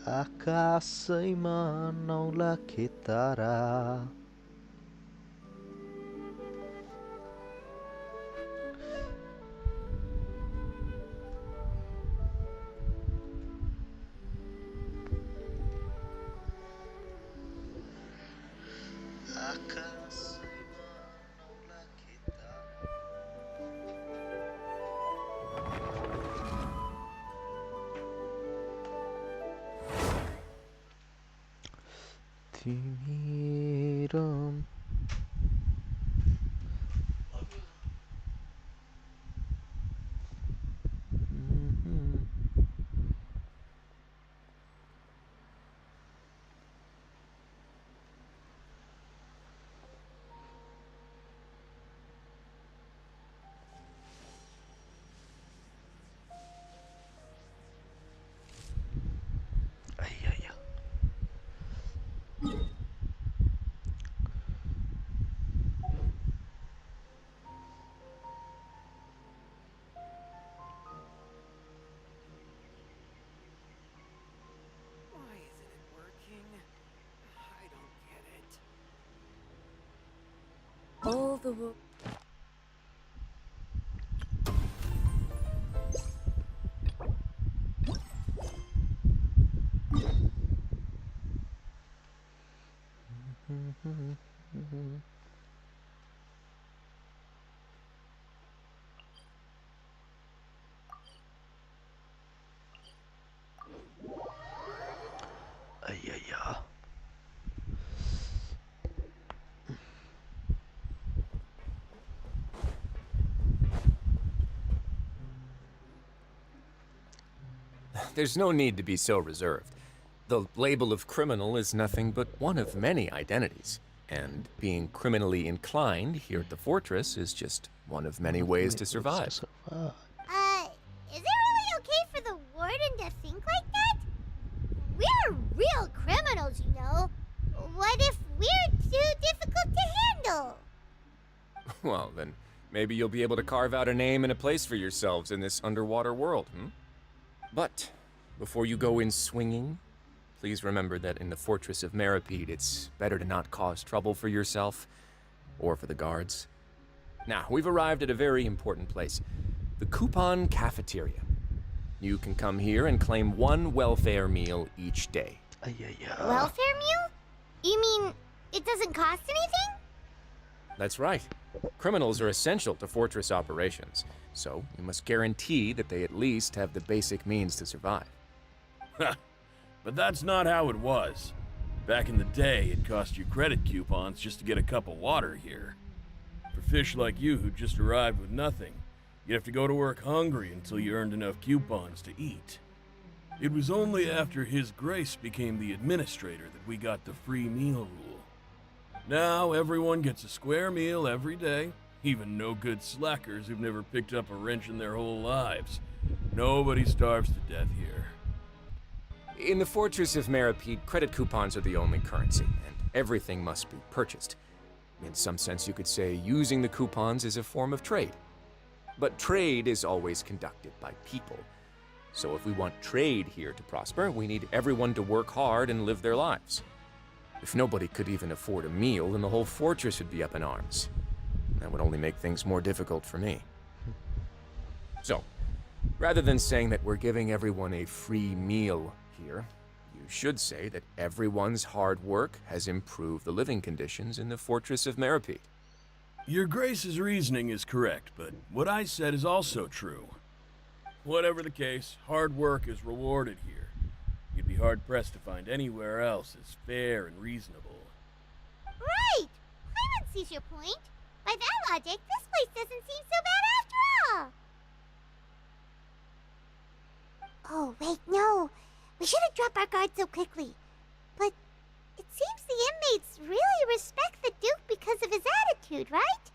आकाशैमा 9 लाखे तारा आकाशैमा 9 लाखे तारा तिमी र आइया Why isn't it working? I don't get it. All the wo- आइया There's no need to be so reserved. The label of criminal is nothing but one of many identities, and being criminally inclined here at the fortress is just one of many ways to survive. Is it really okay for the warden to think like that? We're real criminals, you know. What if we're too difficult to handle? Well, then maybe you'll be able to carve out a name and a place for yourselves in this underwater world, But before you go in swinging, please remember that in the Fortress of Meripede, it's better to not cause trouble for yourself or for the guards. Now, we've arrived at a very important place, the Coupon Cafeteria. You can come here and claim one welfare meal each day. Welfare meal? You mean it doesn't cost anything? That's right. Criminals are essential to Fortress operations, so you must guarantee that they at least have the basic means to survive. But that's not how it was. Back in the day, it cost you credit coupons just to get a cup of water here. For fish like you who just arrived with nothing, you'd have to go to work hungry until you earned enough coupons to eat. It was only after His Grace became the administrator that we got the free meal rule. Now everyone gets a square meal every day, even no-good slackers who've never picked up a wrench in their whole lives. Nobody starves to death here. In the Fortress of Meripede, credit coupons are the only currency, and everything must be purchased. In some sense, you could say using the coupons is a form of trade. But trade is always conducted by people. So if we want trade here to prosper, we need everyone to work hard and live their lives. If nobody could even afford a meal, then the whole fortress would be up in arms. That would only make things more difficult for me. So, rather than saying that we're giving everyone a free meal here, you should say that everyone's hard work has improved the living conditions in the Fortress of Meripede. Your Grace's reasoning is correct, but what I said is also true. Whatever the case, hard work is rewarded here. You'd be hard-pressed to find anywhere else as fair and reasonable. Right! Paimon sees your point. By that logic, this place doesn't seem so bad after all. Oh, wait, no. We shouldn't drop our guard so quickly. But it seems the inmates really respect the Duke because of his attitude, right?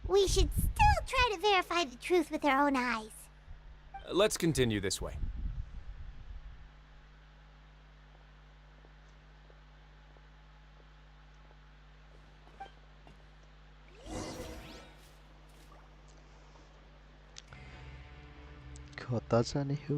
We should still try to verify the truth with our own eyes. Let's continue this way. कता जाने हो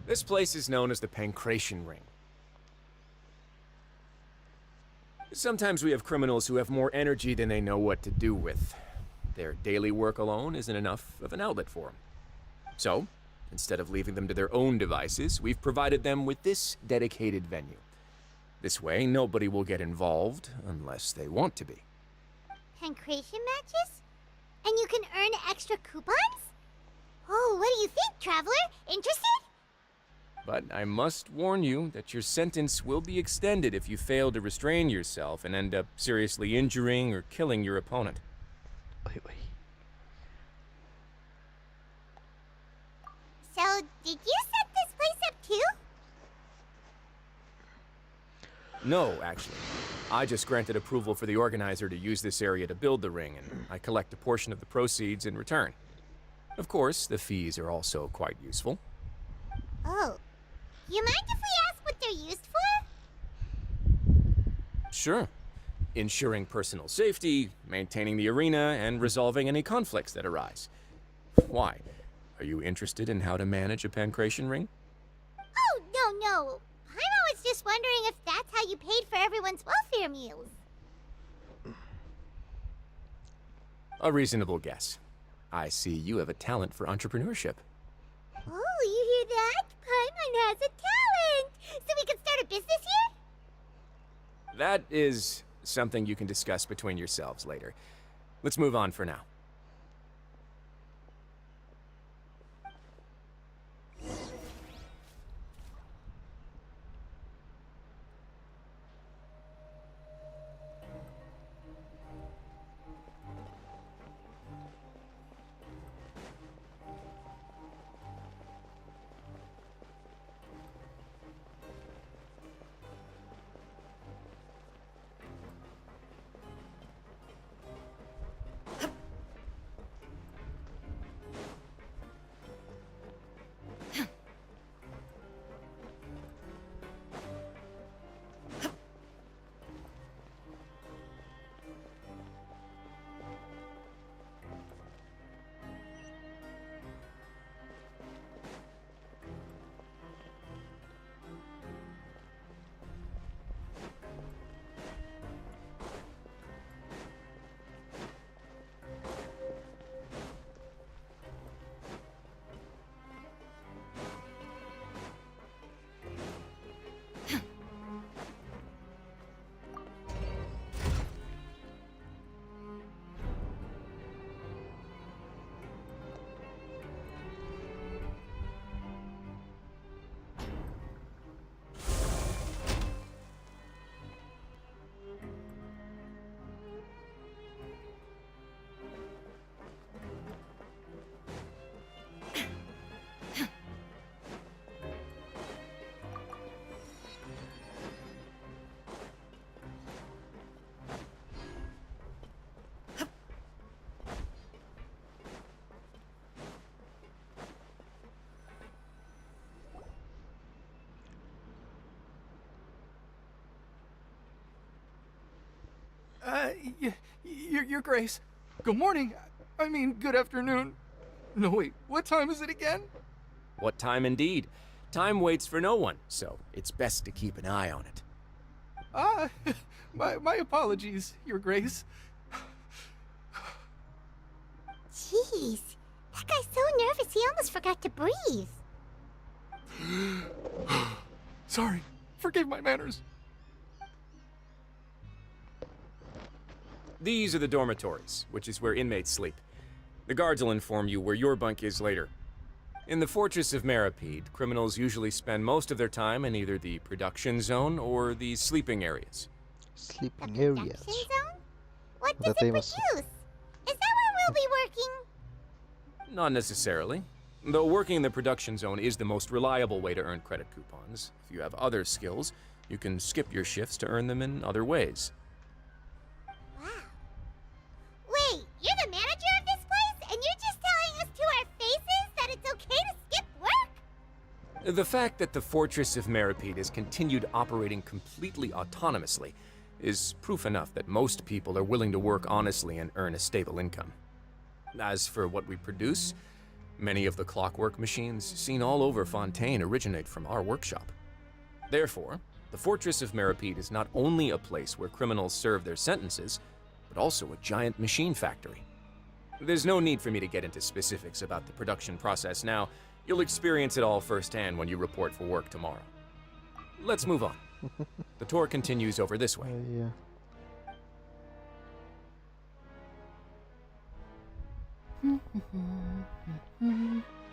This place is known as the Pancration Ring. Sometimes we have criminals who have more energy than they know what to do with. Their daily work alone isn't enough of an outlet for them. So, instead of leaving them to their own devices, we've provided them with this dedicated venue. This way, nobody will get involved unless they want to be. Pancration matches? And you can earn extra coupons? Oh, what do you think, Traveler? Interested? But I must warn you that your sentence will be extended if you fail to restrain yourself and end up seriously injuring or killing your opponent. Wait, wait. So, did you set this place up too? No, actually. I just granted approval for the organizer to use this area to build the ring, and I collect a portion of the proceeds in return. Of course, the fees are also quite useful. Oh. You mind if we ask what they're used for? Sure. Ensuring personal safety, maintaining the arena, and resolving any conflicts that arise. Why? Are you interested in how to manage a pancration ring? Oh, no. Paimon was just wondering if that's how you paid for everyone's welfare meals. A reasonable guess. I see you have a talent for entrepreneurship. Oh, you hear that? Paimon has a talent! So we can start a business here? That is something you can discuss between yourselves later. Let's move on for now. Your Grace. Good morning. I mean, good afternoon. No, wait, what time is it again? What time indeed? Time waits for no one, so it's best to keep an eye on it. My apologies, Your Grace. Jeez, that guy's so nervous he almost forgot to breathe. Sorry, forgive my manners. These are the dormitories, which is where inmates sleep. The guards will inform you where your bunk is later. In the Fortress of Meripede, criminals usually spend most of their time in either the production zone or the sleeping areas. Sleeping The areas. production zone? What The does it famous- produce? Is that where we'll be working? Not necessarily. Though working in the production zone is the most reliable way to earn credit coupons. If you have other skills, you can skip your shifts to earn them in other ways. Wow. Wait, you're the manager of this place, and you're just telling us to our faces that it's okay to skip work? The fact that the Fortress of Meripede has continued operating completely autonomously is proof enough that most people are willing to work honestly and earn a stable income. As for what we produce, Many of the clockwork machines seen all over Fontaine originate from our workshop. Therefore, the Fortress of Meripede is not only a place where criminals serve their sentences, but also a giant machine factory. There's no need for me to get into specifics about the production process now. You'll experience it all firsthand when you report for work tomorrow. Let's move on. The tour continues over this way. Yeah.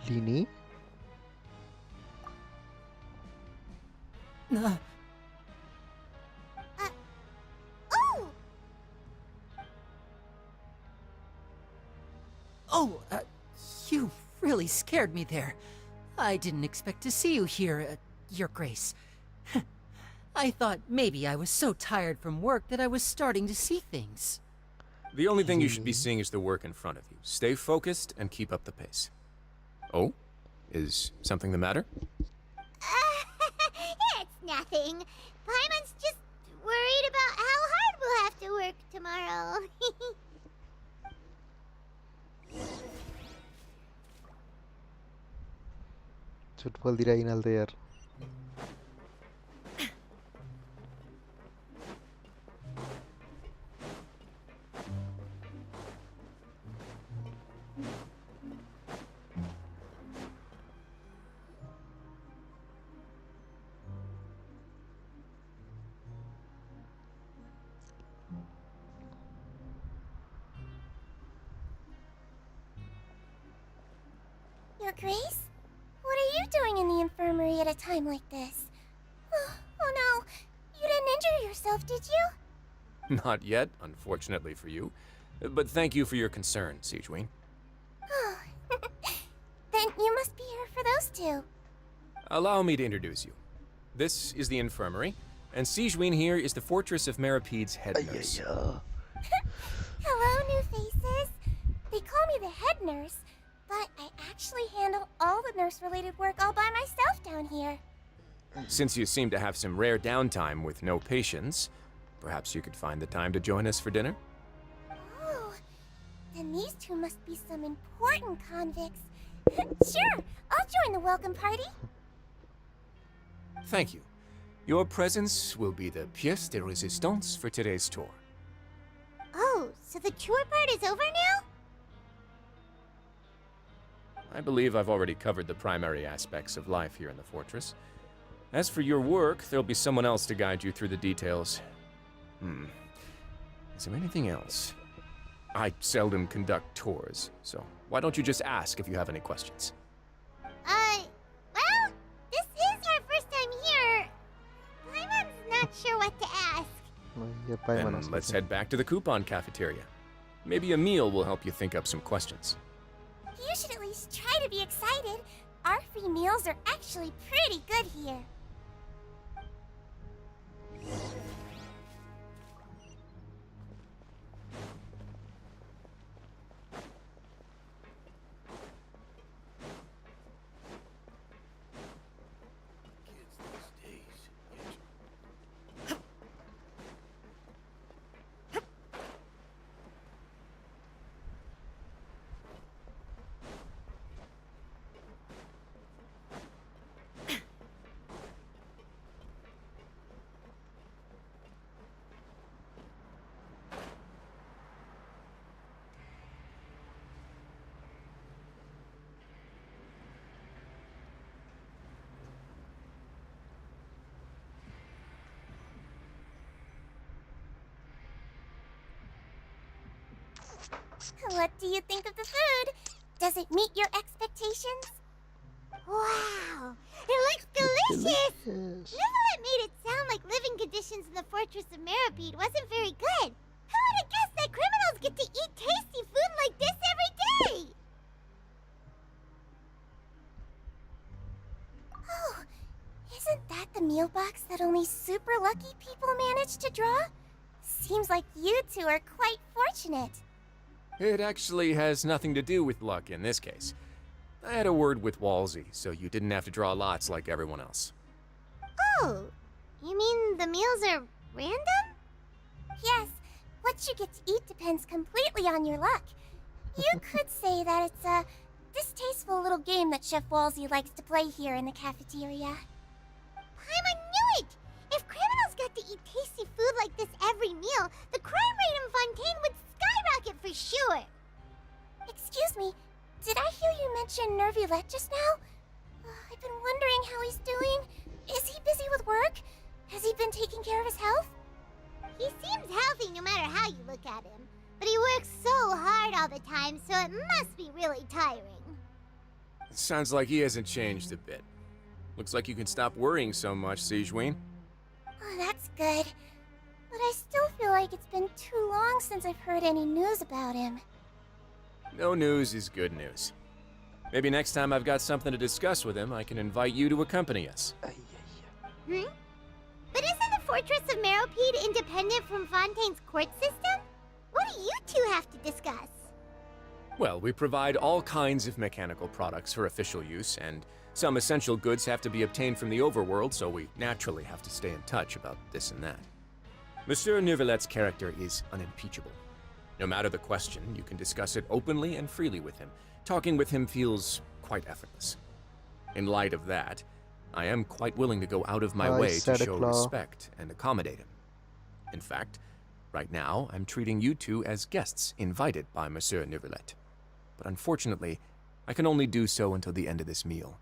Lini? Oh! Oh, you really scared me there. I didn't expect to see you here, Your Grace. I thought maybe I was so tired from work that I was starting to see things. The only thing you should be seeing is the work in front of you. Stay focused and keep up the pace. Oh? Is something the matter? It's nothing. Paimon's just worried about how hard we'll have to work tomorrow. Football dirá inaldear. Your Grace? What are you doing in the infirmary at a time like this? Oh no, you didn't injure yourself, did you? Not yet, unfortunately for you. But thank you for your concern, Sigewin. Oh, then you must be here for those two. Allow me to introduce you. This is the infirmary, and Sigewin here is the Fortress of Meripede's head nurse. Hello, new faces. They call me the head nurse, but I actually handle all the nurse-related work all by myself down here. Since you seem to have some rare downtime with no patients, perhaps you could find the time to join us for dinner? Oh, then these two must be some important convicts. Sure, I'll join the welcome party. Thank you. Your presence will be the pièce de résistance for today's tour. Oh, so the tour part is over now? I believe I've already covered the primary aspects of life here in the fortress. As for your work, there'll be someone else to guide you through the details. Is there anything else? I seldom conduct tours, so why don't you just ask if you have any questions? Well, this is our first time here. Paimon's not sure what to ask. Then let's head back to the coupon cafeteria. Maybe a meal will help you think up some questions. You should at least try to be excited. Our free meals are actually pretty good here. What do you think of the food? Does it meet your expectations? Wow, it looks delicious! Nivolet made it sound like living conditions in the Fortress of Meripede wasn't very good. Who would have guessed that criminals get to eat tasty food like this every day? Oh, isn't that the meal box that only super lucky people manage to draw? Seems like you two are quite fortunate. It actually has nothing to do with luck in this case. I had a word with Walsey, so you didn't have to draw lots like everyone else. Oh, you mean the meals are random? Yes, what you get to eat depends completely on your luck. You could say that it's a distasteful little game that Chef Walsey likes to play here in the cafeteria. Paimon knew it! If criminals got to eat tasty food like this every meal, the crime rate in Fontaine would skyrocket for sure! Excuse me, did I hear you mention Nervulette just now? I've been wondering how he's doing. Is he busy with work? Has he been taking care of his health? He seems healthy no matter how you look at him. But he works so hard all the time, so it must be really tiring. Sounds like he hasn't changed a bit. Looks like you can stop worrying so much, Sigewinne. Oh, that's good. But I still feel like it's been too long since I've heard any news about him. No news is good news. Maybe next time I've got something to discuss with him, I can invite you to accompany us. Hmm? But isn't the Fortress of Meropide independent from Fontaine's court system? What do you two have to discuss? Well, we provide all kinds of mechanical products for official use, and some essential goods have to be obtained from the overworld, so we naturally have to stay in touch about this and that. Monsieur Nervulette's character is unimpeachable. No matter the question, you can discuss it openly and freely with him. Talking with him feels quite effortless. In light of that, I am quite willing to go out of my way to show respect and accommodate him. In fact, right now, I'm treating you two as guests invited by Monsieur Nervulette. But unfortunately, I can only do so until the end of this meal.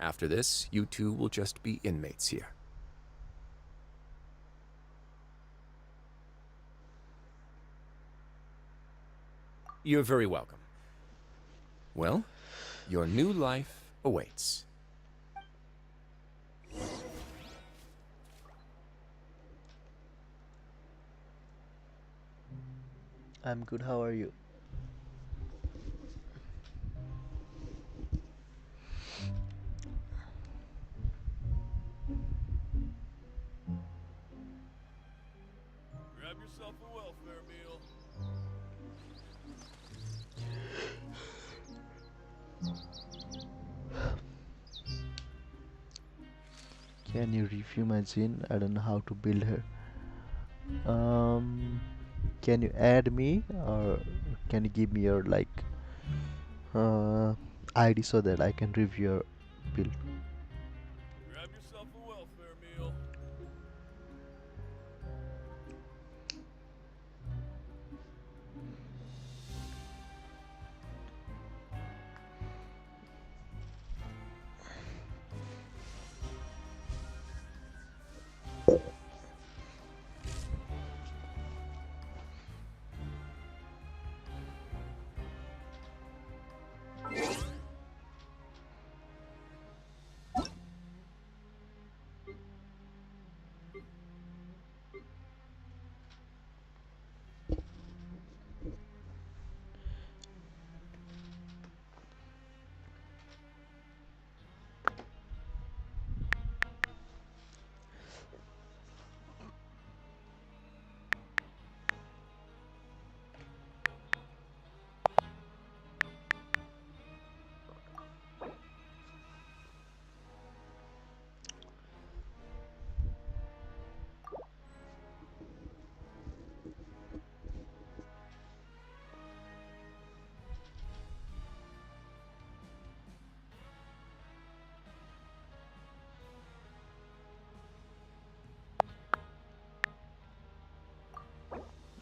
After this, you two will just be inmates here. You're very welcome. Well, your new life awaits. I'm good, how are you? Grab yourself a welfare meal. Can you review my Jin? I don't know how to build her. Can you add me, or can you give me your ID so that I can review your build? Grab yourself a welfare meal.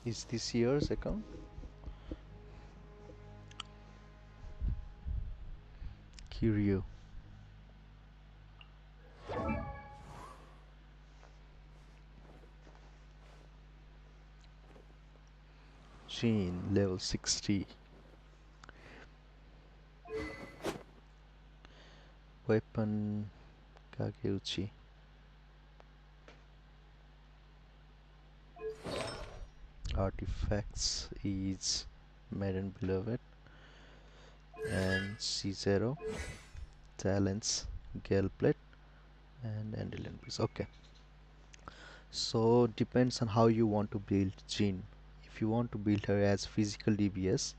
Is this yours account? Curio. Jean, level 60. Weapon Kageuchi. Artifacts is Maiden Beloved and C0. Talents Galeplate and Andalian piece. Okay. So depends on how you want to build Jean. If you want to build her as physical DPS,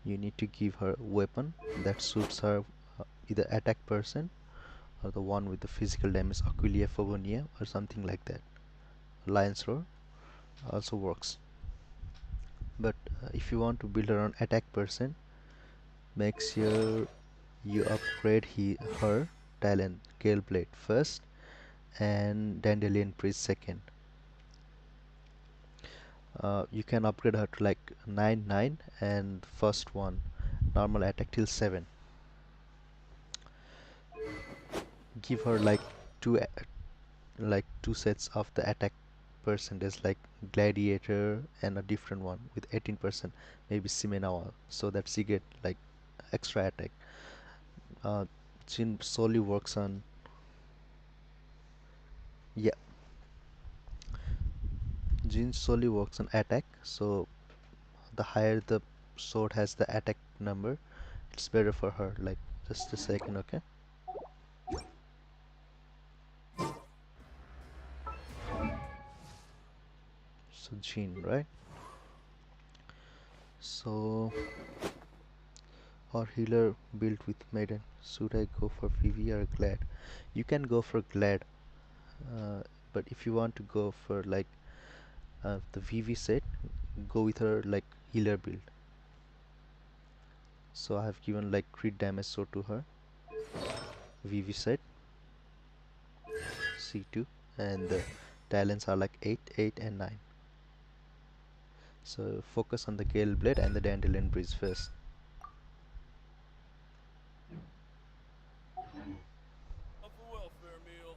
you need to give her a weapon that suits her either attack person or the one with the physical damage, Aquilia Favonia or something like that. Lion's Roar also works. But if you want to build her on attack person, Make sure you upgrade her talent Gale Blade first and Dandelion Priest second. You can upgrade her to like 9 and first one normal attack till 7. Give her like two sets of the attack percentage, like gladiator and a different one with 18%, maybe Simenawa, so that she get like extra attack. uh, Jin solely works on, yeah, Jin solely works on attack, so the higher the sword has the attack number, it's better for her. Like, just a second, okay? So Jin, right? So or healer built with maiden. Should I go for VV or Glad? You can go for Glad, but if you want to go for like the VV set, go with her like healer build. So I have given like crit damage so to her VV set C2, and the talents are like 8, 8 and 9. So focus on the Gale Blade and the Dandelion Breeze first. Up a welfare meal.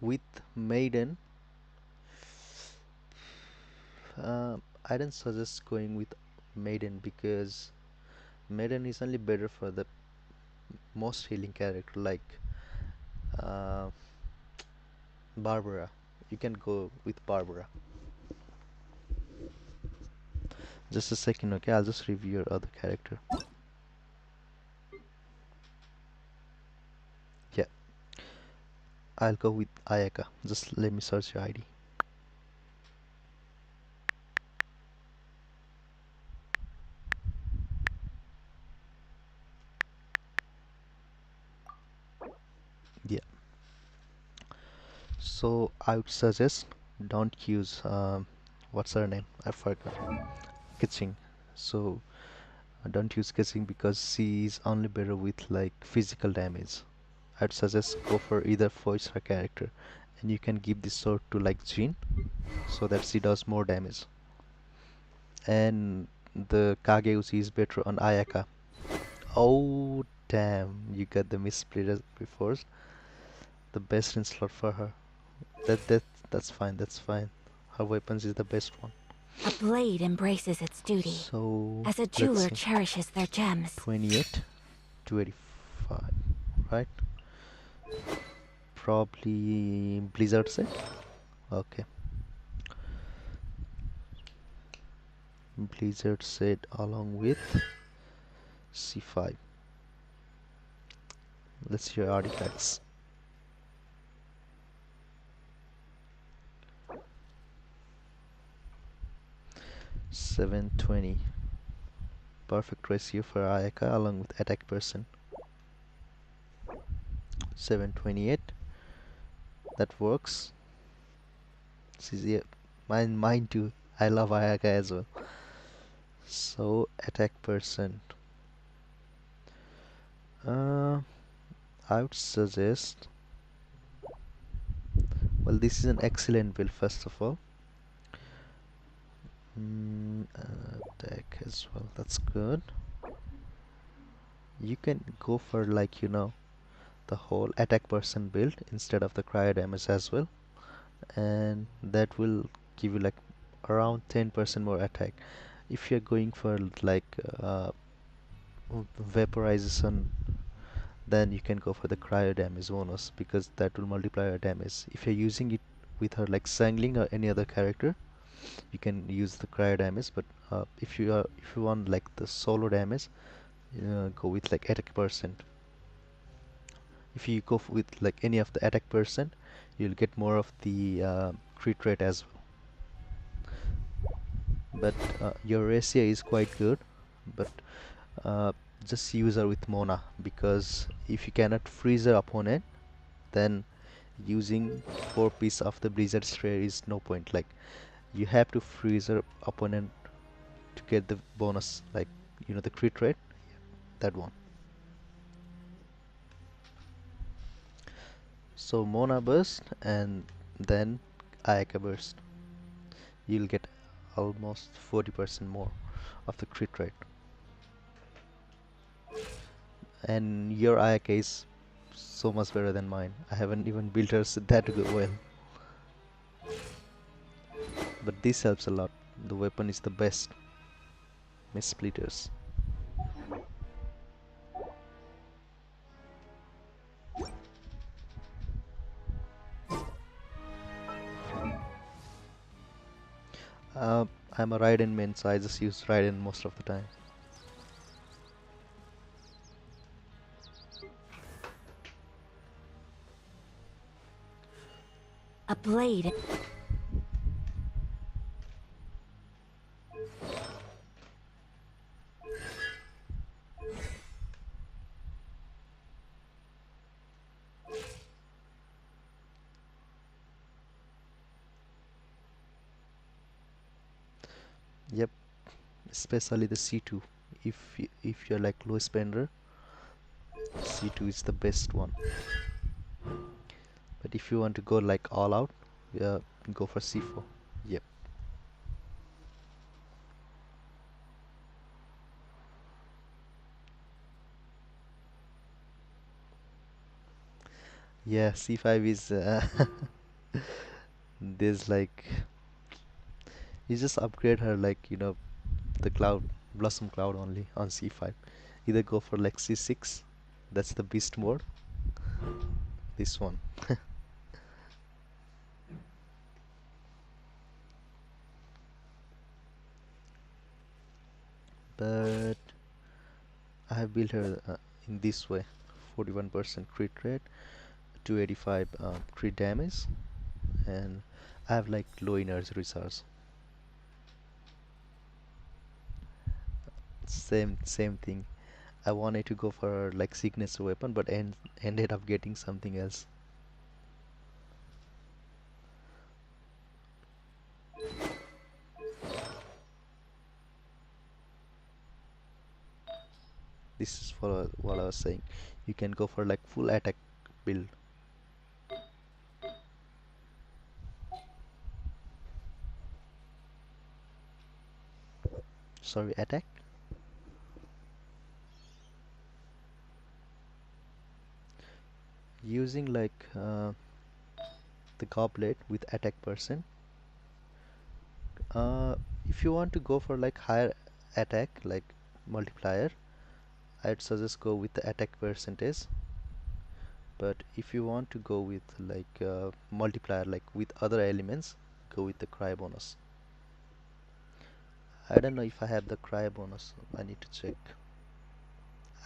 With Maiden, I don't suggest going with Maiden because Maiden is only better for the most healing character like uh, Barbara. You can go with Barbara. Just a second, okay? I'll just review your other character. Yeah, I'll go with Ayaka. Just let me search your ID. Yeah. So I would suggest don't use what's her name? I forgot. Kitching. So don't use Kitching because she is only better with like physical damage. I'd suggest go for either voice or character, and you can give this sword to like Jean so that she does more damage. And the Kageuchi is better on Ayaka. Oh damn, you got the missplit before. The best in slot for her. That's fine, that's fine. Her weapons is the best one. A blade embraces its duty, So as a let's jeweler see. cherishes their gems. 28 to 85, right? Probably Blizzard set. Okay. Blizzard set along with C5. Let's hear artifacts. $720. Perfect ratio for Ayaka along with attack person. 728. That works. Yeah, mine too. I love Ayaka as well. So attack person. I would suggest. Well, this is an excellent build. First of all, attack as well. That's good. You can go for like the whole attack person build instead of the cryo damage as well, and that will give you like around 10% more attack. If you're going for like vaporization, then you can go for the cryo damage bonus because that will multiply your damage. If you're using it with her like Sangling or any other character, you can use the cryo damage. But if you want like the solo damage, go with like attack percent. If you go with like any of the attack percent, you'll get more of the crit rate as well. But your ratio is quite good, but just use her with Mona, because if you cannot freeze her opponent, then using 4 piece of the Blizzard Sphere is no point. Like, you have to freeze her opponent to get the bonus, like the crit rate, that one. So Mona burst and then Ayaka burst. You'll get almost 40% more of the crit rate. And your Ayaka is so much better than mine. I haven't even built her that well. But this helps a lot. The weapon is the best. Miss Splitters. I'm a Raiden main, so I just use Raiden most of the time. A blade. Yep, especially the C2. If you're like low spender, C2 is the best one. But if you want to go like all out, yeah, go for C4. Yep. Yeah, C5 is there's like you just upgrade her like the cloud blossom cloud only on C5. Either go for like C6, that's the beast mode. This one. But I have built her in this way: 41% crit rate, 285 crit damage, and I have like low energy resource. Same thing. I wanted to go for like signature weapon, but ended up getting something else. This is for what I was saying. You can go for like full attack build. Sorry, attack. Using like the goblet with attack percent. If you want to go for like higher attack, like multiplier, I'd suggest go with the attack percentage. But if you want to go with like multiplier, like with other elements, go with the cry bonus. I don't know if I have the cry bonus. I need to check.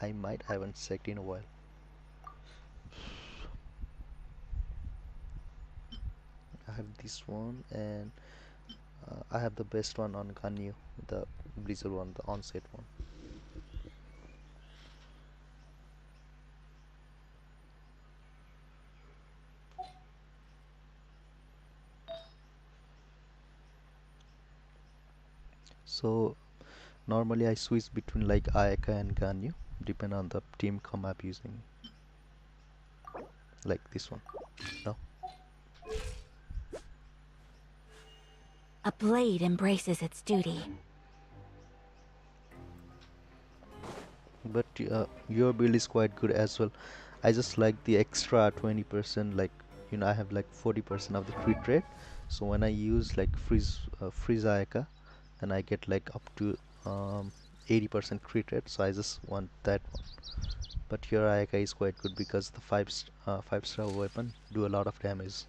I might haven't checked in a while. I have this one, and I have the best one on Ganyu, the Blizzard one, the onset one. So normally I switch between like Ayaka and Ganyu, depend on the team comp I'm using. Like this one. No. A blade embraces its duty. But your build is quite good as well. I just like the extra 20%, like I have like 40% of the crit rate. So when I use like freeze Ayaka, then I get like up to 80% crit rate. So I just want that one. But your Ayaka is quite good because the 5-star weapon do a lot of damage.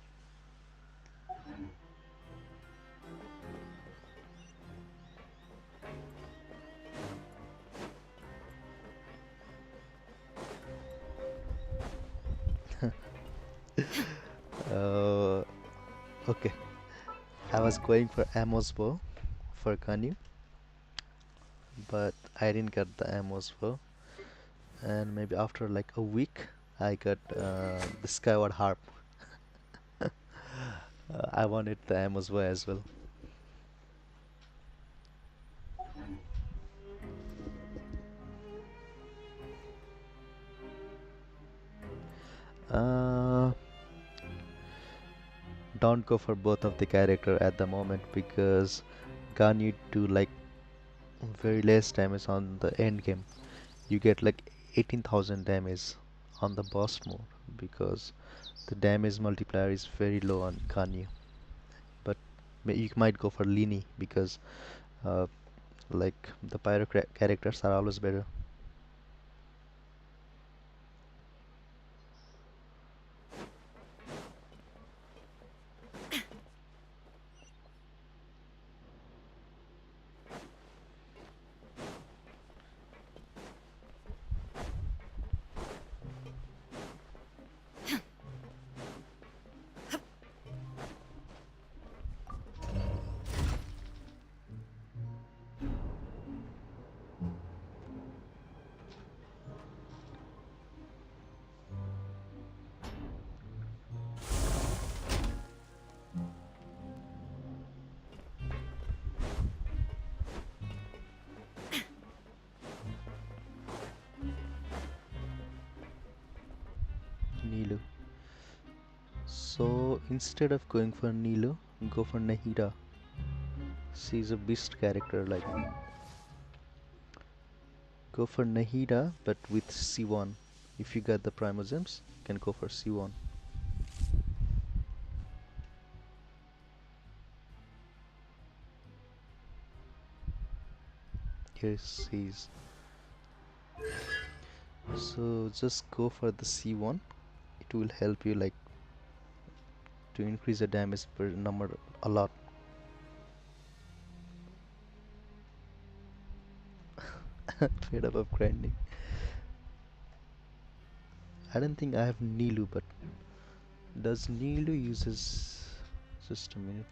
uh, okay, I was going for Amos bow for Ganyu, but I didn't get the Amos bow, and maybe after like a week I got the Skyward Harp. I wanted the Amos bow as well. don't go for both of the character at the moment because Gun you do like very less damage on the end game. You get like 18,000 damage on the boss mode because the damage multiplier is very low on Ganyu. But you might go for Lini because uh, like the pyro characters are always better. Nilu. So instead of going for Nilu, go for Nahida. She's a beast character. Like go for Nahida, but with C1. If you got the Primogems, you can go for C1. Here she is. So just go for the C1. It will help you like to increase the damage per number a lot. Fed up of grinding. I don't think I have Nilu, but does Nilu uses just a minute?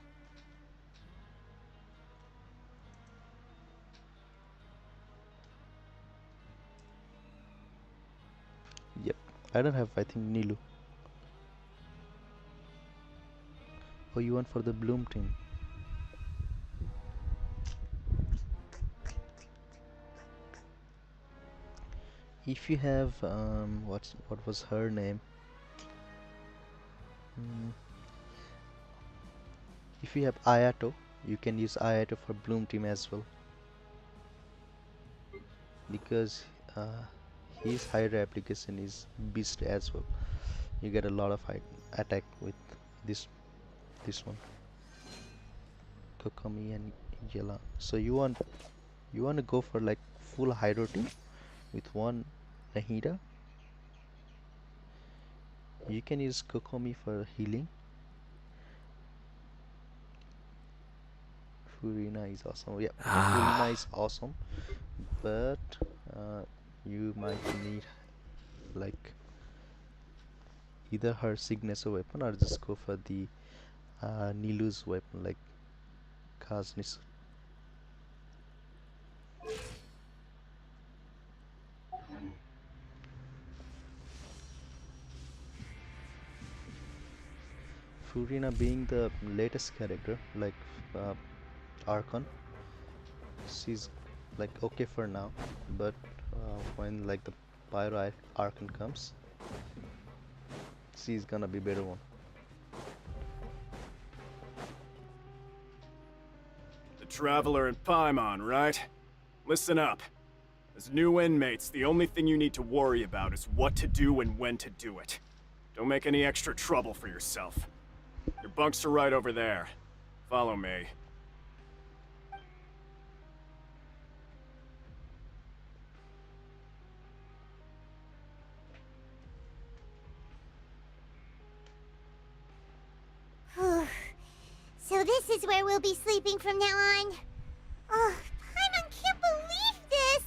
Yep, I don't have, I think, Nilu. Oh, you want for the Bloom team? If you have what was her name? If you have Ayato, you can use Ayato for Bloom team as well, because his higher application is beast as well. You get a lot of attack with this one, Kokomi and Yela. So you want to go for like full hydro team with one Nahida. You can use Kokomi for healing. Furina is awesome. Yeah, Furina is awesome, but you might need like either her signature weapon or just go for the Nilu's weapon like Kaznis. Furina being the latest character, like Archon, she's like okay for now, but when like the Pyro Archon comes, she's gonna be better one. The Traveler and Paimon, right? Listen up. As new inmates, the only thing you need to worry about is what to do and when to do it. Don't make any extra trouble for yourself. Your bunks are right over there. Follow me. So this is where we'll be sleeping from now on. Oh, Paimon can't believe this!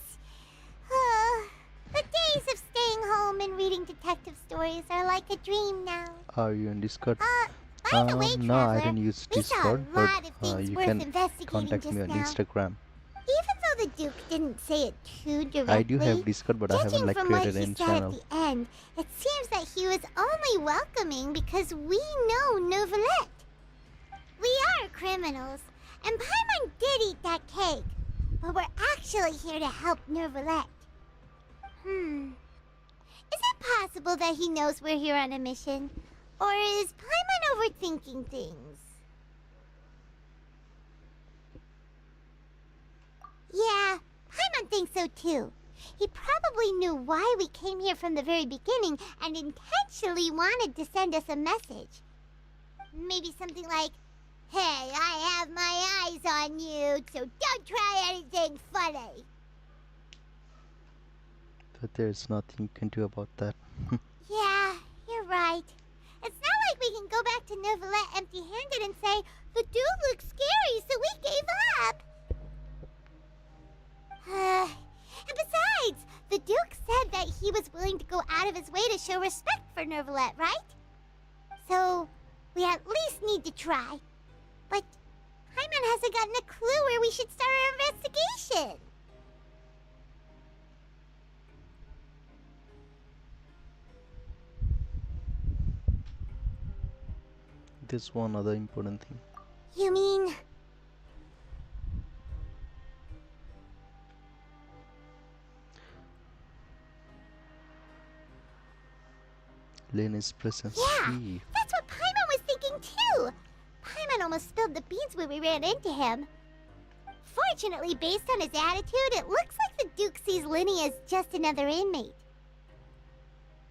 The days of staying home and reading detective stories are like a dream now. Are you in Discord? By the way, No, I Traveler, don't use we saw a Discord, lot but of things you worth can investigating contact just me on now. Instagram. Even though the Duke didn't say it too directly, I do have Discord, but I haven't judging like from what created he any said channel. at the end, it seems that he was only welcoming because we know Novelette. We are criminals, and Paimon did eat that cake, but we're actually here to help Novelette. Is it possible that he knows we're here on a mission? Or is Paimon overthinking things? Yeah, Paimon thinks so too. He probably knew why we came here from the very beginning and intentionally wanted to send us a message. Maybe something like, "Hey, I have my eyes on you, so don't try anything funny." But there's nothing you can do about that. Yeah, you're right. It's not like we can go back to Neuvillette empty-handed and say, "The dude looks scary, so we gave up." And besides, the Duke said that he was willing to go out of his way to show respect for Neuvillette, right? So, we at least need to try. But Paimon hasn't gotten a clue where we should start our investigation. There's one other important thing. You mean... Lena's presence Yeah, here. that's what Paimon was thinking too. Paimon almost spilled the beans when we ran into him. Fortunately, based on his attitude, it looks like the Duke sees Linny as just another inmate.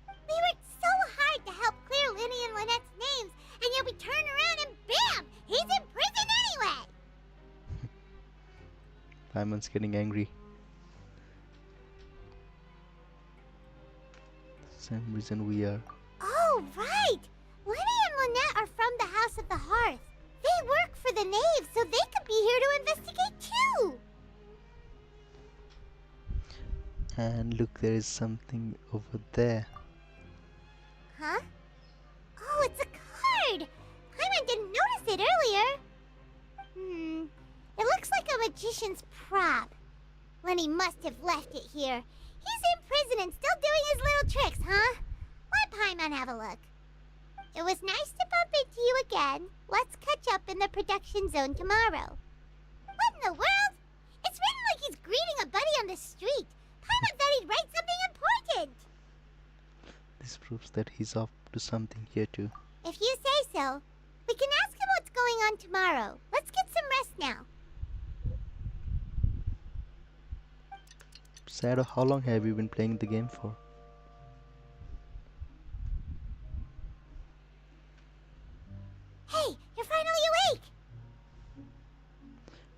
We worked so hard to help clear Linny and Lynette's names, and yet we turn around and bam! He's in prison anyway! Paimon's getting angry. Same reason we are. Oh, right! Linny and Lynette are from the House of the Hearth. They work for the Knave, so they could be here to investigate too! And look, there is something over there. Huh? Oh, it's a card! Paimon didn't notice it earlier. It looks like a magician's prop. Lenny must have left it here. He's in prison and still doing his little tricks, huh? Let Paimon have a look. It was nice to bump into you again. Let's catch up in the production zone tomorrow. What in the world? It's written like he's greeting a buddy on the street. Paimon thought he'd write something important. This proves that he's up to something here too. If you say so. We can ask him what's going on tomorrow. Let's get some rest now. Sado, how long have you been playing the game for? Hey, you're finally awake!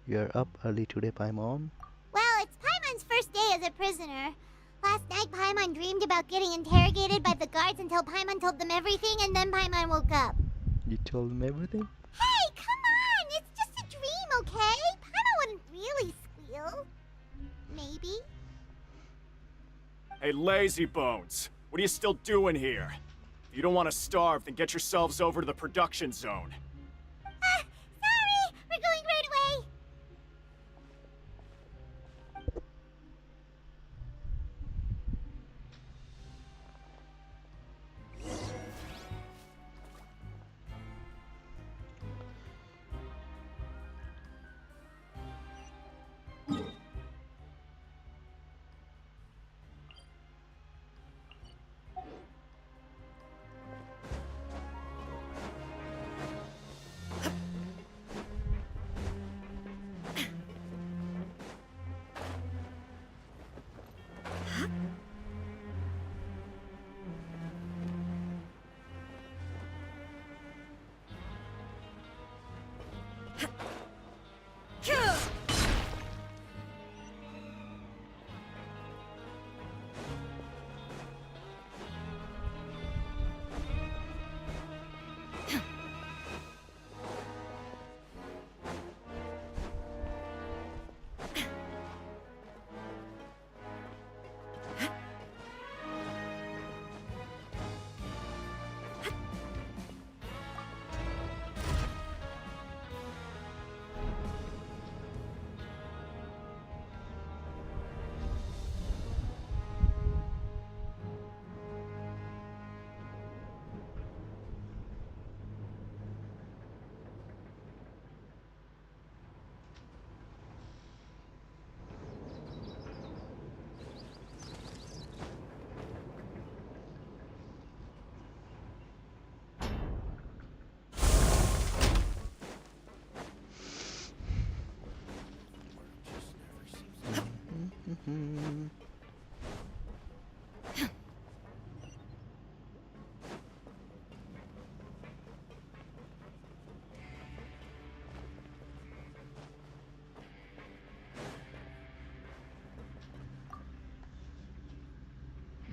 You're up early today, Paimon. Well, it's Paimon's first day as a prisoner. Last night, Paimon dreamed about getting interrogated by the guards until Paimon told them everything, and then Paimon woke up. You told him everything? Hey, come on! It's just a dream, okay? Paimon wouldn't really squeal. Maybe. Hey, lazy bones. What are you still doing here? If you don't want to starve, then get yourselves over to the production zone. Sorry! We're going right away!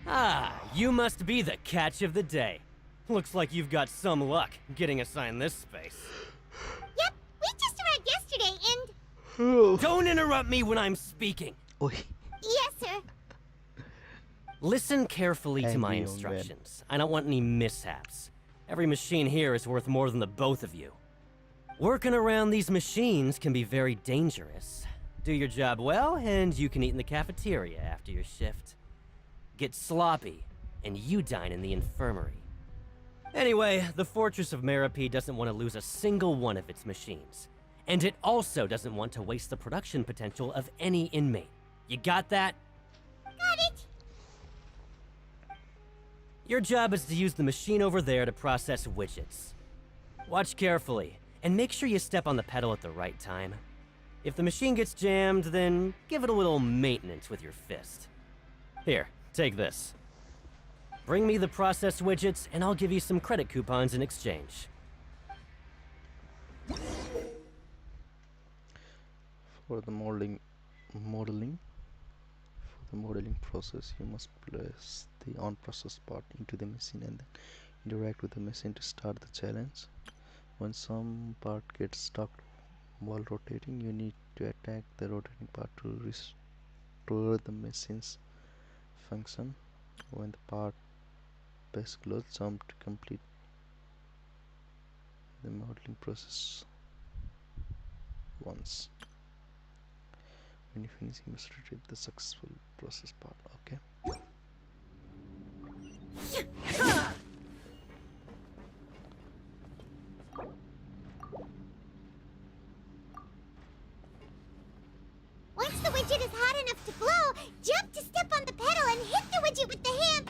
Ah, you must be the catch of the day. Looks like you've got some luck getting assigned this space. Yep, we just arrived yesterday and... Don't interrupt me when I'm speaking. Oi. Yes, sir. Listen carefully to my Angry young man. instructions. I don't want any mishaps. Every machine here is worth more than the both of you. Working around these machines can be very dangerous. Do your job well, and you can eat in the cafeteria after your shift. Get sloppy, and you dine in the infirmary. Anyway, the Fortress of Meropide doesn't want to lose a single one of its machines. And it also doesn't want to waste the production potential of any inmate. You got that? Got it. Your job is to use the machine over there to process widgets. Watch carefully, and make sure you step on the pedal at the right time. If the machine gets jammed, then give it a little maintenance with your fist. Here, take this. Bring me the processed widgets, and I'll give you some credit coupons in exchange. For the modeling process, you must place the on-process part into the machine and then interact with the machine to start the challenge. When some part gets stuck while rotating, you need to attack the rotating part to restore the machine's function. When the part base closed, jump to complete the modeling process once. When you finish, you must retrieve the successful process part. Okay. Once the widget is hot enough to glow, jump to step on the pedal and hit the widget with the hand.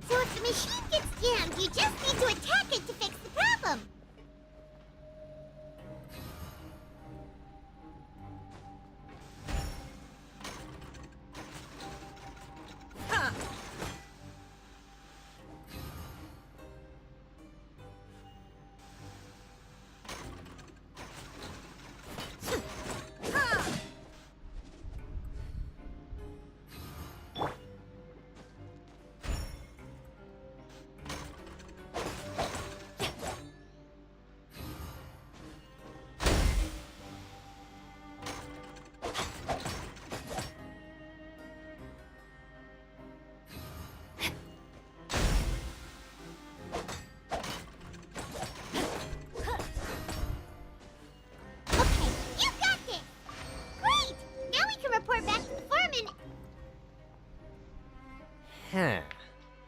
So if the machine gets jammed, you just need to attack it to fix the problem.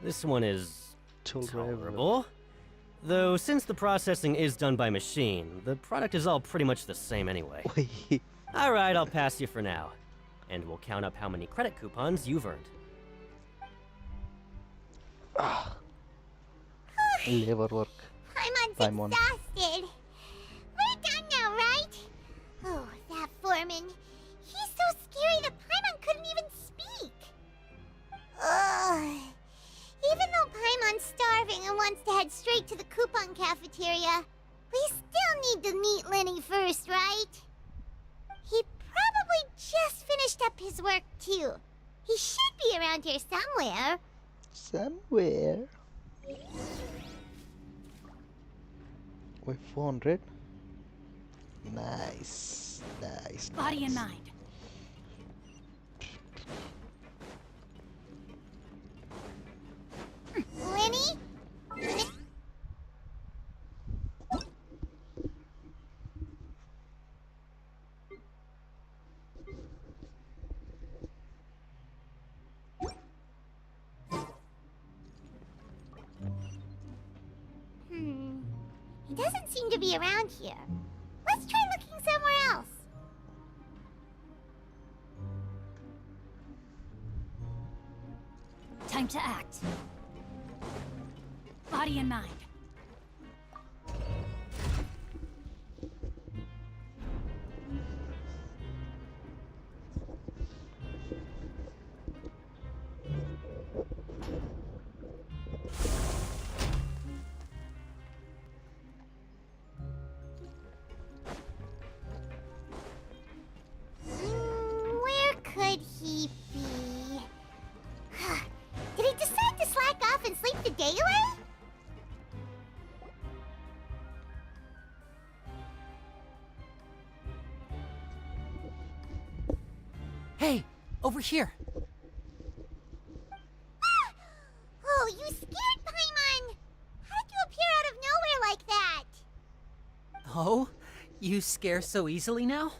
This one is Tolerable. tolerable. Though, since the processing is done by machine, the product is all pretty much the same anyway. Alright, I'll pass you for now. And we'll count up how many credit coupons you've earned. Labor work. Paimon's exhausted. We're done now, right? Oh, that foreman. He's so scary that Paimon couldn't even speak. Ugh. Even though Paimon's starving and wants to head straight to the coupon cafeteria, we still need to meet Lenny first, right? He probably just finished up his work, too. He should be around here somewhere. Somewhere. Wait, 400? Nice. Nice. Body and nice. mind. Lenny? He doesn't seem to be around here. Let's try looking somewhere else. Time to act. Body and mind. Peepee. Did he decide to slack off and sleep the day away? Hey, over here. Oh, you scared Paimon! How did you appear out of nowhere like that? Oh, you scare so easily now?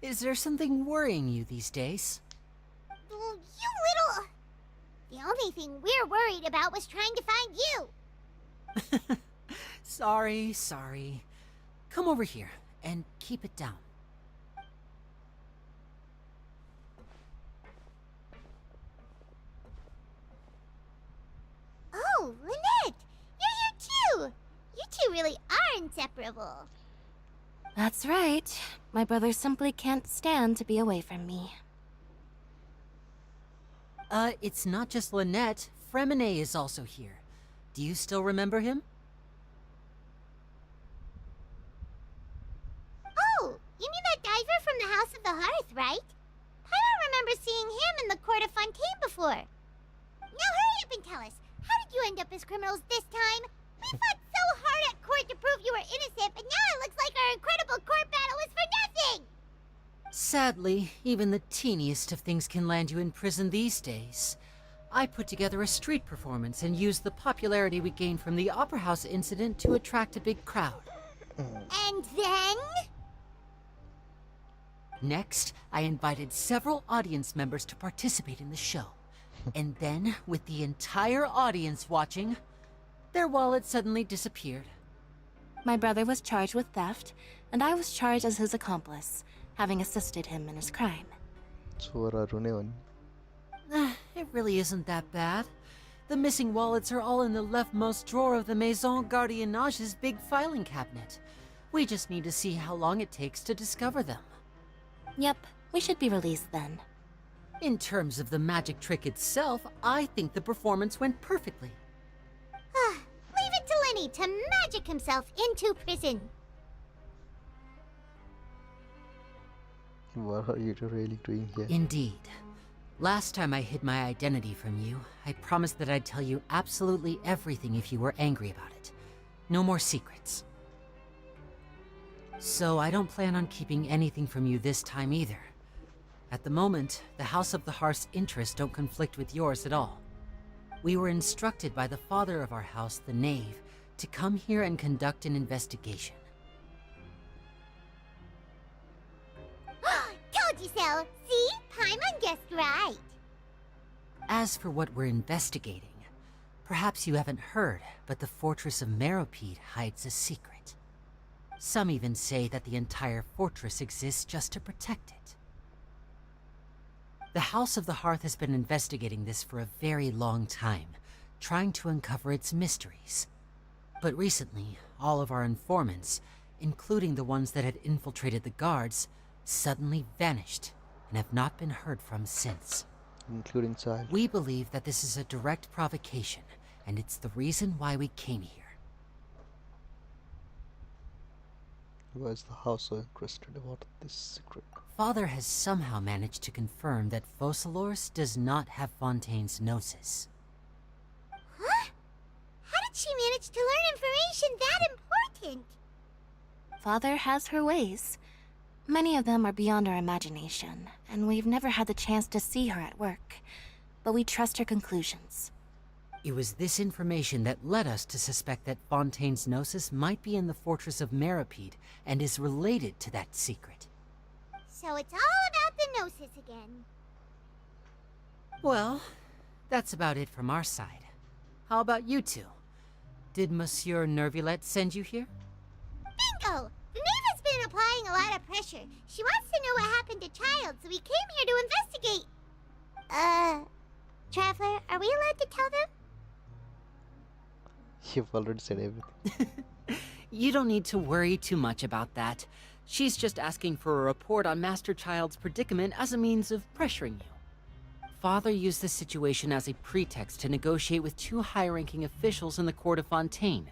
Is there something worrying you these days? You little... The only thing we're worried about was trying to find you. Sorry. Come over here and keep it down. Oh, Lynette! You're here too! You two really are inseparable. That's right. My brother simply can't stand to be away from me. It's not just Lynette. Fremine is also here. Do you still remember him? Oh, you mean that diver from the House of the Hearth, right? I don't remember seeing him in the Court of Fontaine before. Now hurry up and tell us, how did you end up as criminals this time? We fought so hard at court to prove you were innocent, but now it looks like our incredible court battle was for nothing! Sadly, even the teeniest of things can land you in prison these days. I put together a street performance and used the popularity we gained from the Opera House incident to attract a big crowd. And then? Next, I invited several audience members to participate in the show. And then, with the entire audience watching, their wallet suddenly disappeared. My brother was charged with theft, and I was charged as his accomplice, having assisted him in his crime. It really isn't that bad. The missing wallets are all in the leftmost drawer of the Maison Gardiennage's big filing cabinet. We just need to see how long it takes to discover them. Yep, we should be released then. In terms of the magic trick itself, I think the performance went perfectly. Leave it to Lenny to magic himself into prison. What are you really doing here? Indeed. Last time I hid my identity from you, I promised that I'd tell you absolutely everything if you were angry about it. No more secrets. So I don't plan on keeping anything from you this time either. At the moment, the House of the Hearth's interests don't conflict with yours at all. We were instructed by the father of our house, the Knave, to come here and conduct an investigation. Told you so! See? Paimon guessed right. As for what we're investigating, perhaps you haven't heard, but the fortress of Meropide hides a secret. Some even say that the entire fortress exists just to protect it. The House of the Hearth has been investigating this for a very long time, trying to uncover its mysteries. But recently, all of our informants, including the ones that had infiltrated the guards, suddenly vanished and have not been heard from since. Including child. We believe that this is a direct provocation, and it's the reason why we came here. Why is the house so interested about this secret? Father has somehow managed to confirm that Focalors does not have Fontaine's gnosis. Huh? How did she manage to learn information that important? Father has her ways. Many of them are beyond our imagination, and we've never had the chance to see her at work. But we trust her conclusions. It was this information that led us to suspect that Fontaine's gnosis might be in the fortress of Meropide and is related to that secret. So it's all about the Gnosis again. Well, that's about it from our side. How about you two? Did Monsieur Nervulette send you here? Bingo! The Knave has been applying a lot of pressure. She wants to know what happened to Child, so we came here to investigate. Traveler, are we allowed to tell them? You've already said everything. You don't need to worry too much about that. She's just asking for a report on Master Child's predicament as a means of pressuring you. Father used this situation as a pretext to negotiate with two high-ranking officials in the court of Fontaine.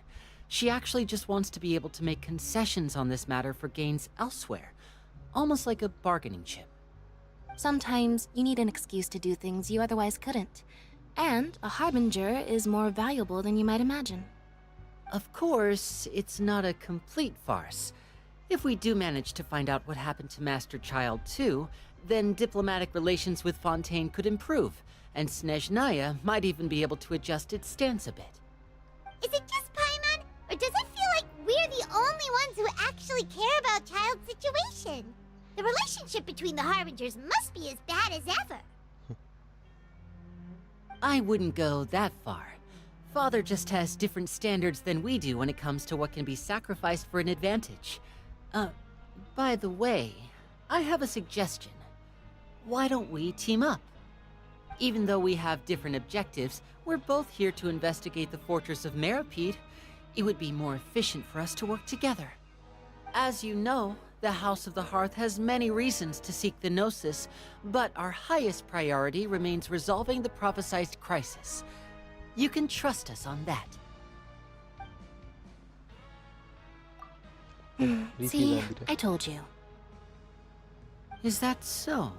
She actually just wants to be able to make concessions on this matter for gains elsewhere, almost like a bargaining chip. Sometimes you need an excuse to do things you otherwise couldn't. And a harbinger is more valuable than you might imagine. Of course, it's not a complete farce. If we do manage to find out what happened to Master Child 2, then diplomatic relations with Fontaine could improve, and Snezhnaya might even be able to adjust its stance a bit. Is it just Paimon, or does it feel like we're the only ones who actually care about Child's situation? The relationship between the Harbingers must be as bad as ever. I wouldn't go that far. Father just has different standards than we do when it comes to what can be sacrificed for an advantage. By the way, I have a suggestion. Why don't we team up? Even though we have different objectives, we're both here to investigate the fortress of Meripede. It would be more efficient for us to work together. As you know, the House of the Hearth has many reasons to seek the Gnosis, but our highest priority remains resolving the prophesized crisis. You can trust us on that. See, I told you. Is that so?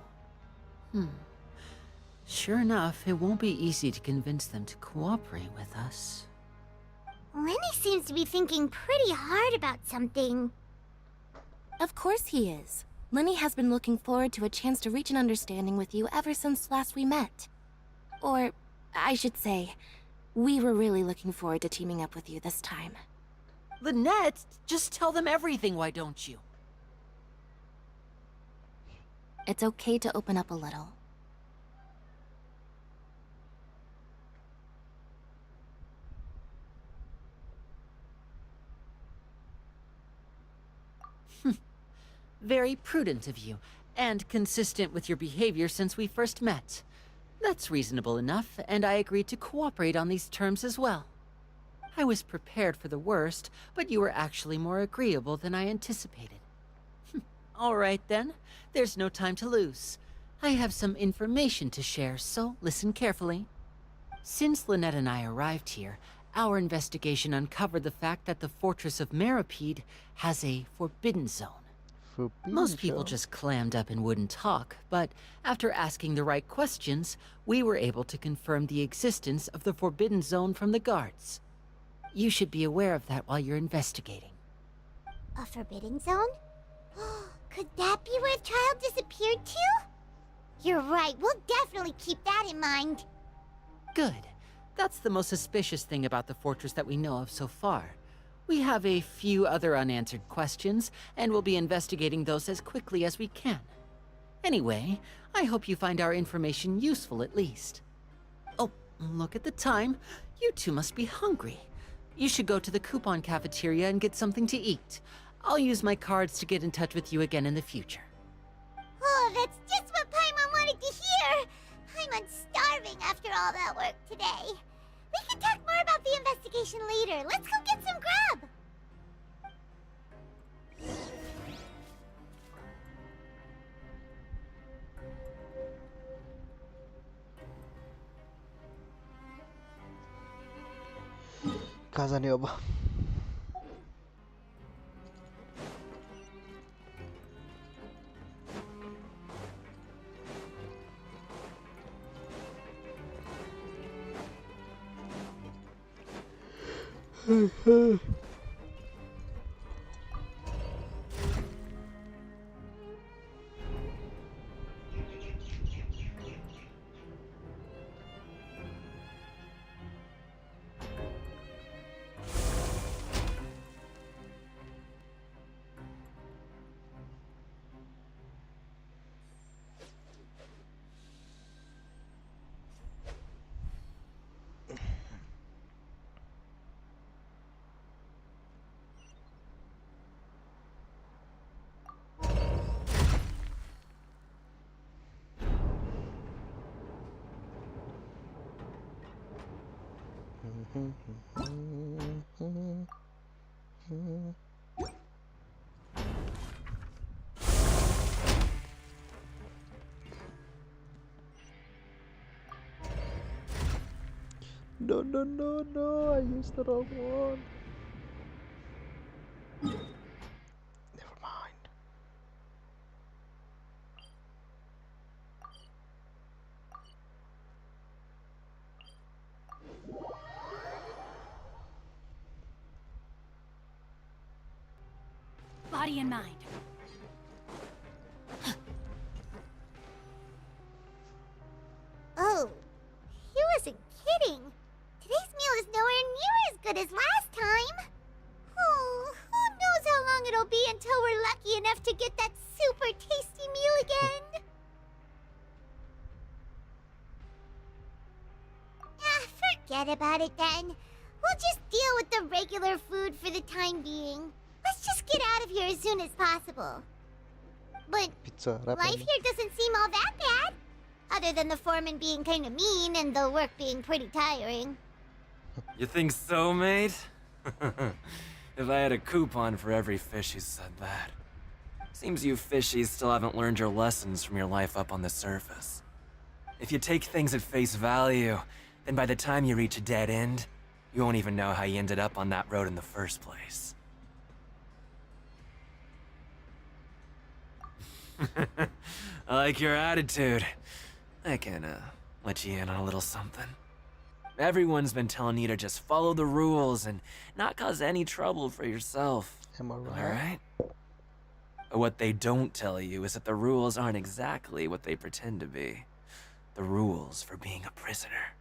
Sure enough, it won't be easy to convince them to cooperate with us. Lenny seems to be thinking pretty hard about something. Of course he is. Lenny has been looking forward to a chance to reach an understanding with you ever since last we met. Or, I should say, we were really looking forward to teaming up with you this time. Lynette, just tell them everything, why don't you? It's okay to open up a little. Very prudent of you, and consistent with your behavior since we first met. That's reasonable enough, and I agreed to cooperate on these terms as well. I was prepared for the worst, but you were actually more agreeable than I anticipated. All right then, there's no time to lose. I have some information to share, so listen carefully. Since Lynette and I arrived here, our investigation uncovered the fact that the Fortress of Meripede has a forbidden zone. Most people just clammed up and wouldn't talk, but after asking the right questions, we were able to confirm the existence of the Forbidden Zone from the guards. You should be aware of that while you're investigating. A forbidden zone? Could that be where Child disappeared to? You're right, we'll definitely keep that in mind. Good. That's the most suspicious thing about the fortress that we know of so far. We have a few other unanswered questions, and we'll be investigating those as quickly as we can. Anyway, I hope you find our information useful at least. Oh, look at the time. You two must be hungry. You should go to the coupon cafeteria and get something to eat. I'll use my cards to get in touch with you again in the future. Oh, that's just what Paimon wanted to hear! Paimon's starving after all that work today. We can talk more about the investigation later. Let's go get some grub! कहाँ जाने अब No, I used the wrong one. Never mind. Body and mind. Oh, he wasn't kidding. Today's meal is nowhere near as good as last time. Oh, who knows how long it'll be until we're lucky enough to get that super tasty meal again. Forget about it then. We'll just deal with the regular food for the time being. Let's just get out of here as soon as possible. But Pizza, life here doesn't seem all that bad. Other than the foreman being kind of mean and the work being pretty tiring. You think so, mate? If I had a coupon for every fish who said that. Seems you fishies still haven't learned your lessons from your life up on the surface. If you take things at face value, then by the time you reach a dead end, you won't even know how you ended up on that road in the first place. I like your attitude. I can, let you in on a little something. Everyone's been telling you to just follow the rules and not cause any trouble for yourself. Am I Am right? I right? But what they don't tell you is that the rules aren't exactly what they pretend to be. The rules for being a prisoner.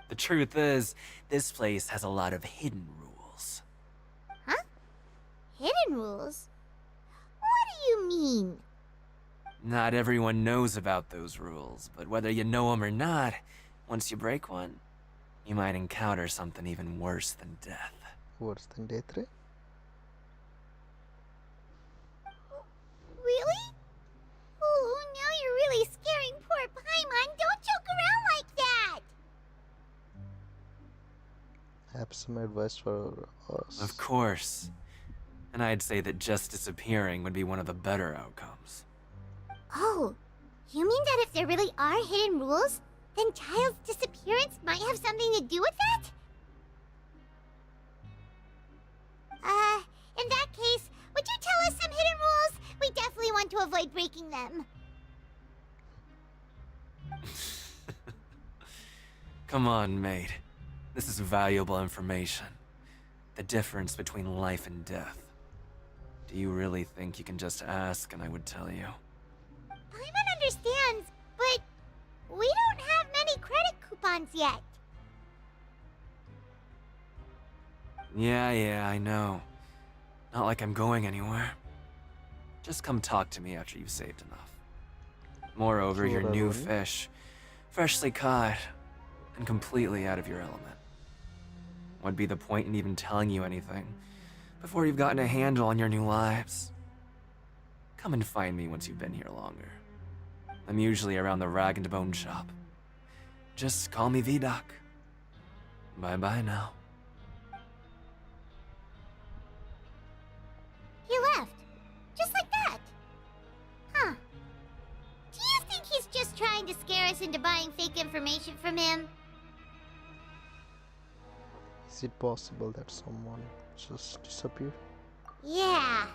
The truth is, this place has a lot of hidden rules. Huh? Hidden rules? What do you mean? Not everyone knows about those rules, but whether you know them or not, once you break one, you might encounter something even worse than death. Worse than day 3? Really? Oh, now you're really scaring poor Paimon. Don't joke around like that! Have some advice for us. Of course. And I'd say that just disappearing would be one of the better outcomes. Oh, you mean that if there really are hidden rules, then Child's disappearance might have something to do with that? In that case, would you tell us some hidden rules? We definitely want to avoid breaking them. Come on, mate. This is valuable information. The difference between life and death. Do you really think you can just ask and I would tell you? Paimon understands, but we don't have many credit coupons yet. Yeah, I know. Not like I'm going anywhere. Just come talk to me after you've saved enough. Moreover, you're new fish, freshly caught, and completely out of your element. What'd be the point in even telling you anything before you've gotten a handle on your new lives? Come and find me once you've been here longer. I'm usually around the rag and bone shop. Just call me VDoc. Bye-bye now. He left. Just like that. Huh. Do you think he's just trying to scare us into buying fake information from him? Is it possible that someone just disappeared? Yeah.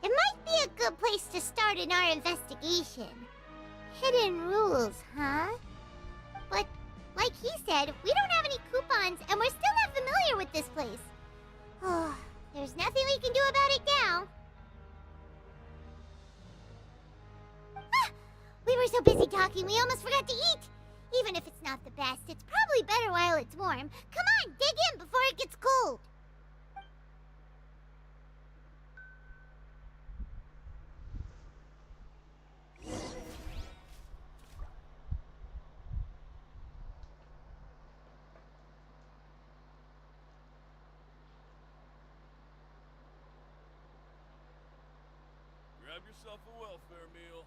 It might be a good place to start in our investigation. Hidden rules, huh? But, like he said, we don't have any coupons and we're still not familiar with this place. Oh, there's nothing we can do about it now. Ah! We were so busy talking we almost forgot to eat. Even if it's not the best, it's probably better while it's warm. Come on, dig in before it gets cold. Grab yourself a welfare meal.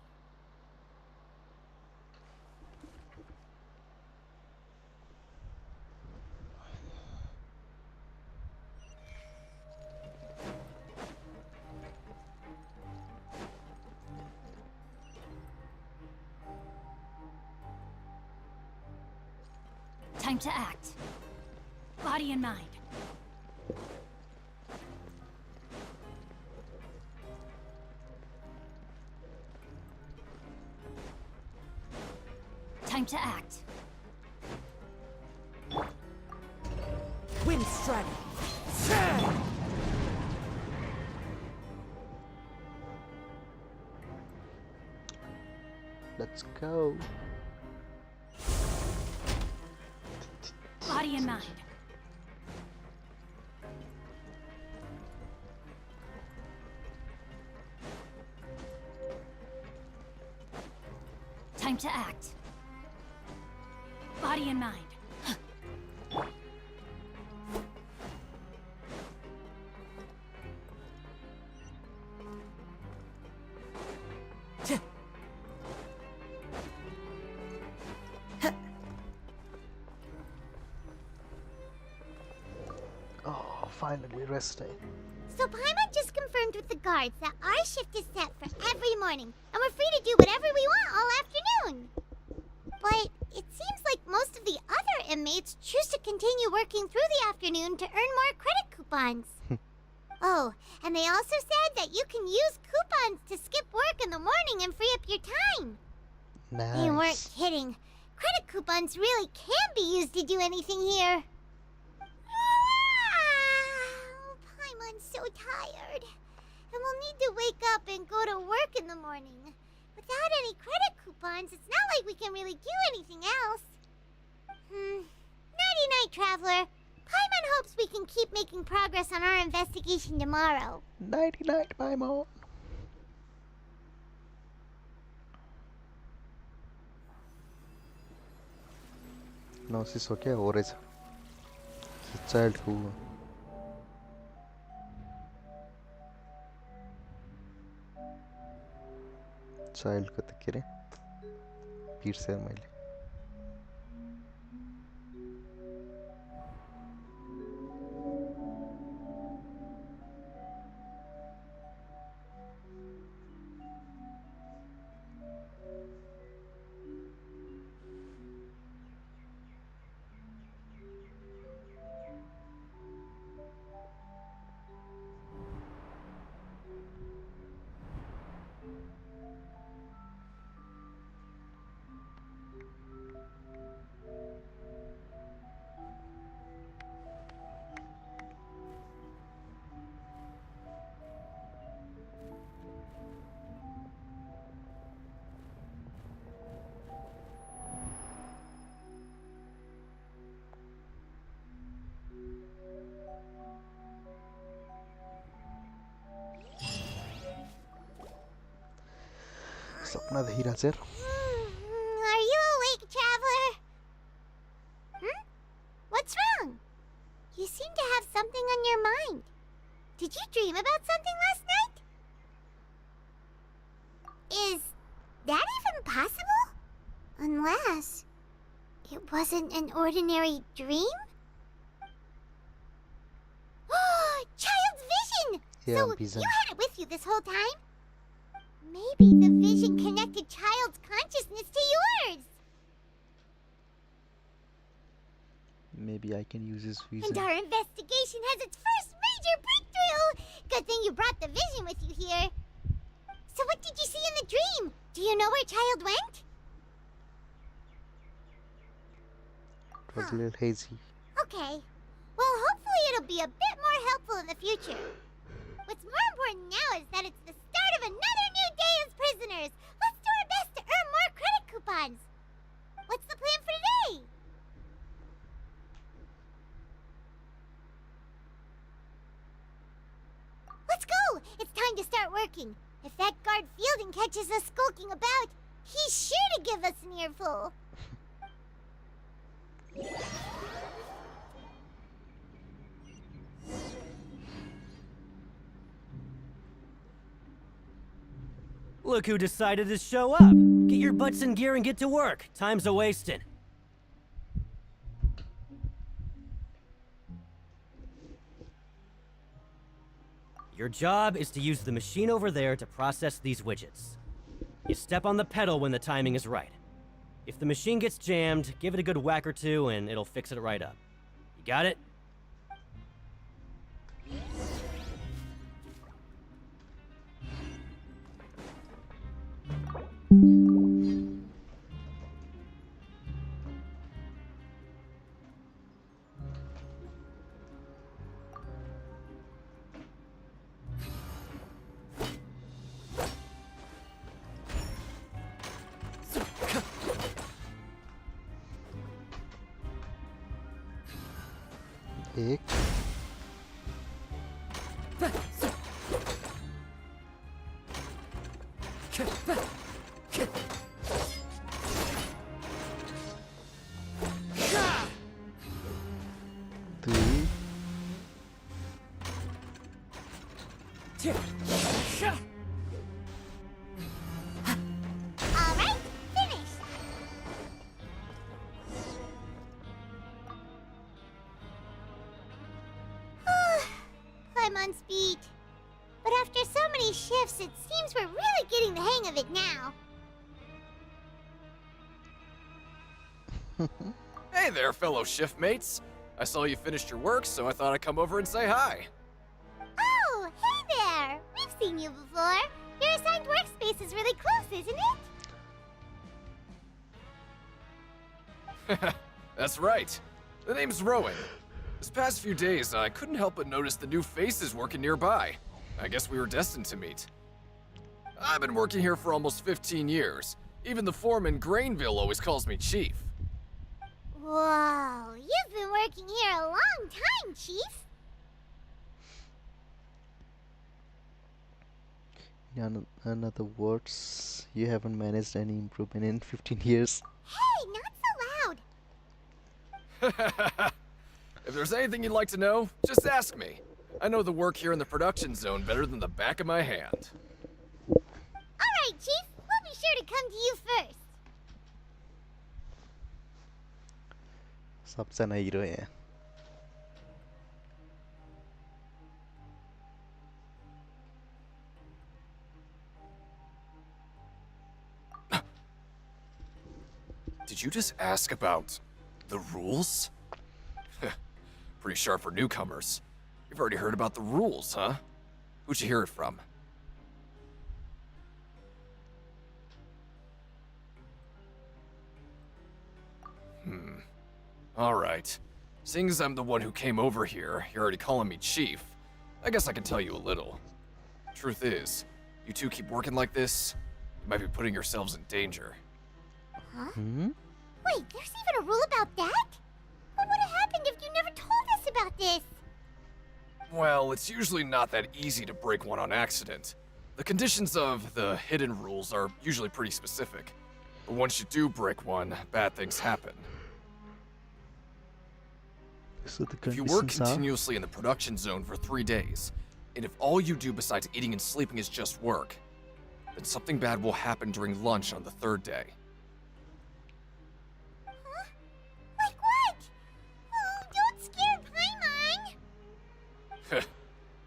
Time to act. Body and mind. Time to act. Wind strategy. Let's go. Body and mind. Time to act. Body and mind. Oh, finally resting. So Paimon just confirmed with the guards that our shift is set for every morning, and we're free to do whatever we want all afternoon. But it seems like most of the other inmates choose to continue working through the afternoon to earn more credit coupons. Oh, and they also said that you can use coupons to skip work in the morning and free up your time. Nice. They weren't kidding. Credit coupons really can be used to do anything here. Paimon's so tired. And we'll need to wake up and go to work in the morning. Without any credit coupons, it's not like we can really do anything else. Nighty-night, Traveler. Paimon hopes we can keep making progress on our investigation tomorrow. Nighty-night, Paimon. No, she's okay, or is a child who child कतिखेर बिर्सेँ मैले सपना देखिरहेको छ यार Are you awake, Traveler? What's wrong? You seem to have something on your mind. Did you dream about something last night? Is that even possible? Unless it wasn't an ordinary dream? Child's vision! Yeah, So vision. you had it with you this whole time? Maybe the vision connected Child's consciousness to yours. Maybe I can use his vision. And our investigation has its first major breakthrough! Good thing you brought the vision with you here. So what did you see in the dream? Do you know where Child went? It was a little hazy. Okay. Well, hopefully it'll be a bit more helpful in the future. What's more important now is that it's the start of another new day as prisoners. Let's do our best to earn more credit coupons. What's the plan for today? Let's go! It's time to start working. If that guard Fielding catches us skulking about, he's sure to give us an earful. Look who decided to show up. Get your butts in gear and get to work. Time's a-wasting. Your job is to use the machine over there to process these widgets. You step on the pedal when the timing is right. If the machine gets jammed, give it a good whack or two and it'll fix it right up. You got it? एक 3 Alright, finished. Paimon's beat. But after so many shifts, it seems we're really getting the hang of it now. Hey there, fellow shift mates. I saw you finished your work, so I thought I'd come over and say hi. Oh, hey there! We've seen you before. Your assigned workspace is really close, isn't it? That's right. The name's Rowan. This past few days, I couldn't help but notice the new faces working nearby. I guess we were destined to meet. I've been working here for almost 15 years. Even the foreman, Grainville, always calls me Chief. Whoa, you've been working here a long time, Chief. In other words, you haven't managed any improvement in 15 years. Hey, not so loud. If there's anything you'd like to know, just ask me. I know the work here in the production zone better than the back of my hand. Alright, Chief. We'll be sure to come to you first. सबजना हिरो यहाँ Did you just ask about the rules? Pretty sharp for newcomers. You've already heard about the rules, huh? Who'd you hear it from? Alright. Seeing as I'm the one who came over here, you're already calling me Chief. I guess I can tell you a little. Truth is, you two keep working like this, you might be putting yourselves in danger. Huh? Wait, there's even a rule about that? What would have happened if you never told us about this? Well, it's usually not that easy to break one on accident. The conditions of the hidden rules are usually pretty specific. But once you do break one, bad things happen. So the If you work conditions are continuously in the production zone for 3 days, and if all you do besides eating and sleeping is just work, then something bad will happen during lunch on the 3rd day. Huh? Like what? Oh, don't scare Paimon.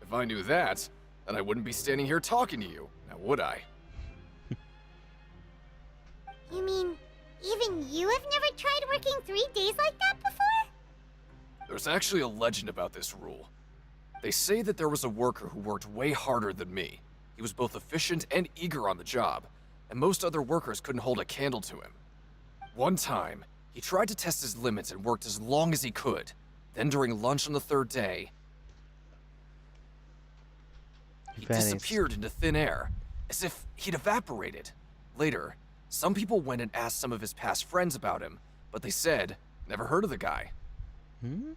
If I knew that, then I wouldn't be standing here talking to you, now would I? You mean, even you have never tried working 3 days like that before? There's actually a legend about this rule. They say that there was a worker who worked way harder than me. He was both efficient and eager on the job, and most other workers couldn't hold a candle to him. One time, he tried to test his limits and worked as long as he could. Then during lunch on the 3rd day, he disappeared into thin air, as if he'd evaporated. Later, some people went and asked some of his past friends about him, but they said, never heard of the guy. What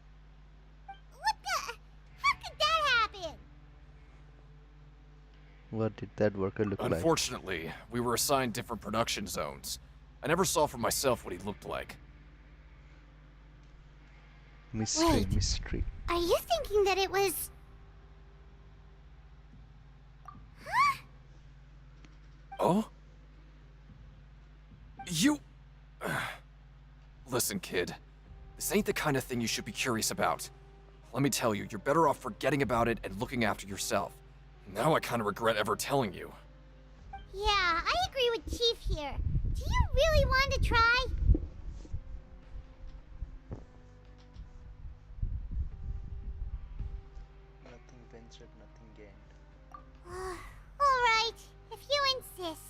the? How could that happen? What did that worker look like? Unfortunately, we were assigned different production zones. I never saw for myself what he looked like. Mystery, mystery. Are you thinking that it was... Huh? Oh? You... Listen, kid. This ain't the kind of thing you should be curious about. Let me tell you, you're better off forgetting about it and looking after yourself. Now I kind of regret ever telling you. Yeah, I agree with Chief here. Do you really want to try? Nothing ventured, nothing gained. Alright, if you insist.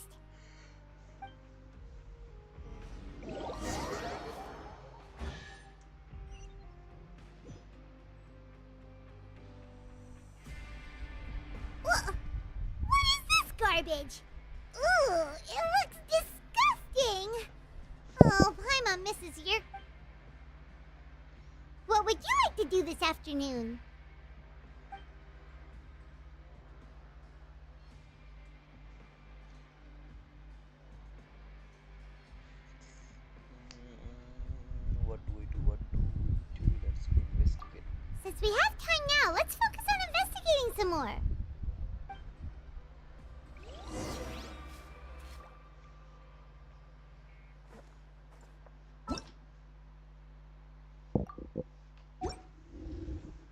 What is this garbage? Ooh, it looks disgusting. Oh, Paimon misses your... What would you like to do this afternoon? What do we do? What do we do? Let's go investigate. Since we have time now, let's focus on investigating some more.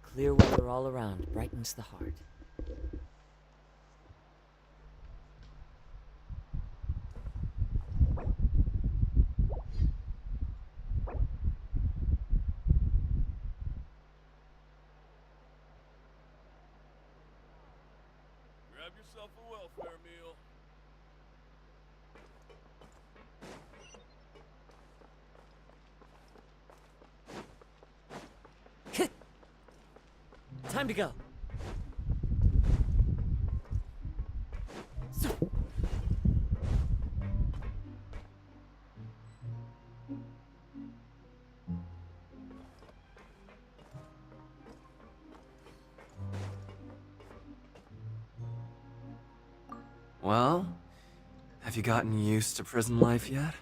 Clear weather all around brightens the heart. Grab yourself a welfare meal. Time to go. Well, have you gotten used to prison life yet?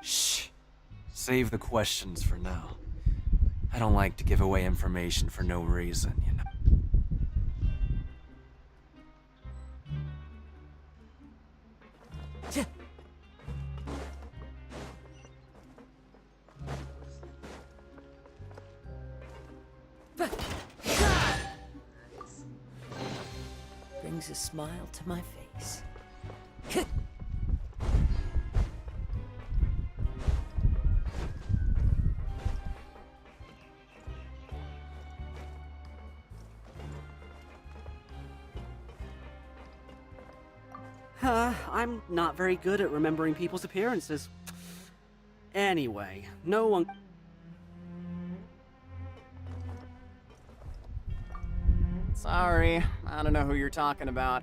Shh. Save the questions for now. I don't like to give away information for no reason, you know. Brings a smile to my face. I'm not very good at remembering people's appearances. Anyway, no one... Sorry, I don't know who you're talking about.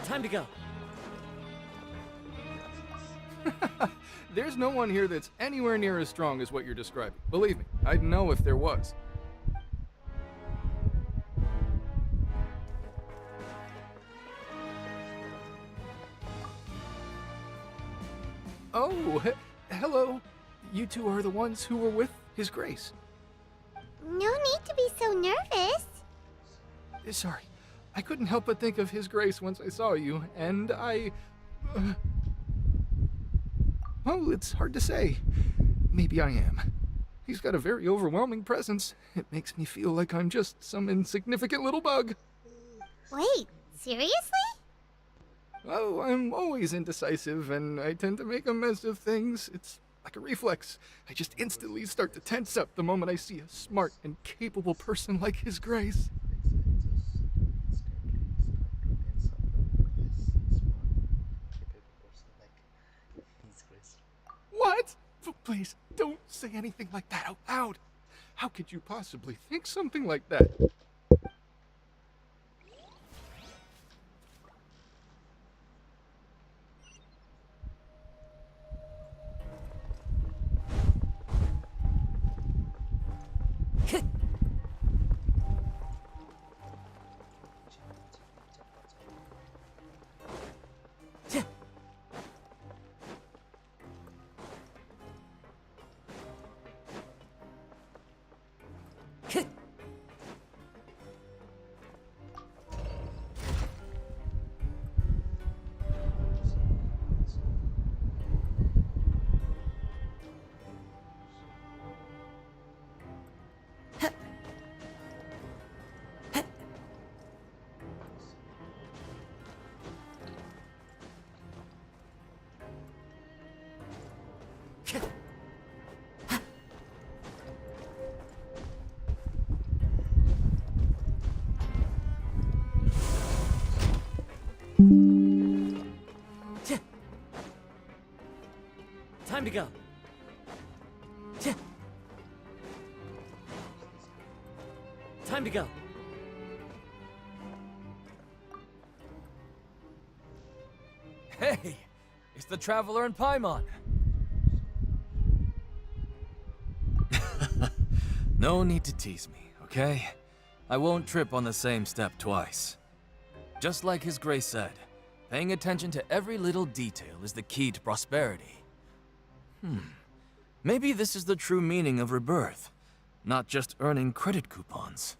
Time to go. There's no one here that's anywhere near as strong as what you're describing. Believe me, I'd know if there was. Oh, hello. You two are the ones who were with His Grace. No need to be so nervous. Sorry, I couldn't help but think of His Grace once I saw you, and I... Well, it's hard to say. Maybe I am. He's got a very overwhelming presence. It makes me feel like I'm just some insignificant little bug. Wait, seriously? Oh, I'm always indecisive, and I tend to make a mess of things. It's like a reflex. I just instantly start to tense up the moment I see a smart and capable person like His Grace. What? Please, don't say anything like that out loud. How could you possibly think something like that? Time to go. Time to go. It's the Traveler and Paimon. No need to tease me, okay? I won't trip on the same step twice. Just like His Grace said, paying attention to every little detail is the key to prosperity. Maybe this is the true meaning of rebirth, not just earning credit coupons.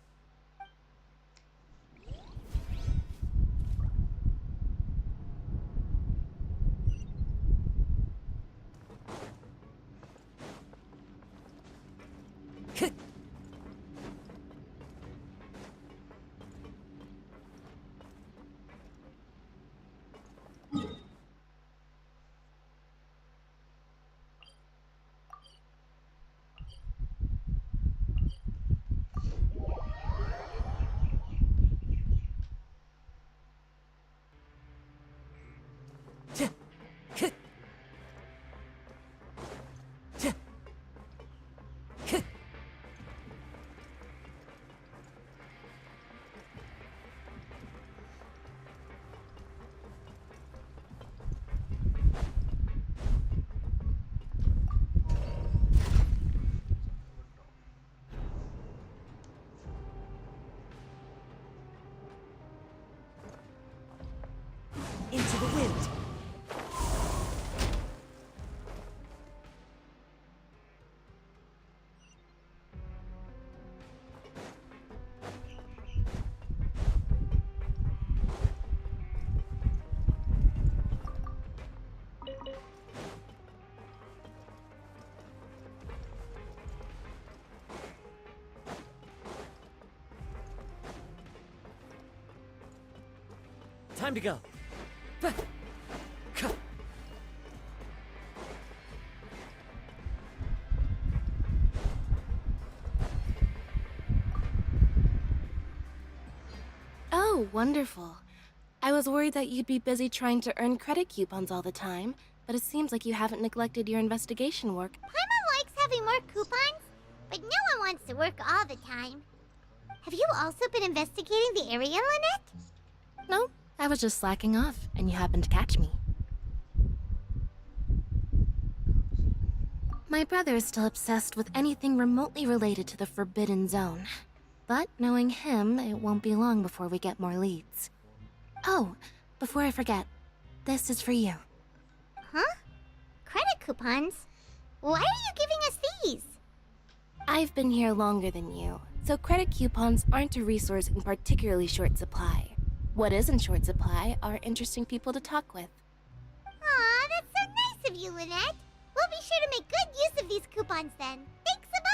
Into the wind. Time to go. Oh, wonderful. I was worried that you'd be busy trying to earn credit coupons all the time, but it seems like you haven't neglected your investigation work. Paimon likes having more coupons, but no one wants to work all the time. Have you also been investigating the area, Lynette? No, I was just slacking off, and you happened to catch me. My brother is still obsessed with anything remotely related to the Forbidden Zone. But knowing him, it won't be long before we get more leads. Oh, before I forget, this is for you. Huh? Credit coupons? Why are you giving us these? I've been here longer than you, so credit coupons aren't a resource in particularly short supply. What is in short supply are interesting people to talk with. Aw, that's so nice of you, Lynette. We'll be sure to make good use of these coupons then. Thanks a bunch!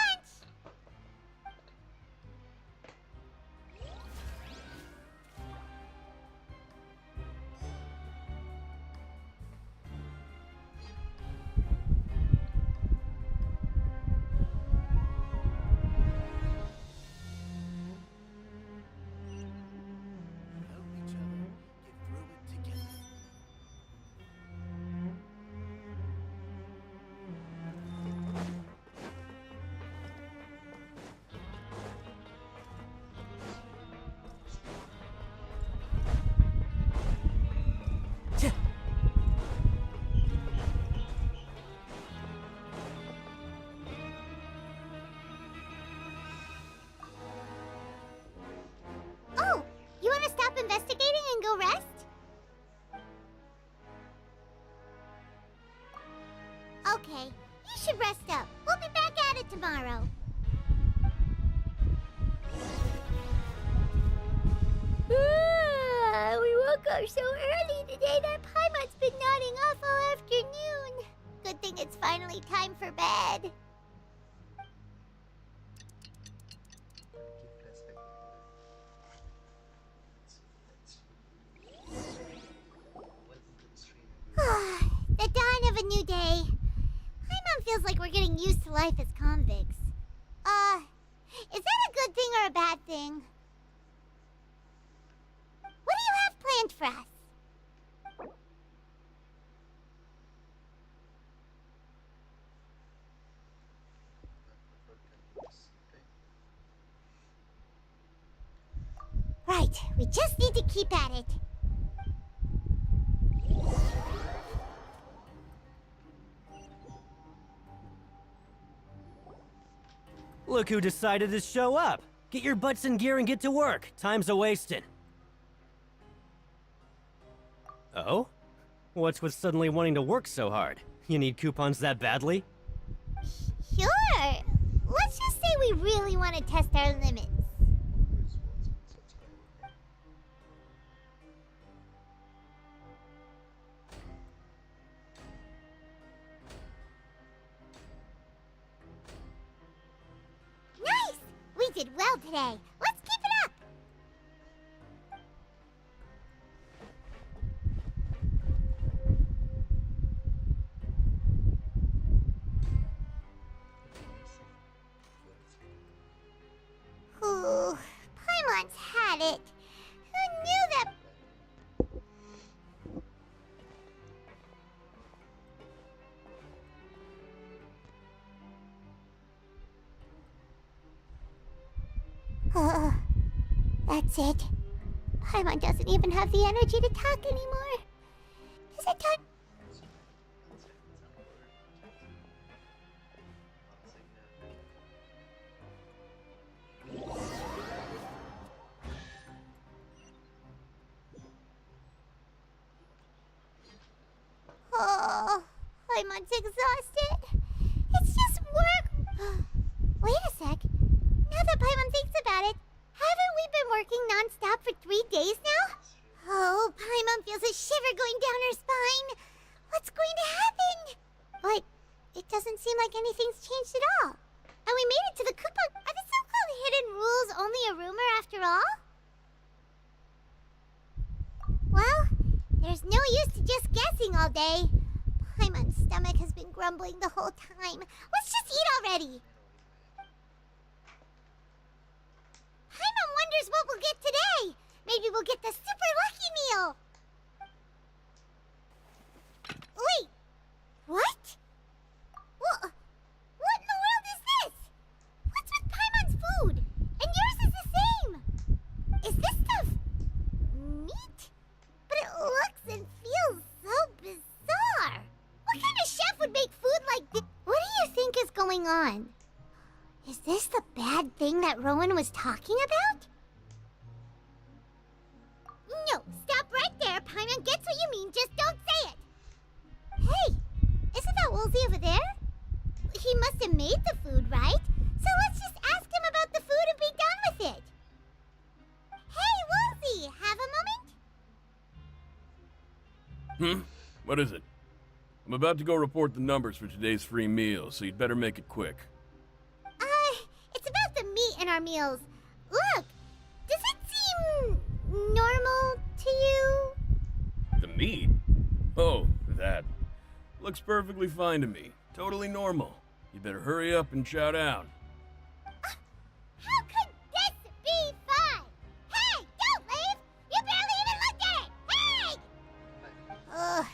Oh, you want to stop investigating and go rest? Okay, you should rest up. We'll be back at it tomorrow. We woke up so early today that Paimon's been nodding off all afternoon. Good thing it's finally time for bed. The dawn of a new day. Paimon feels like we're getting used to life as convicts. Is that a good thing or a bad thing? What do you have planned for us? Right, we just need to keep at it. Look who decided to show up. Get your butts in gear and get to work. Time's a-wasting. Oh? What's with suddenly wanting to work so hard? You need coupons that badly? Sure. Let's just say we really want to test our limits. Nice! We did well today. Let's keep it up! Ooh, Paimon's had it. Who knew that? That's it. Paimon doesn't even have the energy to talk anymore. Is it time? Oh, Paimon's exhausted. It's just work. Wait a sec. Now that Paimon thinks about it, haven't we been working non-stop for 3 days now? Oh, Paimon feels a shiver going down her spine. What's going to happen? But it doesn't seem like anything's changed at all. And we made it to the coupon. Are the so-called hidden rules only a rumor after all? Well, there's no use to just guessing all day. Paimon's stomach has been grumbling the whole time. Let's just eat already. Paimon wonders what we'll get today. Maybe we'll get the super lucky meal. Wait, what? What in the world is this? What's with Paimon's food? And yours is the same. Is this stuff meat? But it looks and feels so bizarre. What kind of chef would make food like this? What do you think is going on? Is this the bad thing that Rowan was talking about? No, stop right there. Paimon gets what you mean, just don't say it. Hey, isn't that Woolsey over there? He must have made the food, right? So let's just ask him about the food and be done with it. Hey, Woolsey, have a moment? What is it? I'm about to go report the numbers for today's free meal, so you'd better make it quick. It's about the meat in our meals. Look, does it seem normal to you? The meat? Oh, that. Looks perfectly fine to me. Totally normal. You better hurry up and chow down. How could this be fine? Hey, don't leave! You barely even looked at it! Hey!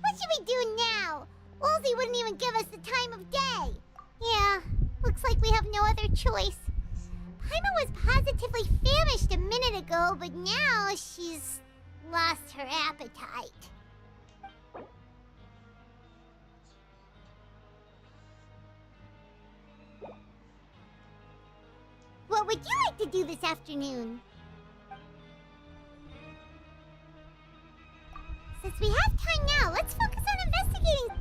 What should we do now? Woolsey wouldn't even give us the time of day. Yeah, looks like we have no other choice. Paimon was positively famished a minute ago, but now she's lost her appetite. What would you like to do this afternoon? Since we have time now, let's focus on investigating.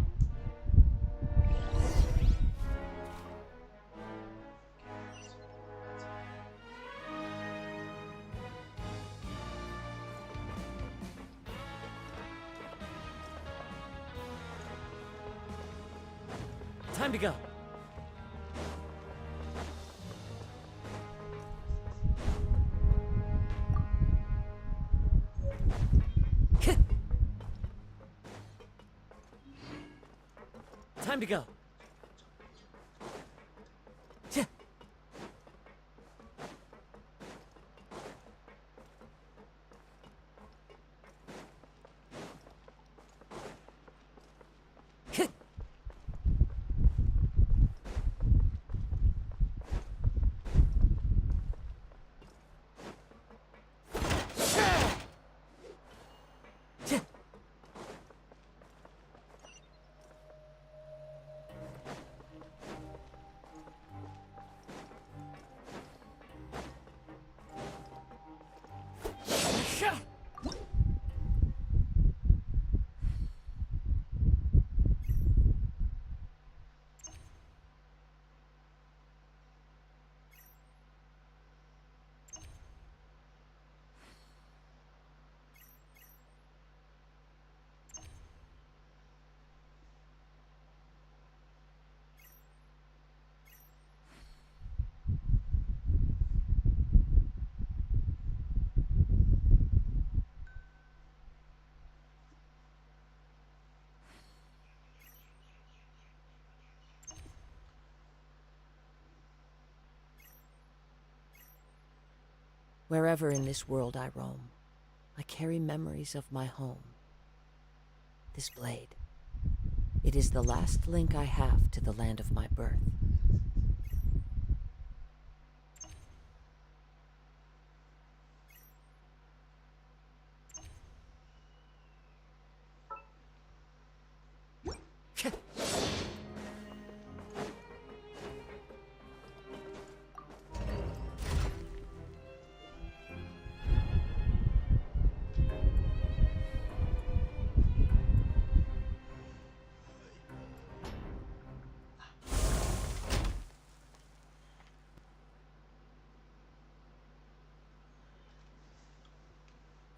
Time to go. Time to go. Wherever in this world I roam, I carry memories of my home. This blade. It is the last link I have to the land of my birth.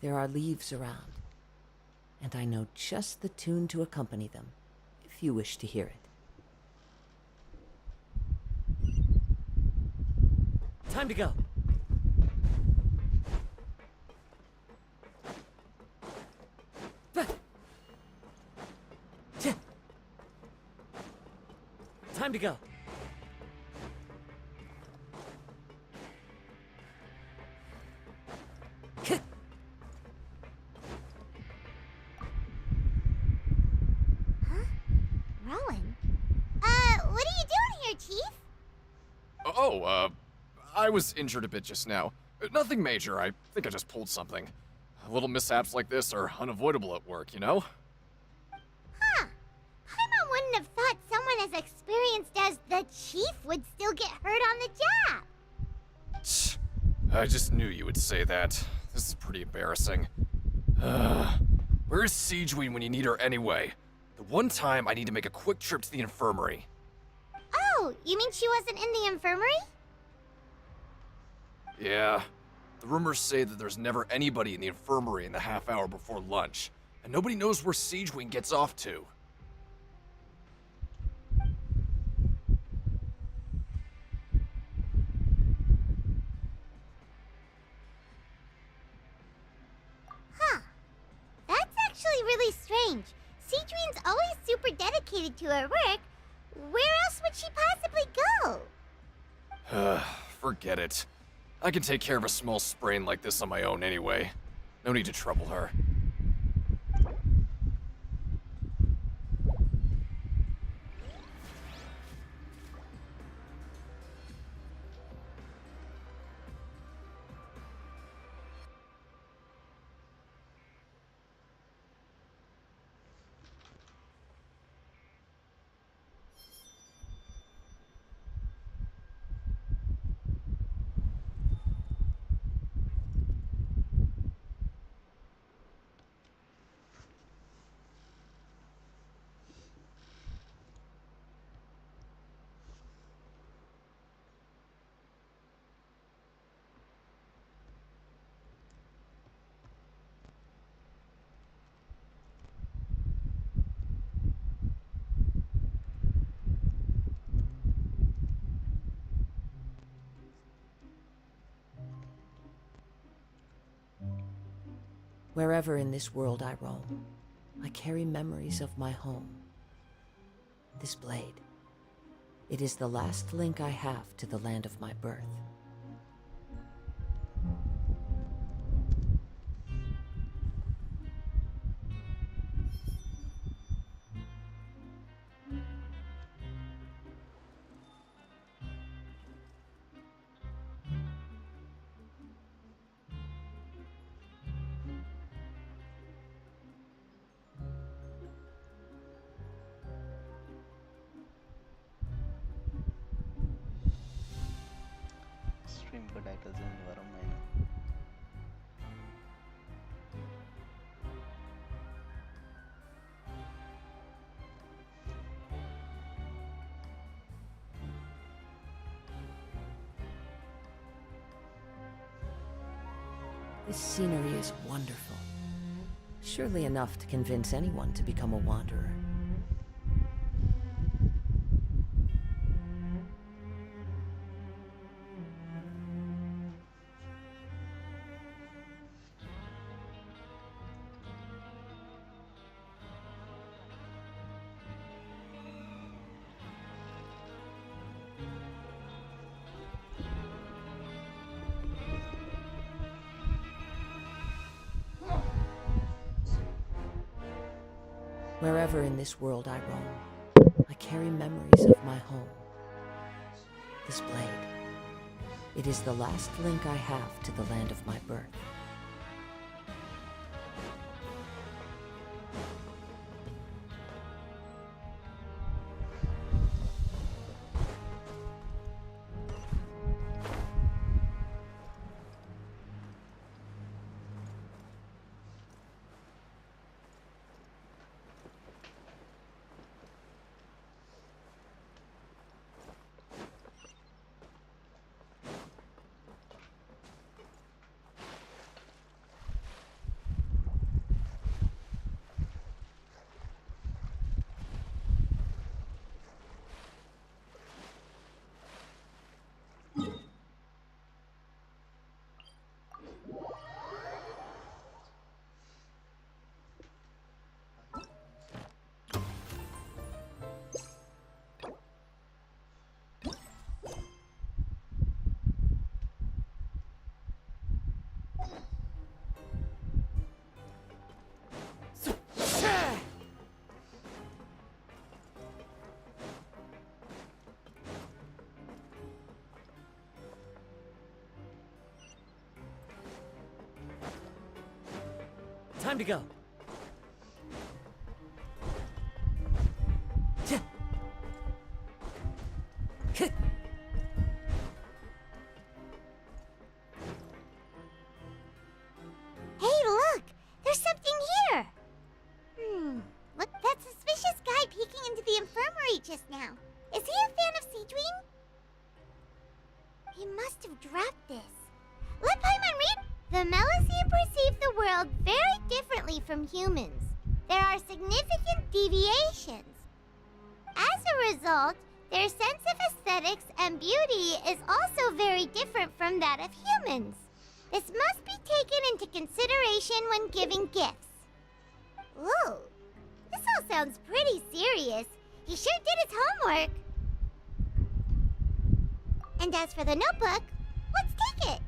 There are leaves around, and I know just the tune to accompany them, if you wish to hear it. Time to go. Time to go. Rowan? What are you doing here, Chief? I was injured a bit just now. Nothing major, I think I just pulled something. Little mishaps like this are unavoidable at work, you know? Huh. Paimon wouldn't have thought someone as experienced as the Chief would still get hurt on the job. I just knew you would say that. This is pretty embarrassing. Where's Siegeween when you need her anyway? The one time I need to make a quick trip to the infirmary. Oh, you mean she wasn't in the infirmary? Yeah. The rumors say that there's never anybody in the infirmary in the half hour before lunch, and nobody knows where Siegeween gets off to. Huh. That's actually really strange. Siegeween's always super dedicated to her work. Where else would she possibly go? Forget it. I can take care of a small sprain like this on my own anyway. No need to trouble her. Wherever in this world I roam, I carry memories of my home. This blade. It is the last link I have to the land of my birth. Stream ke titles in varam naina. This scenery is wonderful. Surely enough to convince anyone to become a wanderer. Wherever in this world I roam, I carry memories of my home. This blade, it is the last link I have to the land of my birth. Time to go. Hey, look! There's something here! Look, that suspicious guy peeking into the infirmary just now. Is he a fan of Siegewing? He must have dropped this. Let Paimon read! The Melusine perceive the world very differently from humans. There are significant deviations. As a result, their sense of aesthetics and beauty is also very different from that of humans. This must be taken into consideration when giving gifts. Ooh, this all sounds pretty serious. He sure did his homework. And as for the notebook, let's take it.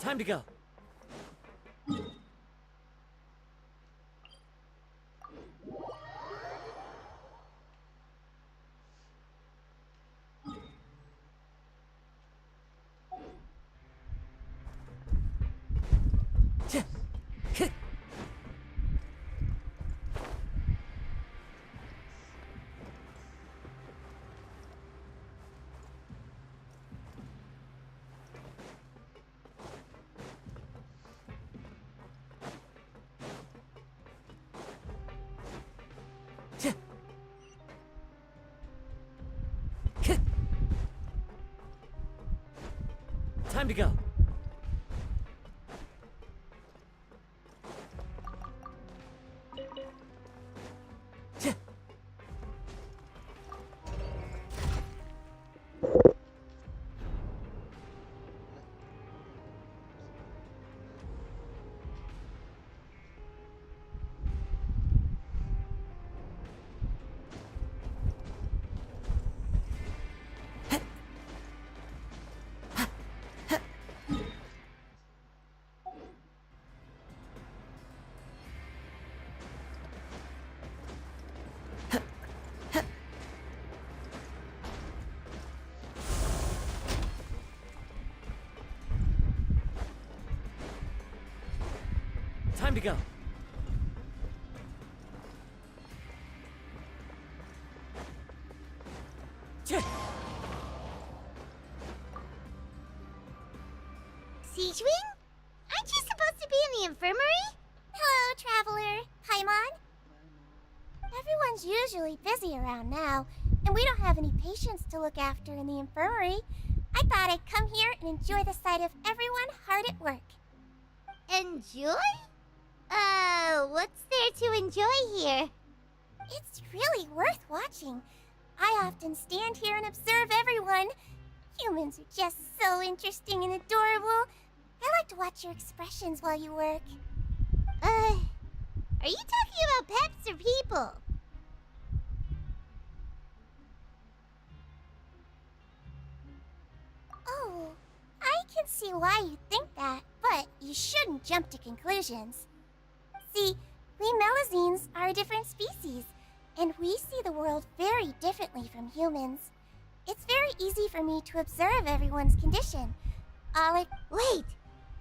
Time to go. Time to go. Time to go. Siegewing? Aren't you supposed to be in the infirmary? Hello, Traveler. Paimon? Everyone's usually busy around now, and we don't have any patients to look after in the infirmary. I thought I'd come here and enjoy the sight of everyone hard at work. Enjoy? What's there to enjoy here? It's really worth watching. I often stand here and observe everyone. Humans are just so interesting and adorable. I like to watch your expressions while you work. Are you talking about pets or people? Oh, I can see why you think that, but you shouldn't jump to conclusions. See, we Melazines are a different species, and we see the world very differently from humans. It's very easy for me to observe everyone's condition. Wait,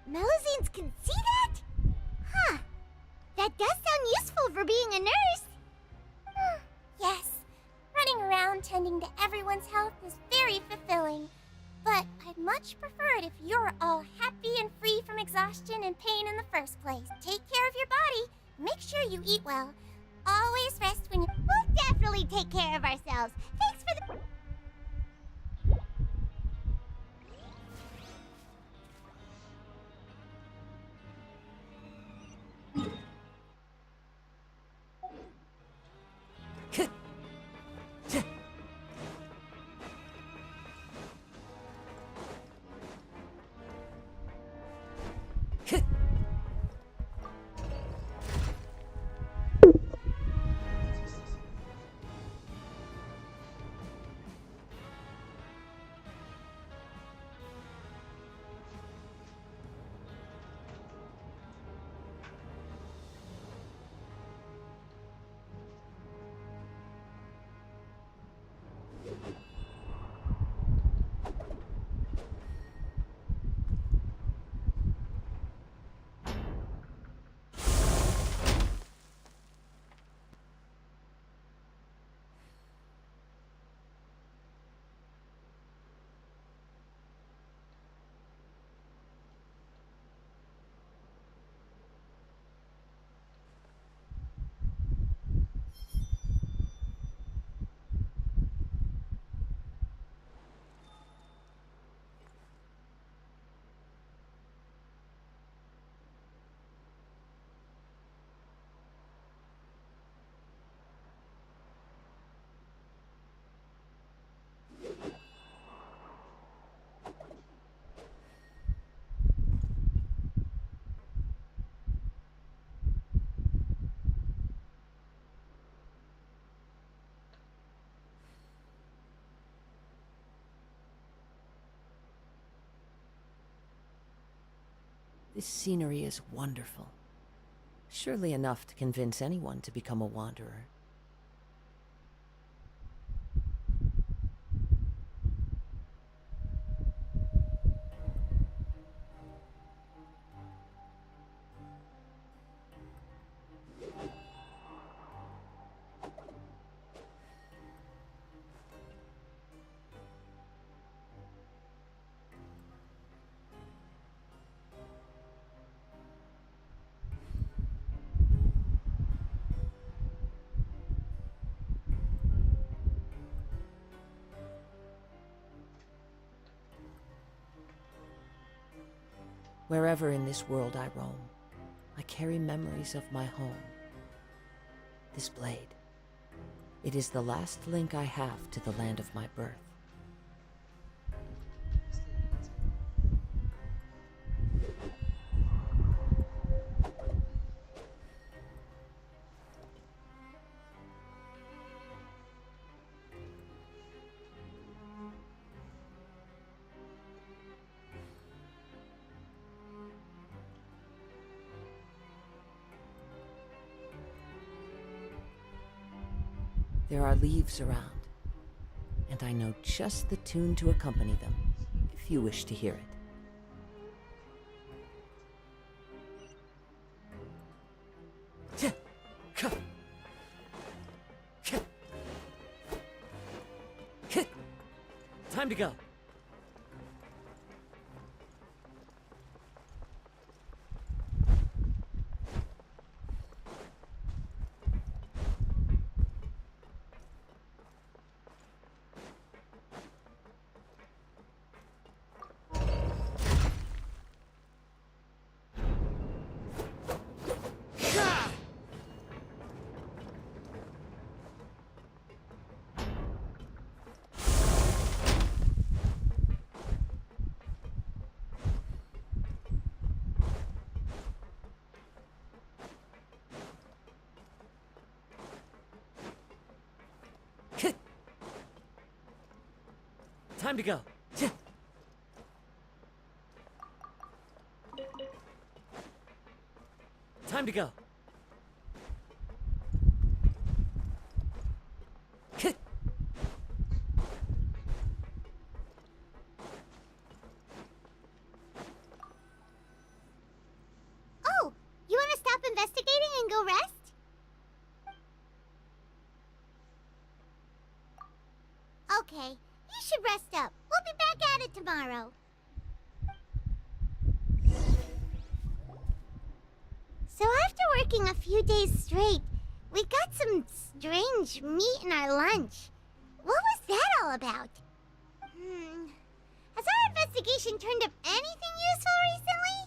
Melazines can see that? Huh, that does sound useful for being a nurse. Yes, running around tending to everyone's health is very fulfilling. But I'd much prefer it if you're all happy and free from exhaustion and pain in the first place. Take care of your body. Make sure you eat well. Always rest when you... We'll definitely take care of ourselves. Thanks for the... This scenery is wonderful. Surely enough to convince anyone to become a wanderer. Wherever in this world I roam, I carry memories of my home. This blade, it is the last link I have to the land of my birth. There are leaves around, and I know just the tune to accompany them, if you wish to hear it. Time to go. Time to go. Time to go. Oh, you want to stop investigating and go rest? Okay, you should rest up. We'll be back at it tomorrow. So after working a few days straight, we got some strange meat in our lunch. What was that all about? Has our investigation turned up anything useful recently?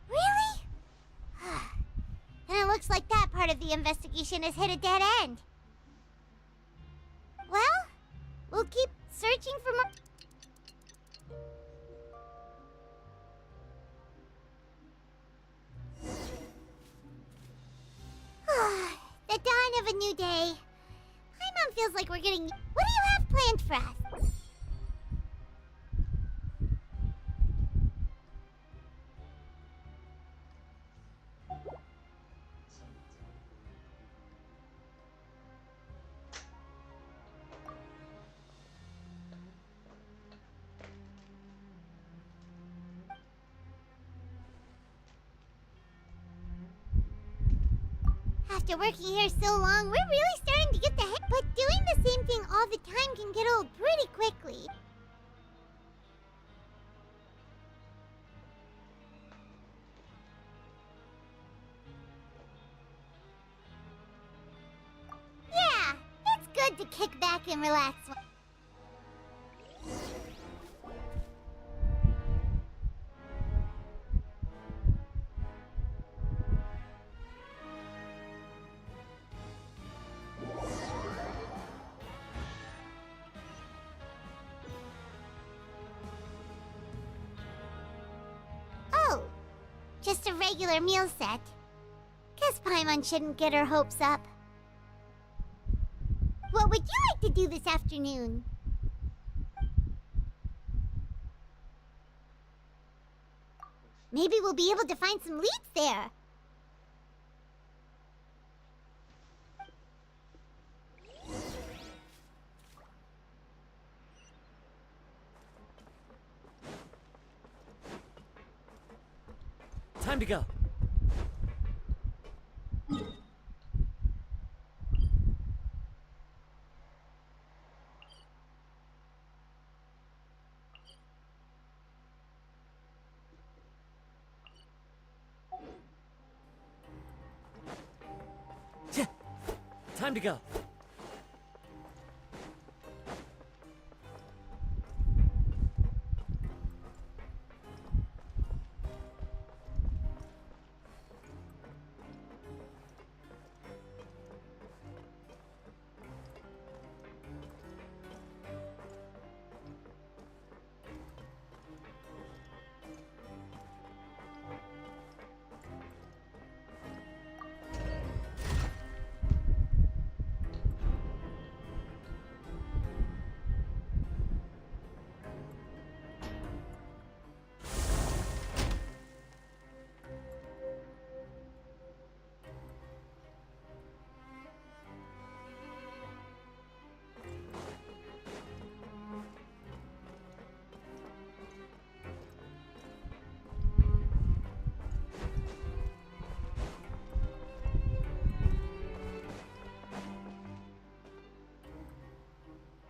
Really? And it looks like that part of the investigation has hit a dead end. Well, we'll keep searching for more. The dawn of a new day. Paimon feels like we're getting. What do you have planned for us? After working here so long, we're really starting to get the hang. But doing the same thing all the time can get old pretty quickly. Yeah, it's good to kick back and relax. Oh, just a regular meal set. Guess Paimon shouldn't get her hopes up. What would you like to do this afternoon? Maybe we'll be able to find some leads there. Time to go. Time to go.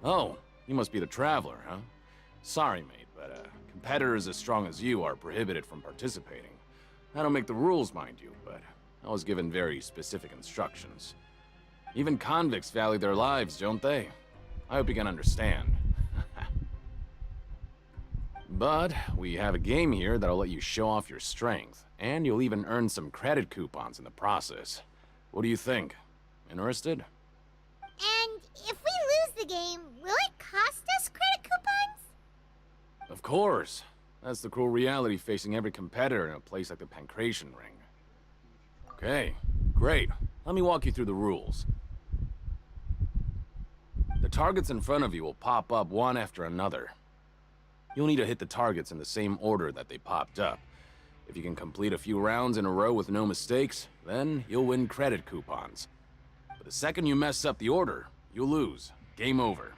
Oh, you must be the Traveler, huh? Sorry, mate, but competitors as strong as you are prohibited from participating. I don't make the rules, mind you, but I was given very specific instructions. Even convicts value their lives, don't they? I hope you can understand. But we have a game here that'll let you show off your strength, and you'll even earn some credit coupons in the process. What do you think? Interested? And if we lose the game, will it cost us credit coupons? Of course. That's the cruel reality facing every competitor in a place like the Pancration Ring. Okay, great. Let me walk you through the rules. The targets in front of you will pop up one after another. You'll need to hit the targets in the same order that they popped up. If you can complete a few rounds in a row with no mistakes, then you'll win credit coupons. But the second you mess up the order, you'll lose. Game over.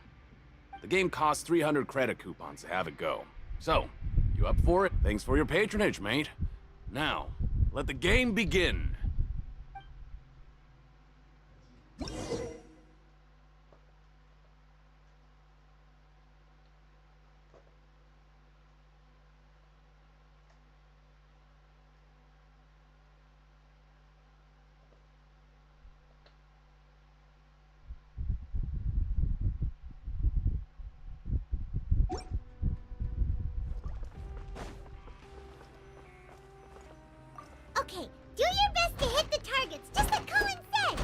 The game costs 300 credit coupons to have it go. So, you up for it? Thanks for your patronage, mate. Now, let the game begin. Okay, do your best to hit the targets, just like Colin said!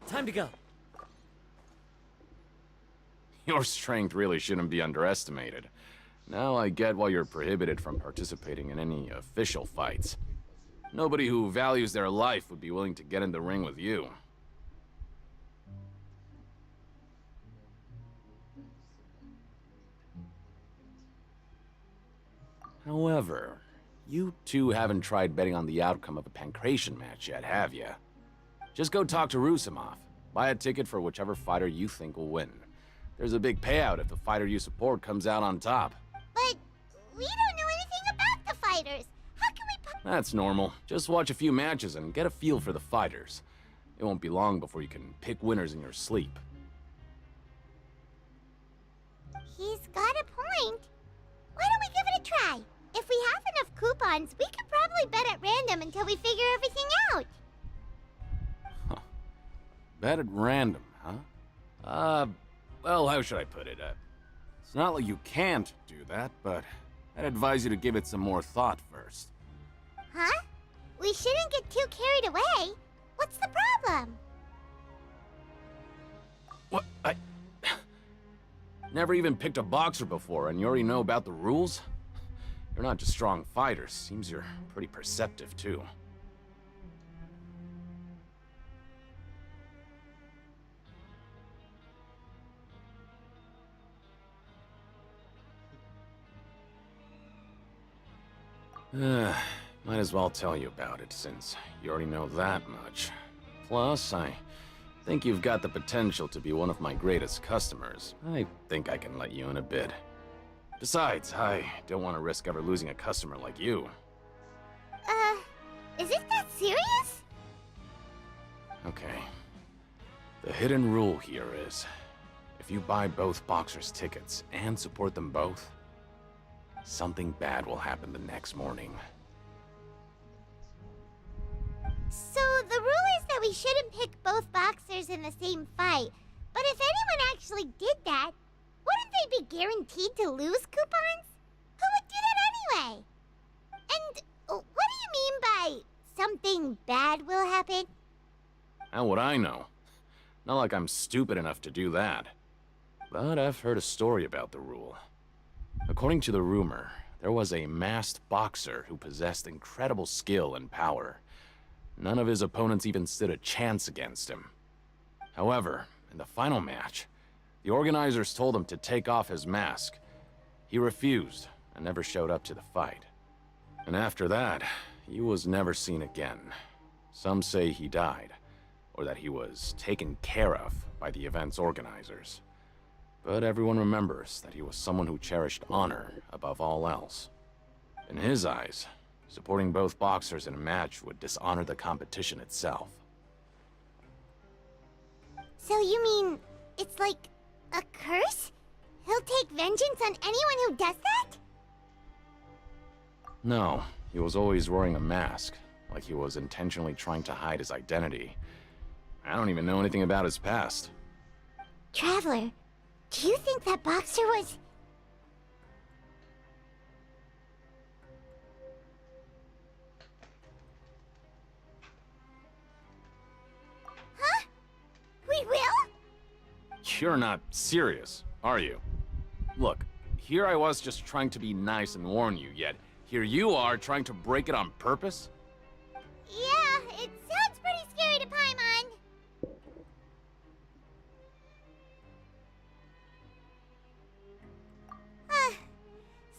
Time to go. Your strength really shouldn't be underestimated. Now I get why you're prohibited from participating in any official fights. Nobody who values their life would be willing to get in the ring with you. However, you two haven't tried betting on the outcome of a Pancration match yet, have you? Just go talk to Rusimov. Buy a ticket for whichever fighter you think will win. There's a big payout if the fighter you support comes out on top. But we don't know anything about the fighters. How can we That's normal. Just watch a few matches and get a feel for the fighters. It won't be long before you can pick winners in your sleep. He's got a point. Why don't we give it a try? If we have enough coupons, we could probably bet at random until we figure everything out. Bet at random, huh? Well, how should I put it? It's not like you can't do that, but I'd advise you to give it some more thought first. Huh? We shouldn't get too carried away. What's the problem? What? Never even picked a boxer before, and you already know about the rules? You're not just strong fighters. Seems you're pretty perceptive, too. Might as well tell you about it, since you already know that much. Plus, I think you've got the potential to be one of my greatest customers. I think I can let you in a bit. Besides, I don't want to risk ever losing a customer like you. Is it that serious? Okay. The hidden rule here is, if you buy both boxers' tickets and support them both, something bad will happen the next morning. So the rule is that we shouldn't pick both boxers in the same fight. But if anyone actually did that, wouldn't they be guaranteed to lose coupons? Who would do that anyway? And what do you mean by something bad will happen? How would I know? Not like I'm stupid enough to do that. But I've heard a story about the rule. According to the rumor, there was a masked boxer who possessed incredible skill and power. None of his opponents even stood a chance against him. However, in the final match, the organizers told him to take off his mask. He refused and never showed up to the fight. And after that, he was never seen again. Some say he died, or that he was taken care of by the event's organizers. But everyone remembers that he was someone who cherished honor above all else. In his eyes, supporting both boxers in a match would dishonor the competition itself. So you mean it's like a curse? He'll take vengeance on anyone who does that? No, he was always wearing a mask, like he was intentionally trying to hide his identity. I don't even know anything about his past. Traveler, do you think that boxer was... Huh? We will? You're not serious, are you? Look, here I was just trying to be nice and warn you, yet here you are trying to break it on purpose? Yeah, it sounds pretty scary to Paimon.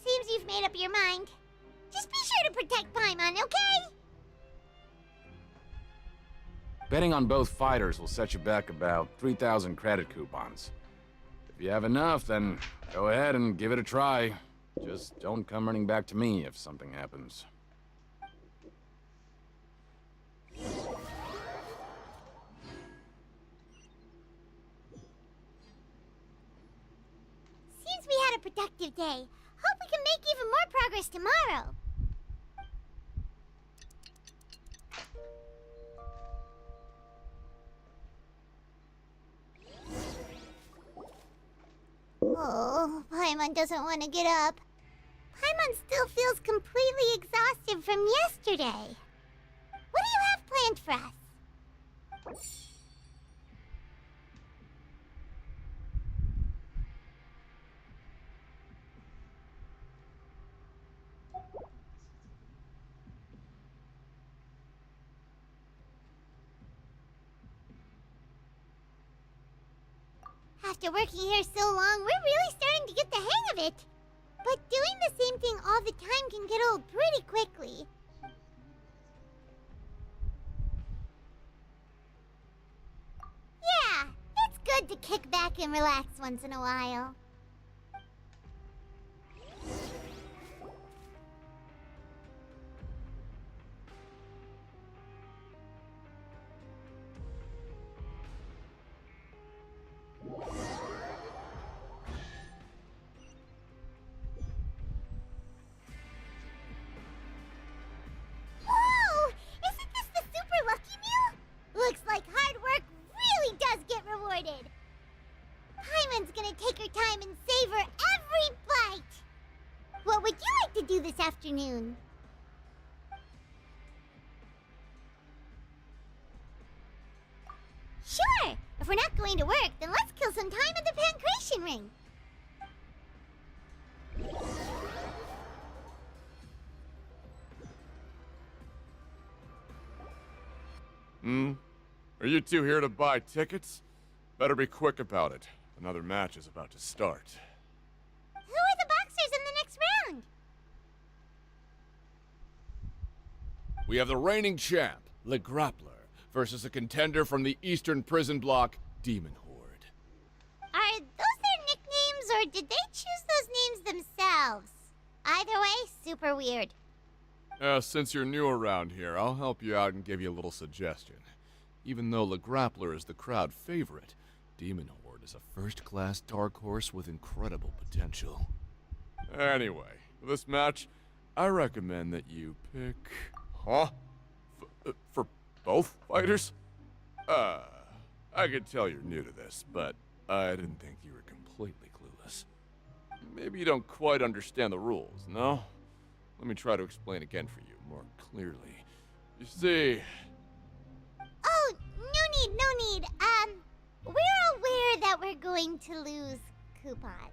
Seems you've made up your mind. Just be sure to protect Paimon, okay? Betting on both fighters will set you back about 3,000 credit coupons. If you have enough, then go ahead and give it a try. Just don't come running back to me if something happens. Seems we had a productive day. Hope we can make even more progress tomorrow. Oh, Paimon doesn't want to get up. Paimon still feels completely exhausted from yesterday. What do you have planned for us? After working here so long, we're really starting to get the hang of it. But doing the same thing all the time can get old pretty quickly. Yeah, it's good to kick back and relax once in a while. Whoa! Isn't this the super lucky meal? Looks like hard work really does get rewarded. Paimon's gonna take her time and savor every bite. What would you like to do this afternoon? Sure! If we're not going to work, then let's kill some time at the Pancration Ring. Are you two here to buy tickets? Better be quick about it. Another match is about to start. Who are the boxers in the next round? We have the reigning champ, Le Grappler, versus a contender from the Eastern Prison Block, Demon Horde. Are those their nicknames, or did they choose those names themselves? Either way, super weird. Since you're new around here, I'll help you out and give you a little suggestion. Even though Le Grappler is the crowd favorite, Demon Horde is a first-class dark horse with incredible potential. Anyway, for this match, I recommend that you pick... Huh? For both fighters? I can tell you're new to this, but I didn't think you were completely clueless. Maybe you don't quite understand the rules, no? Let me try to explain again for you more clearly. You see... Oh, no need. We're aware that we're going to lose coupons.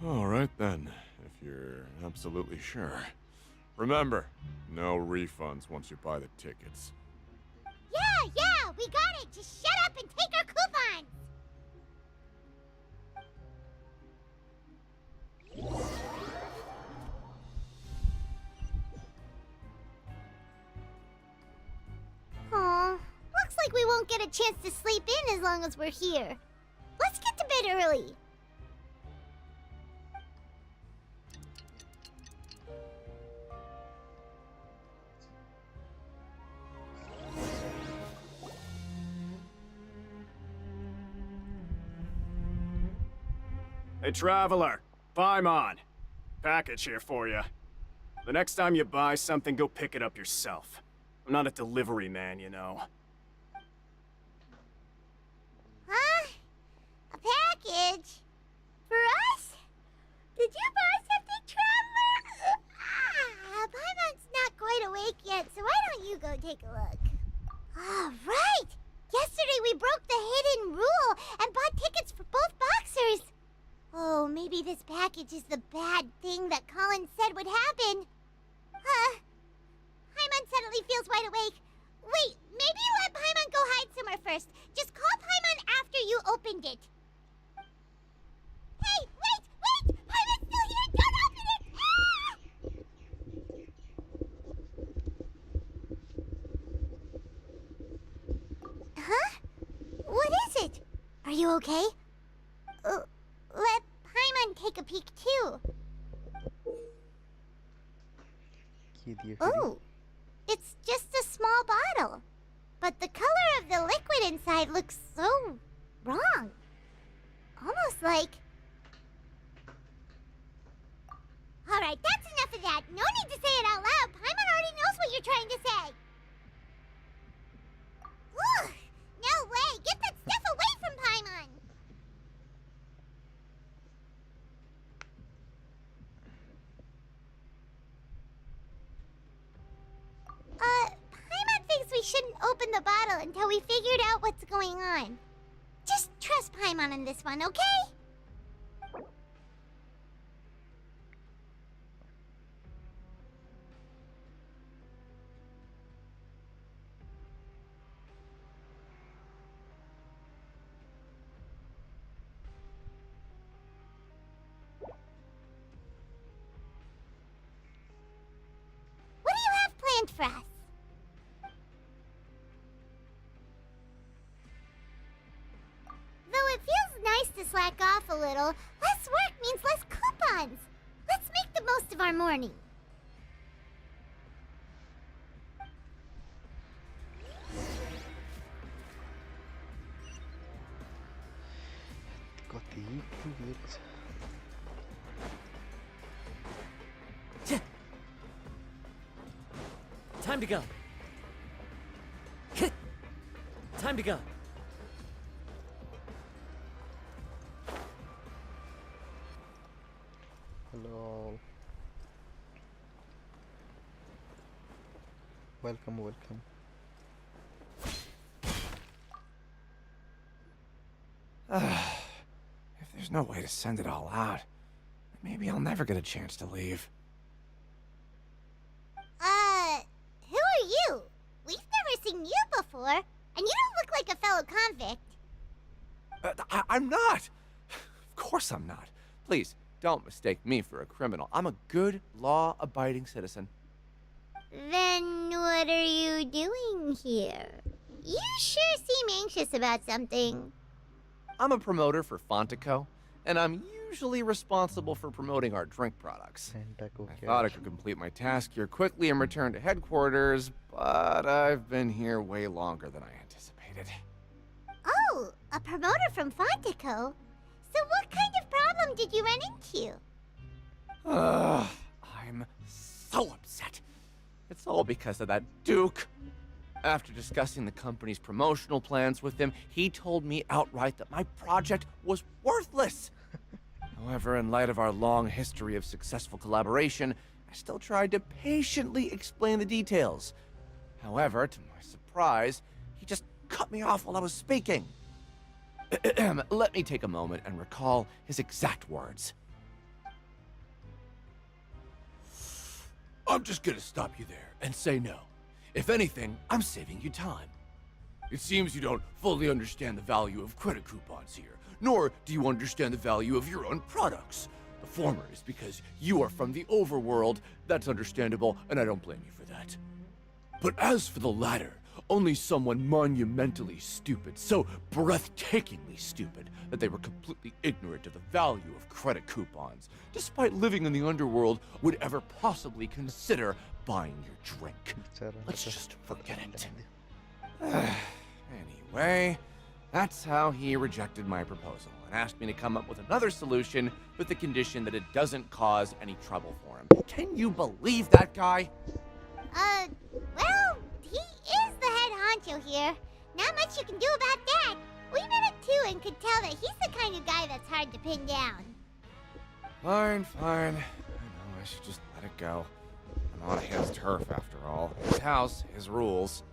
Alright then. If you're absolutely sure. Remember, no refunds once you buy the tickets. Yeah, we got it! Just shut up and take our coupons! Aw, looks like we won't get a chance to sleep in as long as we're here. Let's get to bed early. Hey, Traveler. Paimon. Package here for you. The next time you buy something, go pick it up yourself. I'm not a delivery man, you know. Huh? A package? For us? Did you buy something, Traveler? Paimon's not quite awake yet, so why don't you go take a look? Right! Yesterday we broke the hidden rule and bought tickets for both boxers. Oh, maybe this package is the bad thing that Colin said would happen. Paimon suddenly feels wide awake. Wait, maybe you let Paimon go hide somewhere first. Just call Paimon after you opened it. Hey, wait! Paimon's still here! Don't open it! Huh? What is it? Are you okay? Let Paimon take a peek too. Oh, it's just a small bottle. But the color of the liquid inside looks so wrong. Almost like... Alright, that's enough of that. No need to say it out loud. Paimon already knows what you're trying to say. Ugh, no way. Get that stuff away from Paimon. Paimon thinks we shouldn't open the bottle until we figured out what's going on. Just trust Paimon on this one, okay? What do you have planned for us? Though it feels nice to slack off a little, less work means less coupons. Let's make the most of our morning. Time to go. Time to go. Hello. Welcome. If there's no way to send it all out, maybe I'll never get a chance to leave. Who are you? We've never seen you before, and you don't look like a fellow convict. I'm not! Of course I'm not. Please, don't mistake me for a criminal. I'm a good, law-abiding citizen. Then what are you doing here? You sure seem anxious about something. I'm a promoter for Fontico, and I'm usually responsible for promoting our drink products. I thought I could complete my task here quickly and return to headquarters, but I've been here way longer than I anticipated. Oh, a promoter from Fontico? So what kind of problem did you run into? I'm so upset. It's all because of that Duke. After discussing the company's promotional plans with him, he told me outright that my project was worthless. However, in light of our long history of successful collaboration, I still tried to patiently explain the details. However, to my surprise, he just cut me off while I was speaking. Let me take a moment and recall his exact words. I'm just gonna stop you there and say no. If anything, I'm saving you time. It seems you don't fully understand the value of credit coupons here, nor do you understand the value of your own products. The former is because you are from the overworld. That's understandable, and I don't blame you for that. But as for the latter, only someone monumentally stupid, so breathtakingly stupid, that they were completely ignorant of the value of credit coupons, despite living in the underworld, would ever possibly consider buying your drink. Let's just forget it. Anyway, that's how he rejected my proposal and asked me to come up with another solution with the condition that it doesn't cause any trouble for him. Can you believe that guy? Well, he is the head honcho here. Not much you can do about that. We met him too and could tell that he's the kind of guy that's hard to pin down. Fine. I know I should just let it go. I'm on his turf after all. His house, his rules.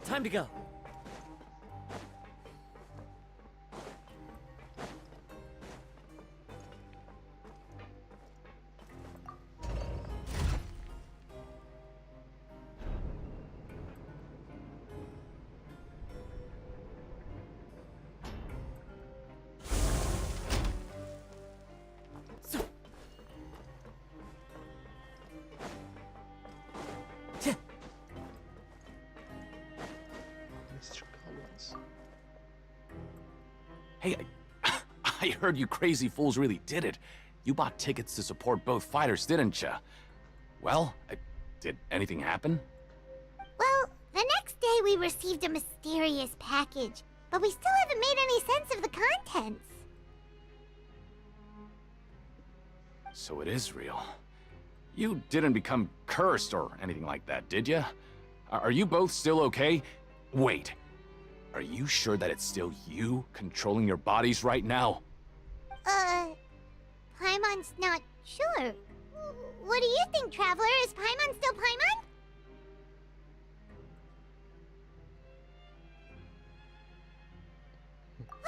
Time to go. Hey, I heard you crazy fools really did it. You bought tickets to support both fighters, didn't ya? Well, did anything happen? Well, the next day we received a mysterious package, but we still haven't made any sense of the contents. So it is real. You didn't become cursed or anything like that, did ya? Are you both still okay? Wait. Are you sure that it's still you controlling your bodies right now? Paimon's not sure. What do you think, Traveler? Is Paimon still Paimon?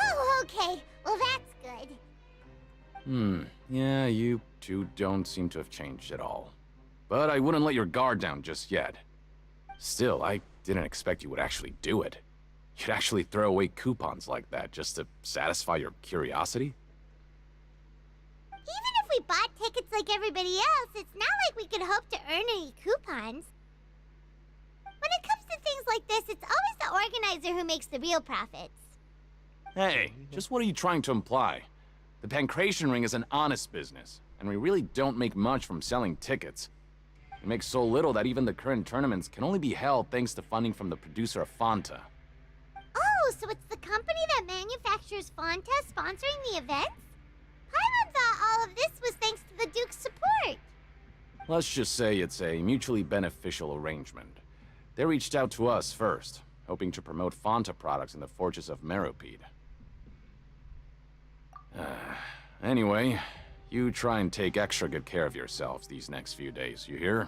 Oh, okay. Well, that's good. Yeah, you two don't seem to have changed at all. But I wouldn't let your guard down just yet. Still, I didn't expect you would actually do it. You'd actually throw away coupons like that just to satisfy your curiosity? Even if we bought tickets like everybody else, it's not like we could hope to earn any coupons. When it comes to things like this, it's always the organizer who makes the real profits. Hey, just what are you trying to imply? The Pancration Ring is an honest business, and we really don't make much from selling tickets. We make so little that even the current tournaments can only be held thanks to funding from the producer of Fanta. Oh, so it's the company that manufactures Fanta sponsoring the events? Paimon thought all of this was thanks to the Duke's support. Let's just say it's a mutually beneficial arrangement. They reached out to us first, hoping to promote Fanta products in the Fortress of Meropide. Anyway, you try and take extra good care of yourselves these next few days, you hear?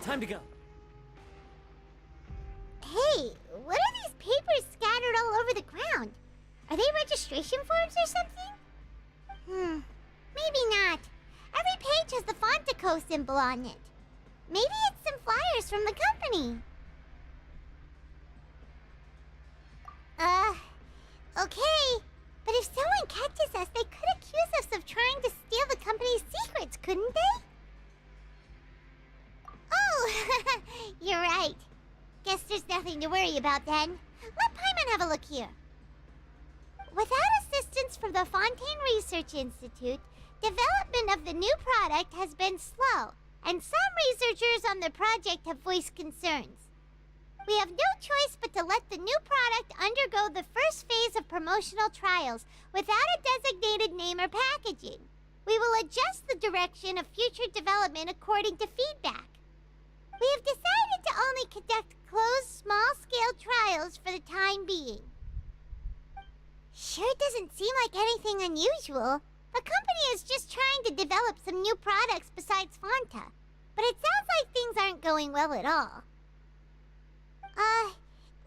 Time to go. Hey, what are these papers scattered all over the ground? Are they registration forms or something? Maybe not. Every page has the Fontaco symbol on it. Maybe it's some flyers from the company. Okay, but if someone catches us, they could accuse us of trying to steal the company's secrets, couldn't they? Oh, you're right. Guess there's nothing to worry about then. Let Paimon have a look here. Without assistance from the Fontaine Research Institute, development of the new product has been slow, and some researchers on the project have voiced concerns. We have no choice but to let the new product undergo the first phase of promotional trials without a designated name or packaging. We will adjust the direction of future development according to feedback. We have decided to only conduct closed, small-scale trials for the time being. Sure doesn't seem like anything unusual. The company is just trying to develop some new products besides Fanta. But it sounds like things aren't going well at all.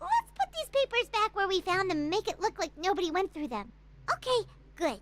Let's put these papers back where we found them and make it look like nobody went through them. Okay, good.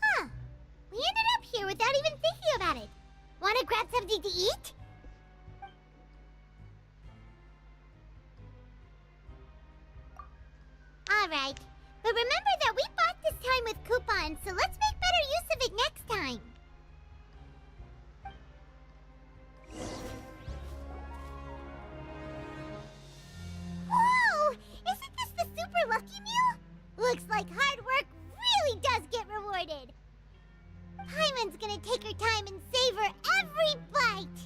Huh. We ended up here without even thinking about it. Wanna grab something to eat? Alright. But remember that we bought this time with coupons, so let's make better use of it next time. Whoa! Isn't this the super lucky meal? Looks like hard work really does get rewarded. Paimon's gonna take her time and savor every bite.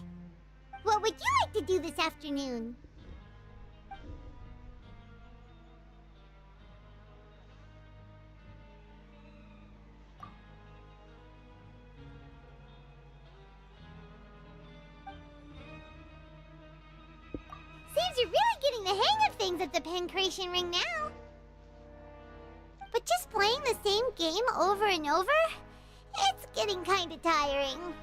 What would you like to do this afternoon? Seems you're really getting the hang of things at the Pancration Ring now. But just playing the same game over and over? It's getting kinda tiring.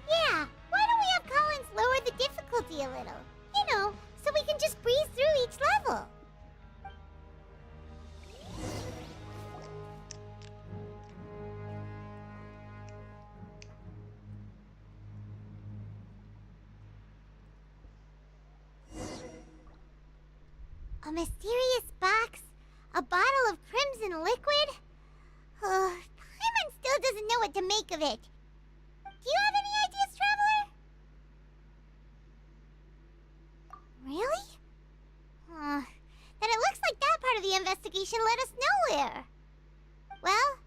Yeah, why don't we have Collins lower the difficulty a little? You know, so we can just breeze through each level. A mysterious box? A bottle of crimson liquid? Paimon still doesn't know what to make of it. Do you have any ideas, Traveler? Really? Then it looks like that part of the investigation led us nowhere. Well,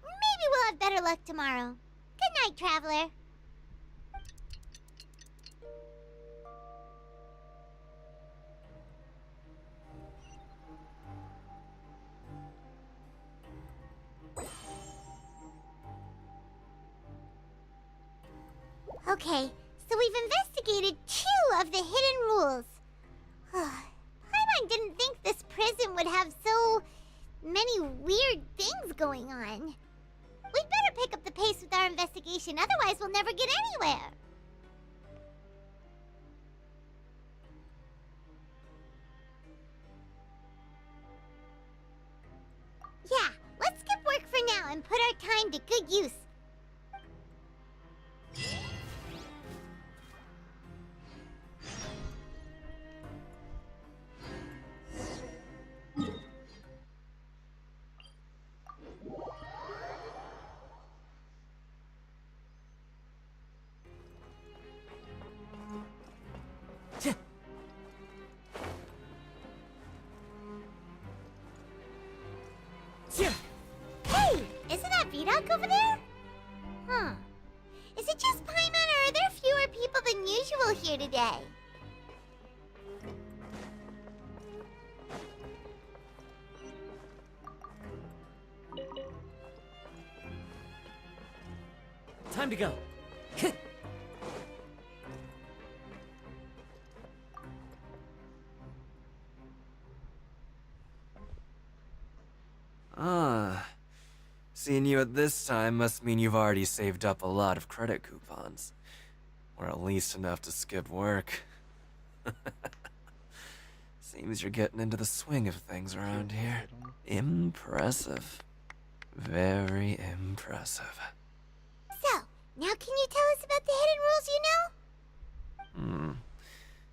maybe we'll have better luck tomorrow. Good night, Traveler. Okay, so we've investigated 2 of the hidden rules. Paimon didn't think this prison would have so many weird things going on. We'd better pick up the pace with our investigation, otherwise we'll never get anywhere. Yeah, let's skip work for now and put our time to good use. Hey! Isn't that Vidoc over there? Huh. Is it just Paimon, or are there fewer people than usual here today? Time to go. Ah. Seeing you at this time must mean you've already saved up a lot of credit coupons. Or at least enough to skip work. Seems you're getting into the swing of things around here. Impressive. Very impressive. So, now can you tell us about the hidden rules you know?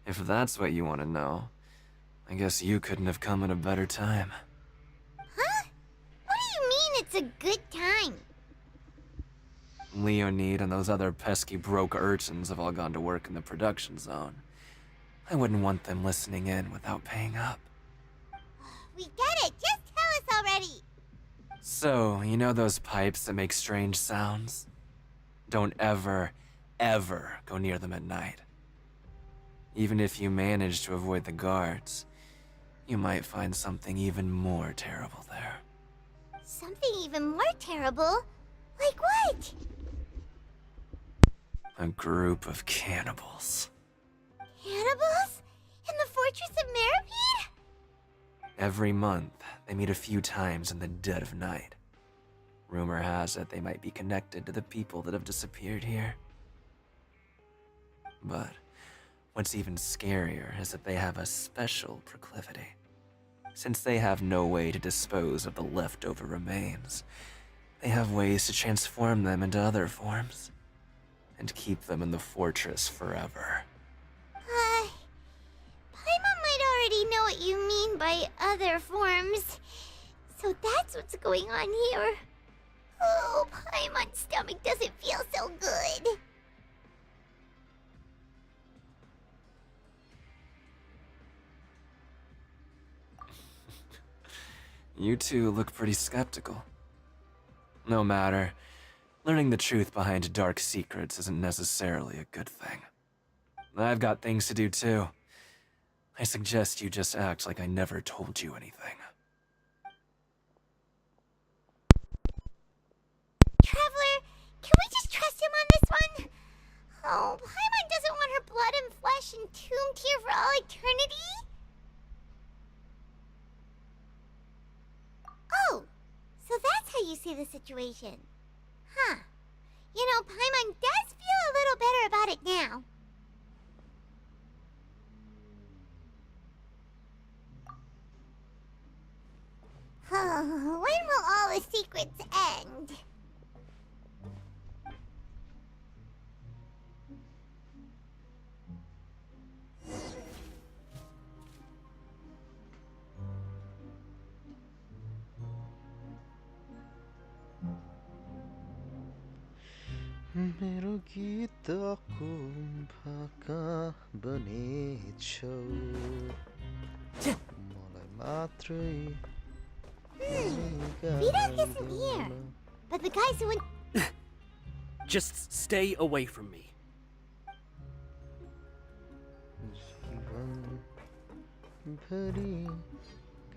If that's what you want to know, I guess you couldn't have come at a better time. Huh? What do you mean it's a good time? Leonid and those other pesky broke urchins have all gone to work in the production zone. I wouldn't want them listening in without paying up. We get it! Just tell us already! So, you know those pipes that make strange sounds? Don't ever, ever go near them at night. Even if you manage to avoid the guards, you might find something even more terrible there. Something even more terrible? Like what? A group of cannibals. Cannibals? In the Fortress of Maripede? Every month, they meet a few times in the dead of night. Rumor has it they might be connected to the people that have disappeared here. But what's even scarier is that they have a special proclivity. Since they have no way to dispose of the leftover remains, they have ways to transform them into other forms and keep them in the fortress forever. Paimon might already know what you mean by other forms. So that's what's going on here. Oh, Paimon's stomach doesn't feel so good. You two look pretty skeptical. No matter, learning the truth behind dark secrets isn't necessarily a good thing. I've got things to do too. I suggest you just act like I never told you anything. Traveler, can we just trust him on this one? Oh, Paimon doesn't want her blood and flesh entombed here for all eternity? Oh, so that's how you see the situation. Huh. You know, Paimon does feel a little better about it now. When will all the secrets end? मेरो गीतको भाका बनेछौ मलाई मात्रै Vidoc isn't here, but the guys who went... Just stay away from me.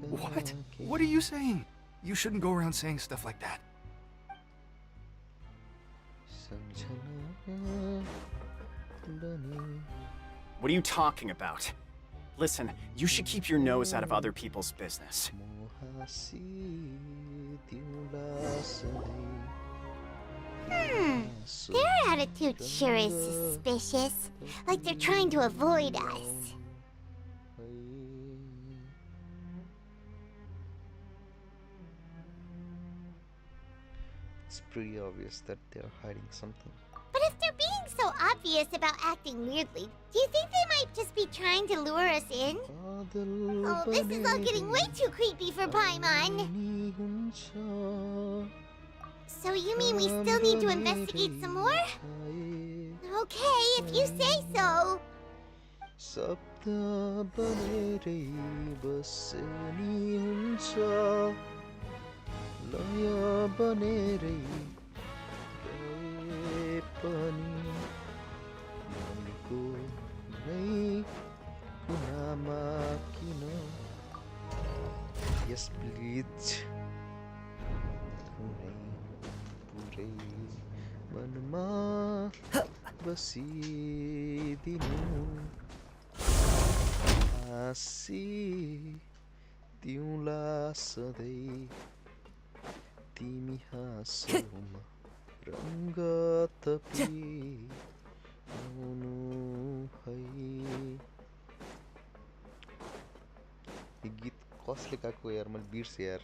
What? What are you saying? You shouldn't go around saying stuff like that. What are you talking about? Listen, you should keep your nose out of other people's business. Their attitude sure is suspicious. Like they're trying to avoid us. It's pretty obvious that they're hiding something. But if they're being so obvious about acting weirdly, do you think they might just be trying to lure us in? Oh, this is all getting way too creepy for Paimon. So you mean we still need to investigate some more? Okay, if you say so. सप्त बनेरै बस्ने हुन्छ लय बनेरै गए पनि मनको नै कुनामा किन यस प्लिज कुनै पुरै मनमा बसिदिनु हाँसिदिउँला सधैँ तिमी हाँसौमा रङ्ग थपिआउनु है। यो गीत कसले गाएको यार, मैले बिर्सेँ यार।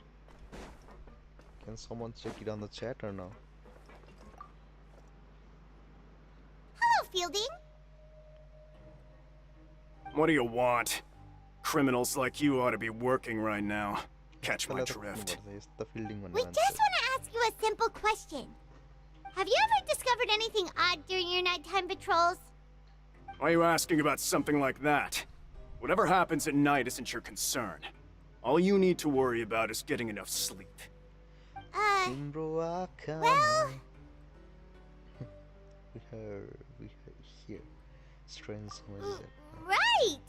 Can someone check it on the chat or no? Hello, Fielding. What do you want? Criminals like you ought to be working right now. Catch my drift. We just want to ask you a simple question. Have you ever discovered anything odd during your nighttime patrols? Why are you asking about something like that? Whatever happens at night isn't your concern. All you need to worry about is getting enough sleep. Well... we hear strange noises. Right!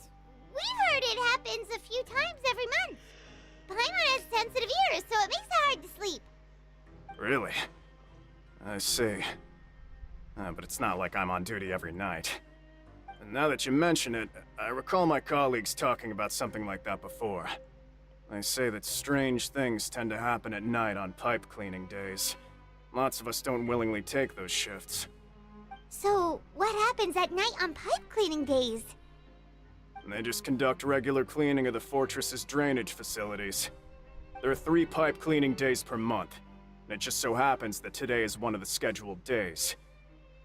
We've heard it happens a few times every month. Paimon has sensitive ears, so it makes it hard to sleep. Really? I see. But it's not like I'm on duty every night. And now that you mention it, I recall my colleagues talking about something like that before. They say that strange things tend to happen at night on pipe cleaning days. Lots of us don't willingly take those shifts. So, what happens at night on pipe cleaning days? They just conduct regular cleaning of the fortress's drainage facilities. There are 3 pipe cleaning days per month, and it just so happens that today is one of the scheduled days.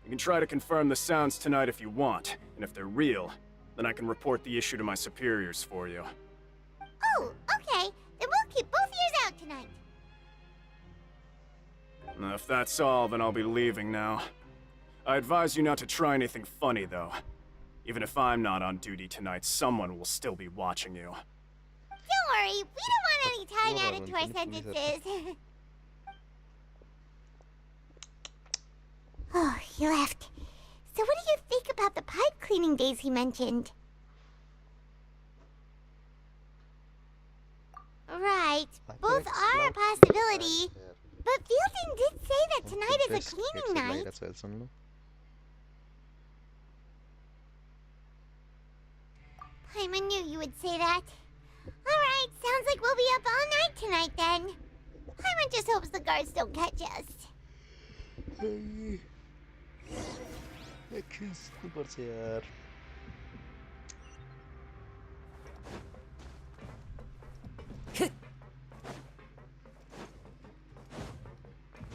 You can try to confirm the sounds tonight if you want, and if they're real, then I can report the issue to my superiors for you. Oh, okay. Then we'll keep both ears out tonight. If that's all, then I'll be leaving now. I advise you not to try anything funny, though. Even if I'm not on duty tonight, someone will still be watching you. Don't worry, we don't want any time added to our sentences. Oh, he left. So what do you think about the pipe cleaning days he mentioned? Right, both are a possibility. But Fielding did say that tonight is a cleaning night. Paimon knew you would say that. Alright, sounds like we'll be up all night tonight then. Paimon just hopes the guards don't catch us. यार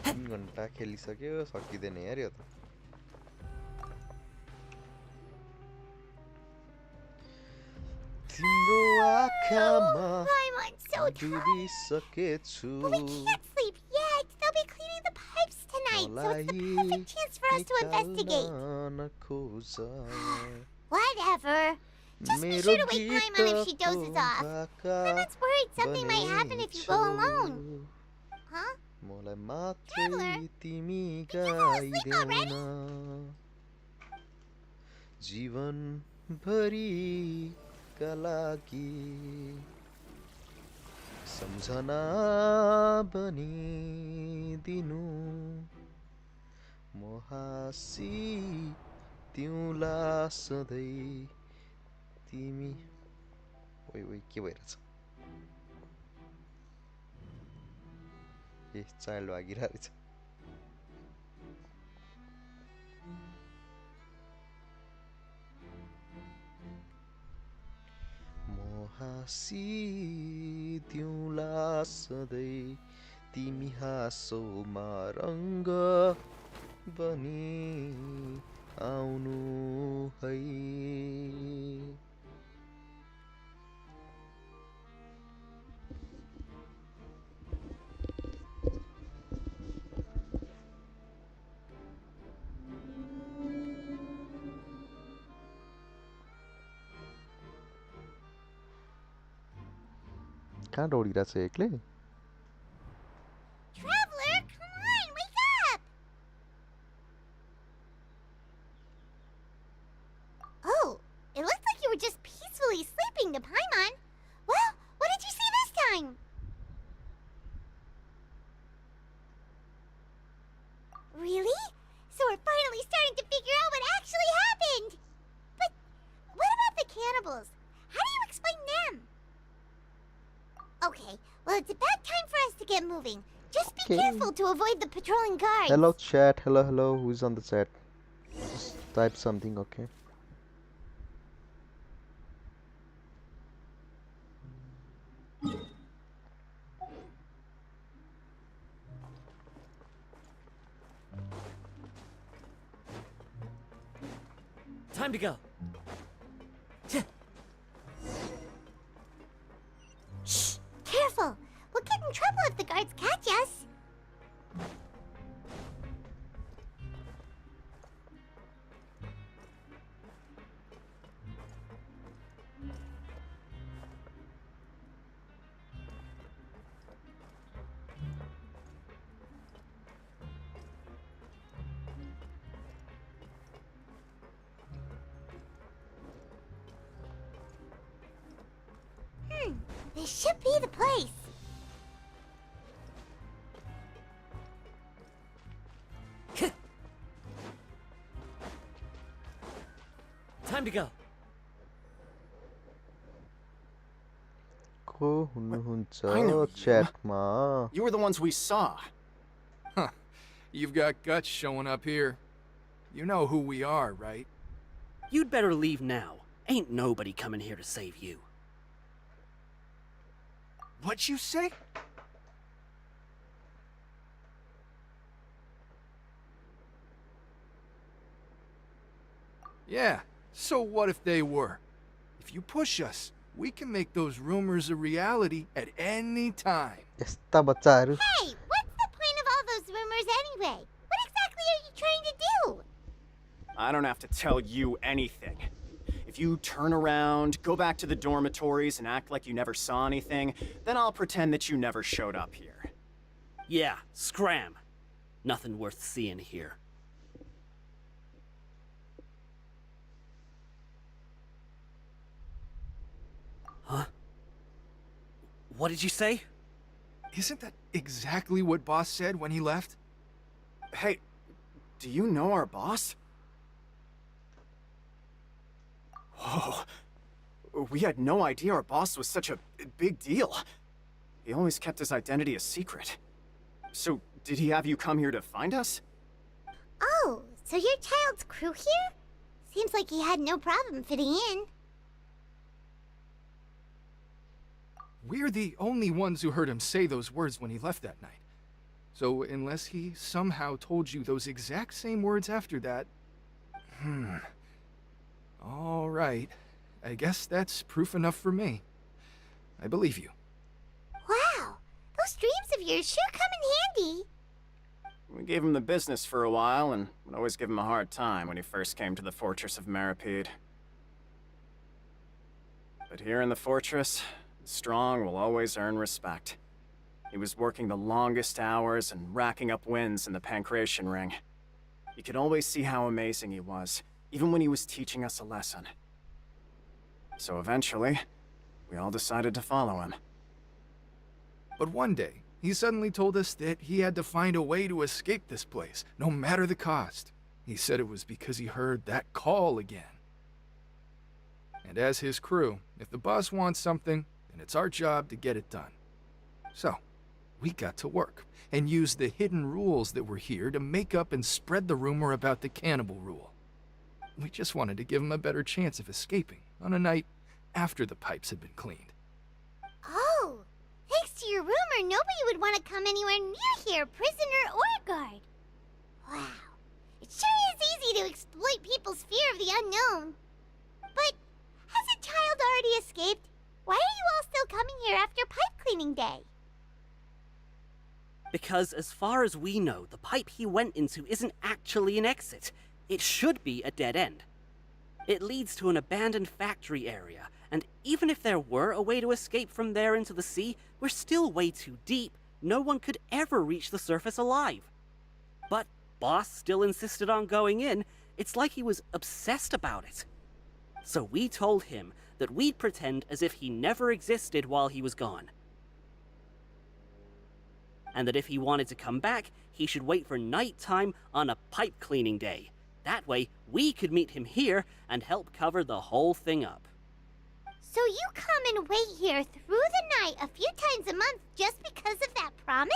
तीन घन्टा खेलिसक्यो सकिँदैन यार यो त तिम्रो आँखामा डुबिसकेछु But we can't sleep yet. They'll be cleaning the pipes tonight, so it's the perfect chance for us to investigate. Whatever. Just be sure to wake Paimon if she dozes off. Paimon's worried something might happen if you go alone. Huh? Traveler, did you fall asleep already? जीवन भरी का लागि सम्झना बनिदिनु म हाँसिदिउँला सधैँ तिमी ओइ ओइ के भइरहेछ ए चाइल्ड भागिरहेको छ हाँसिदिउँला सधैँ तिमी हाँसोमा रङ्ग बनी आउनु है कहाँ दौडिरहेछ एक्लै Traveler, come on, wake up! Oh, it looked like you were just peacefully sleeping to Paimon. Well, what did you see this time? Really? So we're finally moving. Just be Okay. careful to avoid the patrolling guards. Hello chat, hello, who's on the chat? Just type something, okay? Time to go. Shh! Careful! We'll get in trouble if the guards catch us. This should be the place. Time to go. Ko hunनुहुन्छ I know you. chat ma. You were the ones we saw. Huh. You've got guts showing up here. You know who we are, right? You'd better leave now. Ain't nobody coming here to save you. What'd you say? Yeah, so what if they were? If you push us, we can make those rumors a reality at any time. Yasta bachharu. Hey, what's the point of all those rumors anyway? What exactly are you trying to do? I don't have to tell you anything. If you turn around, go back to the dormitories, and act like you never saw anything, then I'll pretend that you never showed up here. Yeah, scram. Nothing worth seeing here. Huh? What did you say? Isn't that exactly what Boss said when he left? Hey, do you know our boss? Whoa. We had no idea our boss was such a big deal. He always kept his identity a secret. So, did he have you come here to find us? Oh, so your child's crew here? Seems like he had no problem fitting in. We're the only ones who heard him say those words when he left that night. So unless he somehow told you those exact same words after that... All right. I guess that's proof enough for me. I believe you. Wow, those dreams of yours sure come in handy. We gave him the business for a while, and would always give him a hard time when he first came to the fortress of Maripede. But here in the fortress, the strong will always earn respect. He was working the longest hours and racking up wins in the Pancration Ring. You could always see how amazing he was, even when he was teaching us a lesson. So eventually, we all decided to follow him. But one day, he suddenly told us that he had to find a way to escape this place, no matter the cost. He said it was because he heard that call again. And as his crew, if the boss wants something, then it's our job to get it done. So, we got to work, and used the hidden rules that were here to make up and spread the rumor about the cannibal rule. We just wanted to give him a better chance of escaping on a night after the pipes had been cleaned. Oh, thanks to your rumor, nobody would want to come anywhere near here, prisoner or guard. Wow, it sure is easy to exploit people's fear of the unknown. But has a child already escaped? Why are you all still coming here after pipe cleaning day? Because as far as we know, the pipe he went into isn't actually an exit. It should be a dead end. It leads to an abandoned factory area, and even if there were a way to escape from there into the sea, we're still way too deep. No one could ever reach the surface alive. But Boss still insisted on going in. It's like he was obsessed about it. So we told him that we'd pretend as if he never existed while he was gone. And that if he wanted to come back, he should wait for nighttime on a pipe cleaning day. That way, we could meet him here and help cover the whole thing up. So you come and wait here through the night a few times a month just because of that promise?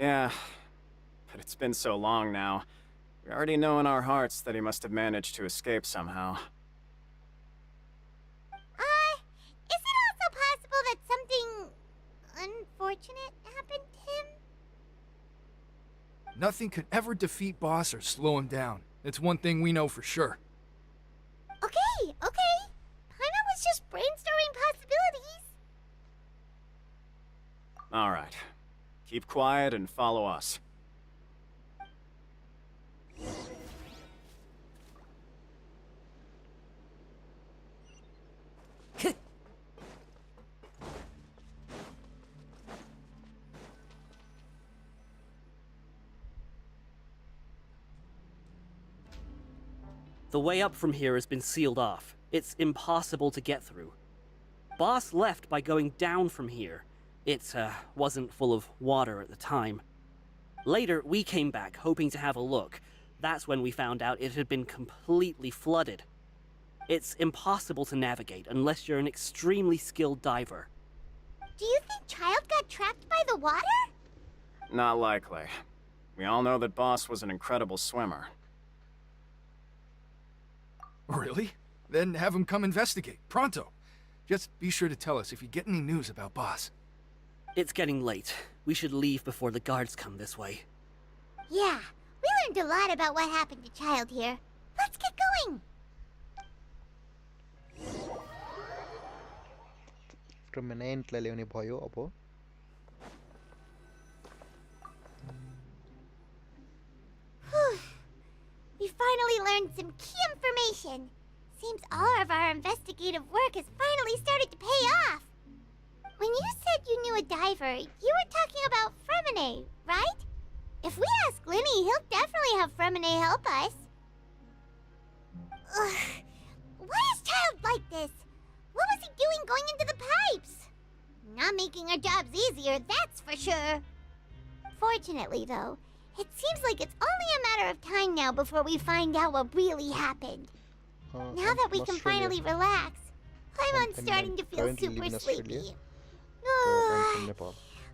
Yeah, but it's been so long now. We already know in our hearts that he must have managed to escape somehow. Is it also possible that something unfortunate happened to him? Nothing could ever defeat Boss or slow him down. It's one thing we know for sure. Okay. Paimon was just brainstorming possibilities. Alright. Keep quiet and follow us. The way up from here has been sealed off. It's impossible to get through. Boss left by going down from here. It wasn't full of water at the time. Later, we came back, hoping to have a look. That's when we found out it had been completely flooded. It's impossible to navigate unless you're an extremely skilled diver. Do you think Child got trapped by the water? Not likely. We all know that Boss was an incredible swimmer. Really? Then have him come investigate, pronto. Just be sure to tell us if you get any news about Boss. It's getting late. We should leave before the guards come this way. Yeah, we learned a lot about what happened to Child here. Let's get going! Permanently ल्याउने भयो अब. We finally learned some key information. Seems all of our investigative work has finally started to pay off. When you said you knew a diver, you were talking about Fremine, right? If we ask Linny, he'll definitely have Fremine help us. Ugh. Why is Child like this? What was he doing going into the pipes? Not making our jobs easier, that's for sure. Fortunately, though, it seems like it's only a matter of time now before we find out what really happened. Now that we can finally relax, Paimon's starting to feel super sleepy.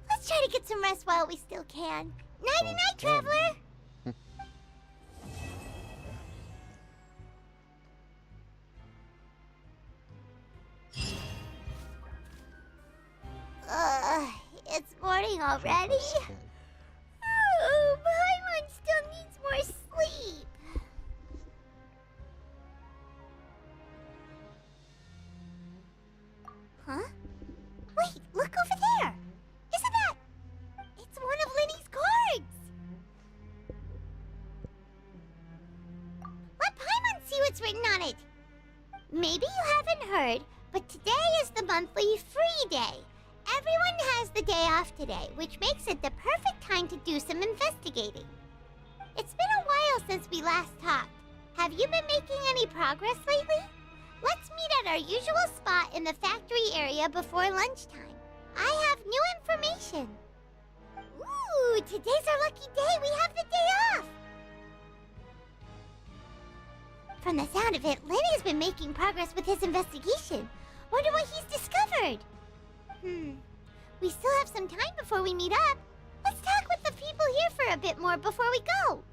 Let's try to get some rest while we still can. Nighty-night, traveler! It's morning already? Oh, Paimon still needs more sleep. Huh? Wait, look over there! Isn't that... It's one of Linny's cards! Let Paimon see what's written on it! Maybe you haven't heard, but today is the monthly free day. Everyone has the day off today, which makes it the perfect time to do some investigating. It's been a while since we last talked. Have you been making any progress lately? Let's meet at our usual spot in the factory area before lunchtime. I have new information. Ooh, today's our lucky day. We have the day off. From the sound of it, Lenny's been making progress with his investigation. Wonder what he's discovered. We still have some time before we meet up. Let's talk with the people here for a bit more before we go.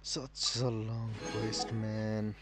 Such a long quest, man.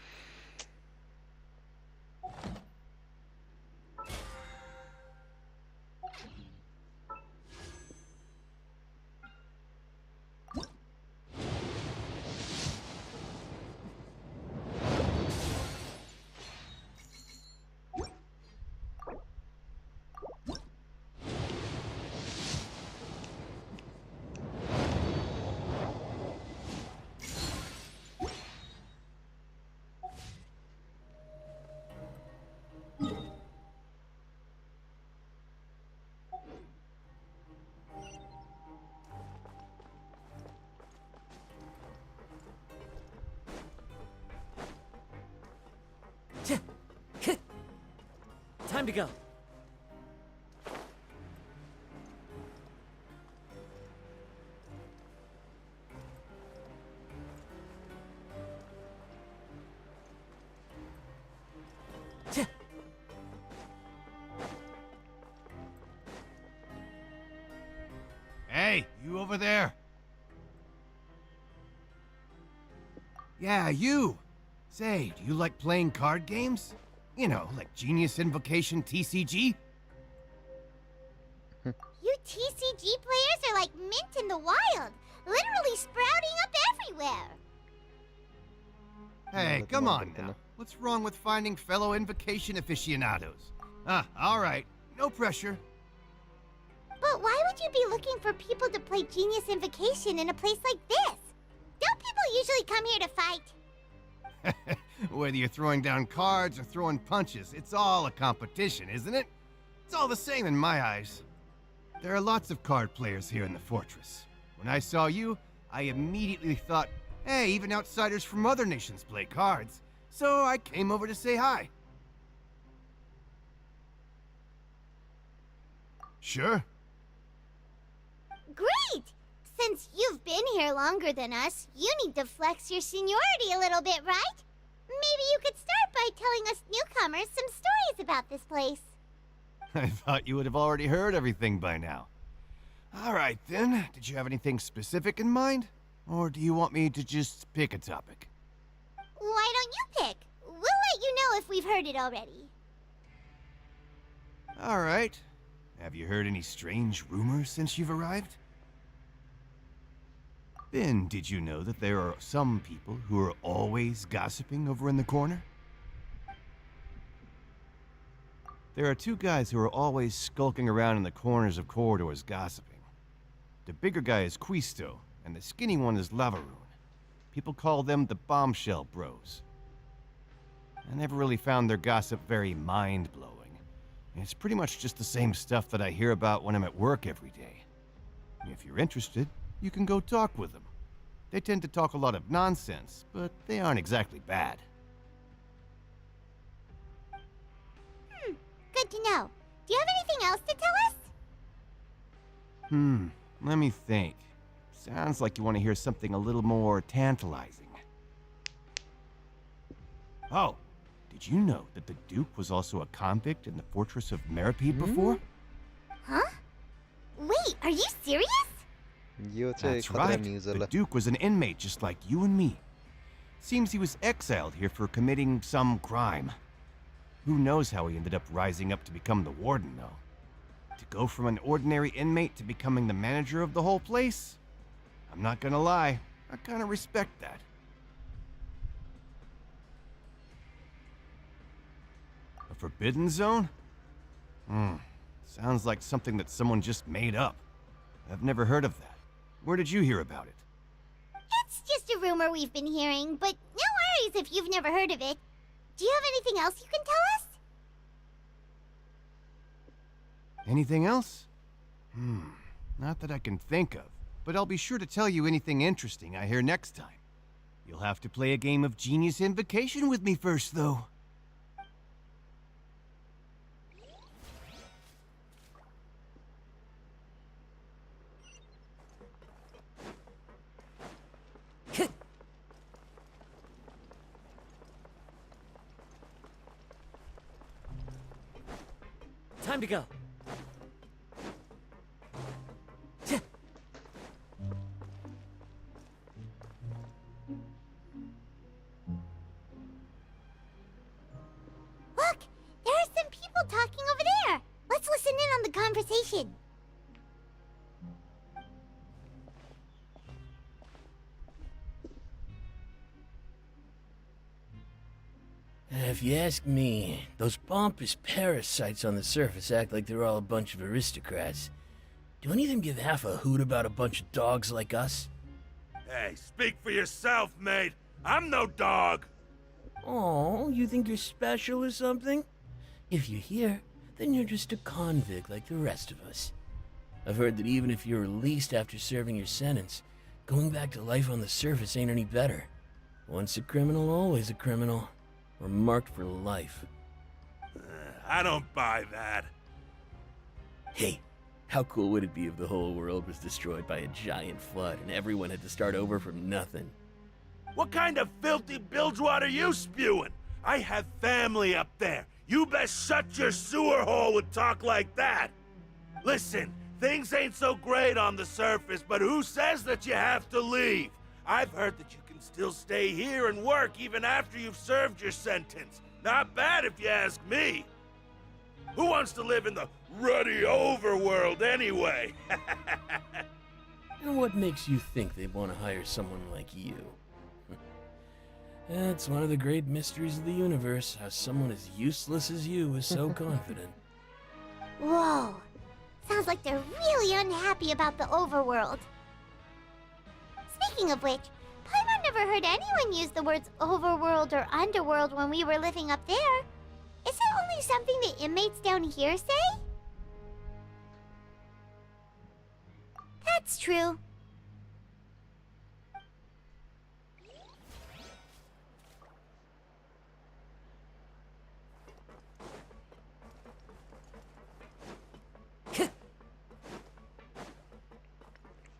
Time to go. over there? Yeah, you. Say, do you like playing card games? You know, like Genius Invocation TCG? You TCG players are like mint in the wild, literally sprouting up everywhere. Hey, come on now. What's wrong with finding fellow Invocation aficionados? Alright. No pressure. But why would you be looking for people to play Genius Invocation in a place like this? Don't people usually come here to fight? Whether you're throwing down cards or throwing punches, it's all a competition, isn't it? It's all the same in my eyes. There are lots of card players here in the fortress. When I saw you, I immediately thought, hey, even outsiders from other nations play cards. So I came over to say hi. Sure. Great! Since you've been here longer than us, you need to flex your seniority a little bit, right? Maybe you could start by telling us newcomers some stories about this place. I thought you would have already heard everything by now. All right, then. Did you have anything specific in mind? Or do you want me to just pick a topic? Why don't you pick? We'll let you know if we've heard it already. All right. Have you heard any strange rumors since you've arrived? Then, did you know that there are some people who are always gossiping over in the corner? There are two guys who are always skulking around in the corners of corridors gossiping. The bigger guy is Quisto, and the skinny one is Lavaroon. People call them the Bombshell Bros. I never really found their gossip very mind-blowing. It's pretty much just the same stuff that I hear about when I'm at work every day. If you're interested, you can go talk with them. They tend to talk a lot of nonsense, but they aren't exactly bad. Good to know. Do you have anything else to tell us? Let me think. Sounds like you want to hear something a little more tantalizing. Oh, did you know that the Duke was also a convict in the fortress of Meripede before? Huh? Wait, are you serious? That's right. The Duke was an inmate just like you and me. Seems he was exiled here for committing some crime. Who knows how he ended up rising up to become the warden, though. To go from an ordinary inmate to becoming the manager of the whole place? I'm not gonna lie, I kinda respect that. A forbidden zone? Sounds like something that someone just made up. I've never heard of that. Where did you hear about it? It's just a rumor we've been hearing, but no worries if you've never heard of it. Do you have anything else you can tell us? Anything else? Not that I can think of, but I'll be sure to tell you anything interesting I hear next time. You'll have to play a game of Genius Invocation with me first, though. Time to go. Look, there are some people talking over there. Let's listen in on the conversation. If you ask me, those pompous parasites on the surface act like they're all a bunch of aristocrats. Do any of them give half a hoot about a bunch of dogs like us? Hey, speak for yourself, mate. I'm no dog. Oh, you think you're special or something? If you're here, then you're just a convict like the rest of us. I've heard that even if you're released after serving your sentence, going back to life on the surface ain't any better. Once a criminal, always a criminal. We're marked for life. I don't buy that. Hey, how cool would it be if the whole world was destroyed by a giant flood and everyone had to start over from nothing? What kind of filthy bilgewater are you spewing? I have family up there. You best shut your sewer hole with talk like that. Listen, Things ain't so great on the surface, but who says that you have to leave? I've heard that you can still stay here and work even after you've served your sentence. Not bad if you ask me. Who wants to live in the ruddy overworld anyway? And what makes you think they'd want to hire someone like you? That's one of the great mysteries of the universe, how someone as useless as you is so confident. Whoa. Sounds like they're really unhappy about the overworld. Speaking of which, Paimon never heard anyone use the words overworld or underworld when we were living up there. Is it only something the inmates down here say? That's true.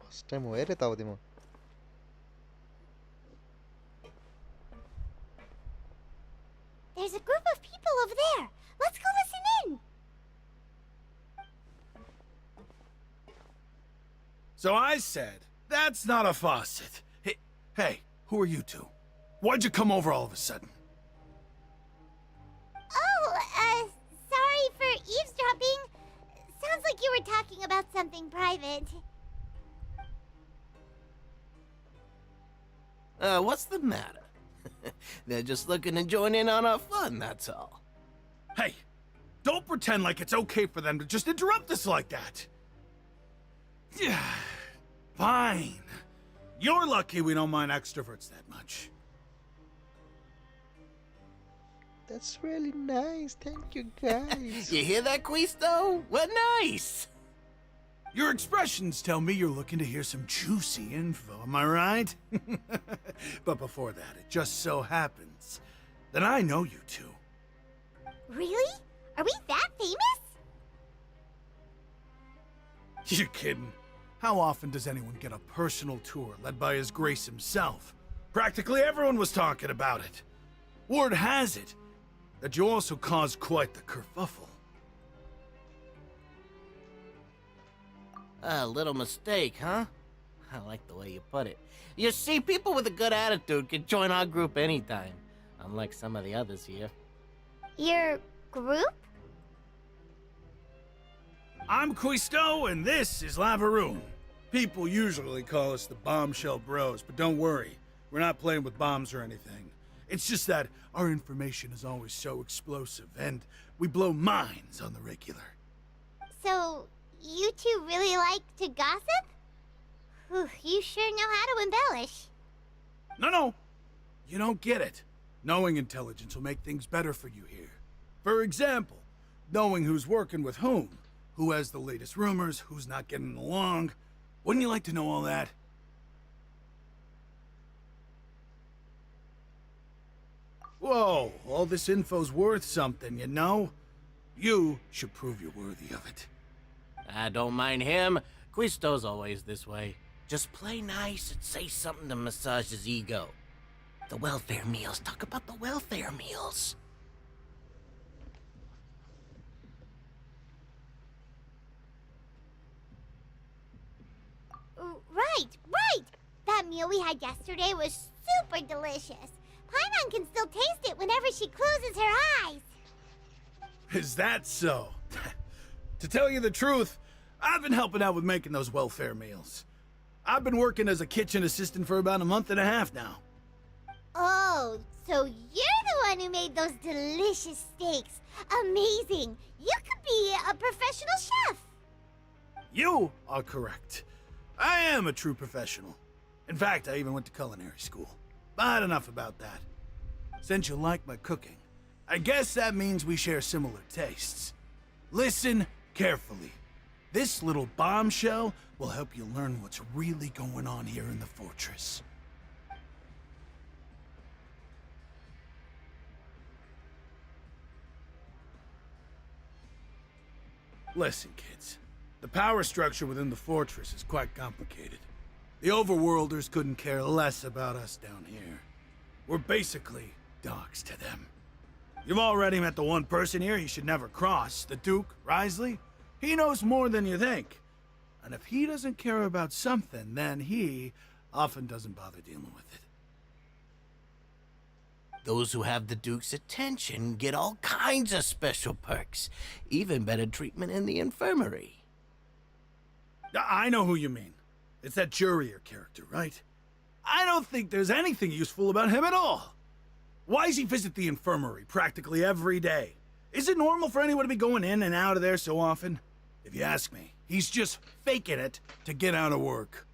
First time where tao di mo. There's a group of people over there. Let's go listen in. So I said, that's not a faucet. Hey, who are you two? Why'd you come over all of a sudden? Oh, sorry for eavesdropping. Sounds like you were talking about something private. What's the matter? They're just looking to join in on our fun, that's all. Hey, don't pretend like it's okay for them to just interrupt us like that. Yeah, fine. You're lucky we don't mind extroverts that much. That's really nice. Thank you, guys. You hear that, Quisto? We're nice. Your expressions tell me you're looking to hear some juicy info, am I right? But before that, it just so happens that I know you two. Really? Are we that famous? You're kidding. How often does anyone get a personal tour led by His Grace himself? Practically everyone was talking about it. Word has it that you also caused quite the kerfuffle. A little mistake, huh? I like the way you put it. You see, people with a good attitude can join our group anytime, unlike some of the others here. Your group? I'm Quisto, and this is Lavaroon. People usually call us the Bombshell Bros, but don't worry. We're not playing with bombs or anything. It's just that our information is always so explosive, and we blow minds on the regular. So, you two really like to gossip? Whew, you sure know how to embellish. No. You don't get it. Knowing intelligence will make things better for you here. For example, knowing who's working with whom, who has the latest rumors, who's not getting along. Wouldn't you like to know all that? Whoa, all this info's worth something, you know? You should prove you're worthy of it. I don't mind him. Quisto's always this way. Just play nice and say something to massage his ego. The welfare meals. Talk about the welfare meals. Right! That meal we had yesterday was super delicious. Paimon can still taste it whenever she closes her eyes. Is that so? To tell you the truth, I've been helping out with making those welfare meals. I've been working as a kitchen assistant for about a month and a half now. Oh, so you're the one who made those delicious steaks. Amazing! You could be a professional chef. You are correct. I am a true professional. In fact, I even went to culinary school. But enough about that. Since you like my cooking, I guess that means we share similar tastes. Listen carefully. This little bombshell will help you learn what's really going on here in the fortress. Listen, kids. The power structure within the fortress is quite complicated. The overworlders couldn't care less about us down here. We're basically dogs to them. You've already met the one person here you should never cross, the Duke, Risley. He knows more than you think. And if he doesn't care about something, then he often doesn't bother dealing with it. Those who have the Duke's attention get all kinds of special perks, even better treatment in the infirmary. I know who you mean. It's that Jurier character, right? I don't think there's anything useful about him at all. Why does he visit the infirmary practically every day? Is it normal for anyone to be going in and out of there so often? If you ask me, he's just faking it to get out of work.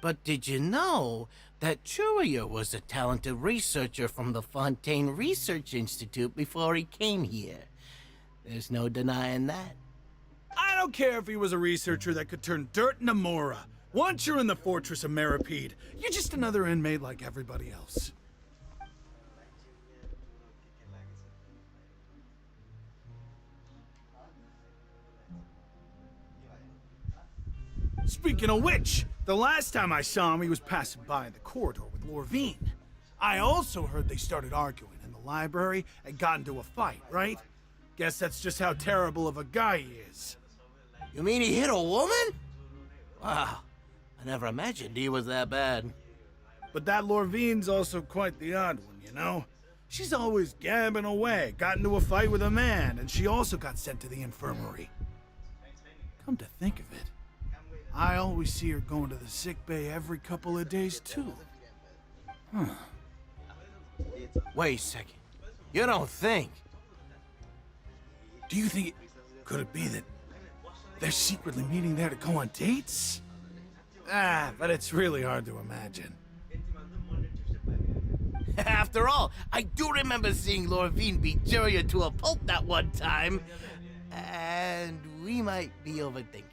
But did you know that Jurier was a talented researcher from the Fontaine Research Institute before he came here? There's no denying that. I don't care if he was a researcher that could turn dirt into Mora. Once you're in the fortress of Meripede, you're just another inmate like everybody else. Speaking of which, the last time I saw him, he was passing by in the corridor with Lorvine. I also heard they started arguing in the library and got into a fight, right? Guess that's just how terrible of a guy he is. You mean he hit a woman? Wow, I never imagined he was that bad. But that Lorvine's also quite the odd one, you know? She's always gabbing away, got into a fight with a man, and she also got sent to the infirmary. Come to think of it, I always see her going to the sick bay every couple of days, too. Huh. Wait a second. You don't think? Do you think could it be that they're secretly meeting there to go on dates? But it's really hard to imagine. After all, I do remember seeing Lorvine beat Jurier to a pulp that one time. And we might be overthinking things.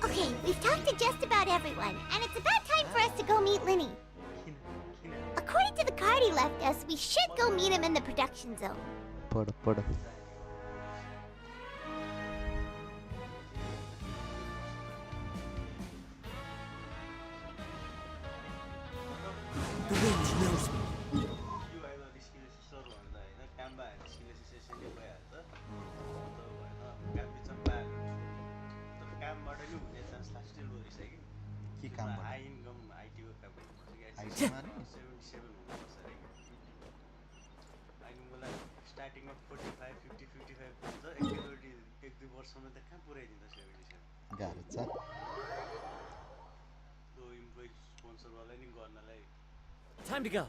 Okay, we've talked to just about everyone, and it's about time for us to go meet Linny. According to the card he left us, we should go meet him in the production zone. Pada. The wind knows me. Time to go.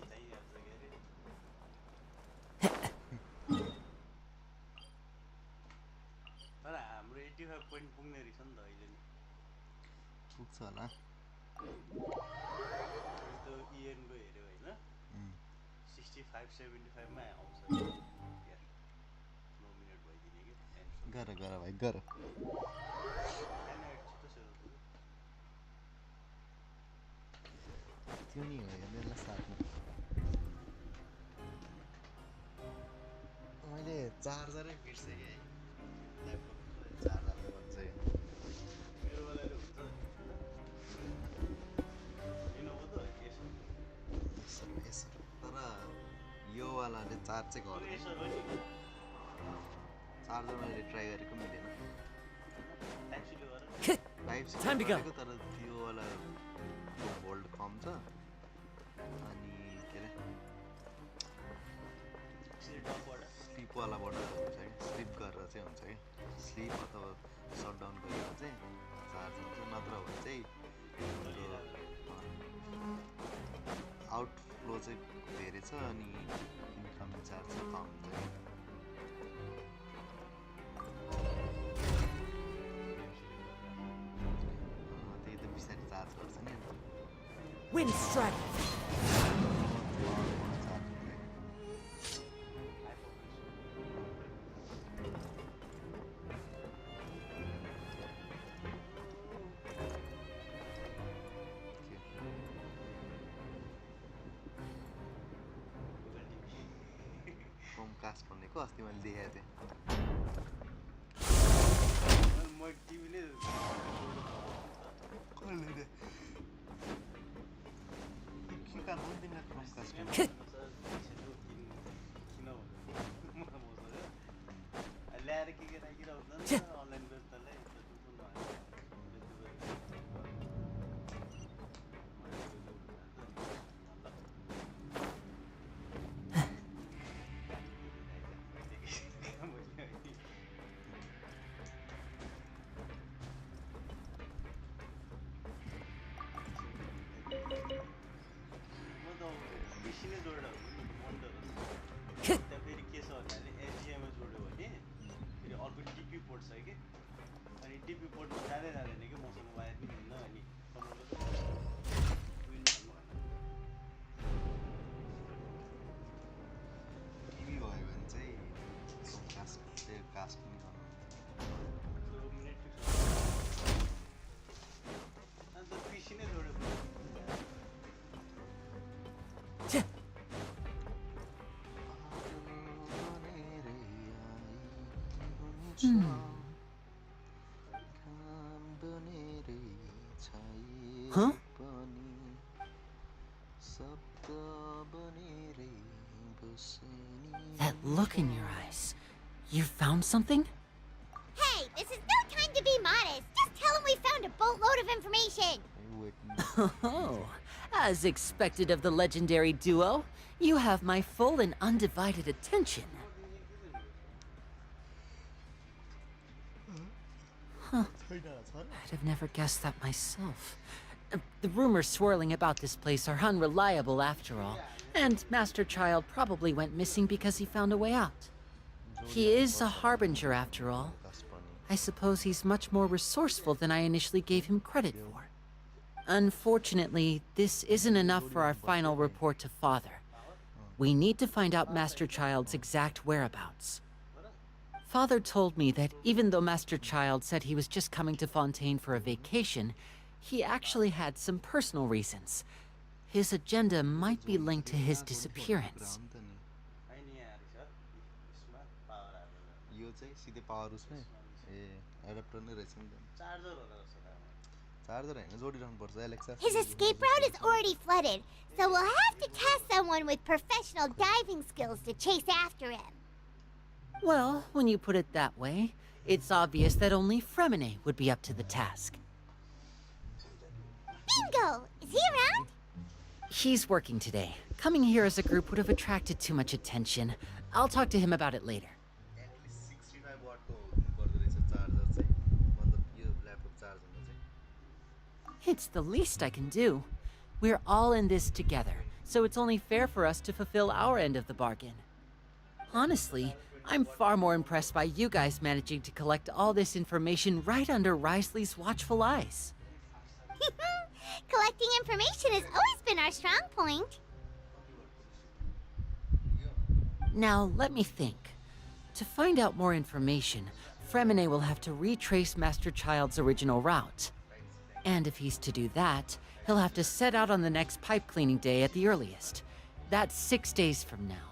पुग्छ होला 65-75 मा आउँछ nominate भइदिने के गर भाइ गर त्यो नि हो हेर्नेलाई साथमा मैले चार्जरै बिर्सेँ है ल्यापटपको चार्जर भन्छ मेरो वालाले हुन्छ हैन हो त यसो तर यो वालाले चार्ज चाहिँ गर्दैन चार्जर मैले ट्राई गरेको मिलेन Time to go. तर त्यो वाला भोल्ट कम छ अनि के रे स्लिप वालाबाट हुन्छ कि स्लिप गरेर चाहिँ हुन्छ कि स्लिप अथवा सटडाउन गरेर चाहिँ चार्ज हुन्छ नत्र भने चाहिँ आउटफ्लो चाहिँ धेरै छ अनि इन्कमिङ चार्ज चाहिँ कम हुन्छ त्यही त बिस्तारै चार्ज गर्छ नि Wind strike. कास्ट भनेको अस्ति मैले देखाएको थिएँ म टिभीले कसले ल्याएर के राखिरहँदा नि अनलाइन बेच्दालाई मिसिनै जोडेर वन्डर त्यहाँ फेरि के छ भन्दाखेरि एचडिएमआई जोड्यो भने फेरि अर्को टिपी पोर्ट छ कि अनि टिपी पोर्टमा जाँदै जाँदैन कि मसँग वायर पनि हुन्न अनि टिभी भयो भने चाहिँ कास्ट पनि गर्नु अन्त पिसी नै जोड्यो Huh? That look in your eyes. You found something? Hey, this is no time to be modest. Just tell him we found a boatload of information. Oh, as expected of the legendary duo, you have my full and undivided attention. Huh. I'd have never guessed that myself. The rumors swirling about this place are unreliable after all, and Master Child probably went missing because he found a way out. He is a harbinger after all. I suppose he's much more resourceful than I initially gave him credit for. Unfortunately, this isn't enough for our final report to Father. We need to find out Master Child's exact whereabouts. Father told me that even though Master Child said he was just coming to Fontaine for a vacation, he actually had some personal reasons. His agenda might be linked to his disappearance. यो चाहिँ सिधै power उसमै adapter नै रहेछ नि charger हैन जोडिराख्नु पर्छ Alexa His escape route is already flooded, so we'll have to task someone with professional diving skills to chase after him. Well, when you put it that way, it's obvious that only Fremine would be up to the task. Bingo! Is he around? He's working today. Coming here as a group would have attracted too much attention. I'll talk to him about it later. It's the least I can do. We're all in this together, so it's only fair for us to fulfill our end of the bargain. Honestly, I'm far more impressed by you guys managing to collect all this information right under Risley's watchful eyes. Collecting information has always been our strong point. Now, let me think. To find out more information, Fremine will have to retrace Master Child's original route. And if he's to do that, he'll have to set out on the next pipe cleaning day at the earliest. That's 6 days from now.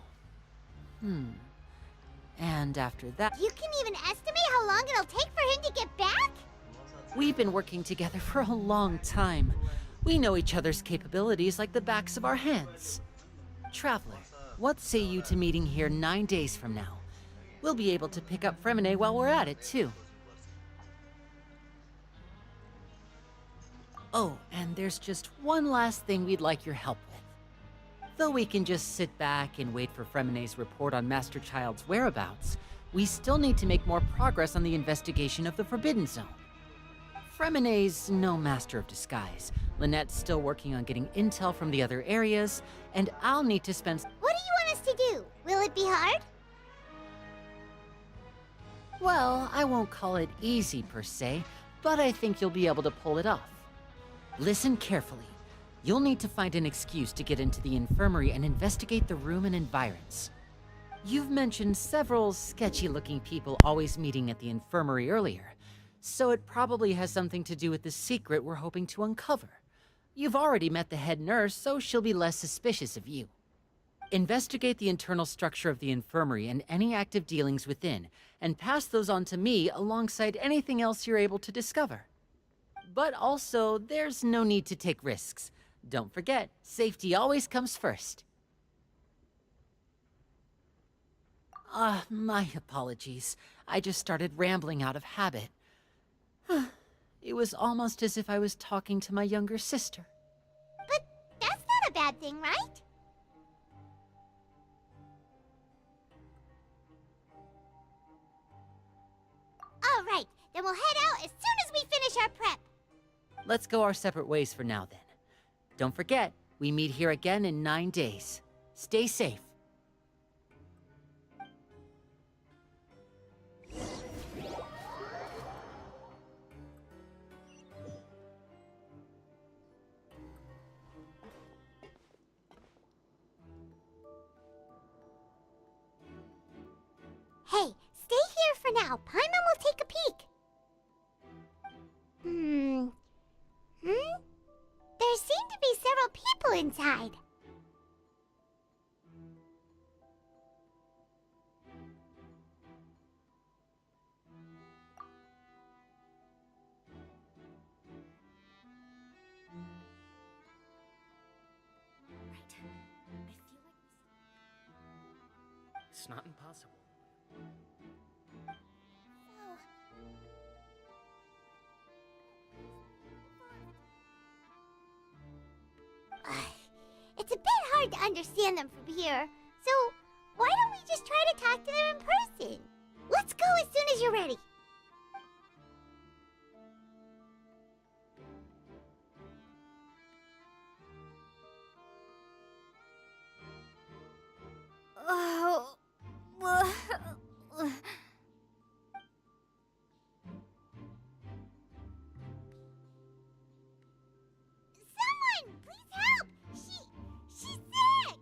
And after that... You can even estimate how long it'll take for him to get back? We've been working together for a long time. We know each other's capabilities like the backs of our hands. Traveler, what say you to meeting here 9 days from now? We'll be able to pick up Fremine while we're at it, too. Oh, and there's just one last thing we'd like your help with. Though we can just sit back and wait for Fremine's report on Master Child's whereabouts, we still need to make more progress on the investigation of the Forbidden Zone. Fremine's no master of disguise. Lynette's still working on getting intel from the other areas, and I'll need to spend... What do you want us to do? Will it be hard? Well, I won't call it easy per se, but I think you'll be able to pull it off. Listen carefully. You'll need to find an excuse to get into the infirmary and investigate the room and environs. You've mentioned several sketchy-looking people always meeting at the infirmary earlier, so it probably has something to do with the secret we're hoping to uncover. You've already met the head nurse, so she'll be less suspicious of you. Investigate the internal structure of the infirmary and any active dealings within, and pass those on to me alongside anything else you're able to discover. But also, there's no need to take risks. Don't forget, safety always comes first. My apologies. I just started rambling out of habit. It was almost as if I was talking to my younger sister. But that's not a bad thing, right? All right, then we'll head out as soon as we finish our prep. Let's go our separate ways for now, then. Don't forget, we meet here again in 9 days. Stay safe. Hey, stay here for now. Paimon will take a peek. There seem to be several people inside. It's not impossible. It's a bit hard to understand them from here, so why don't we just try to talk to them in person? Let's go as soon as you're ready. Oh. Someone, please help! She's sick!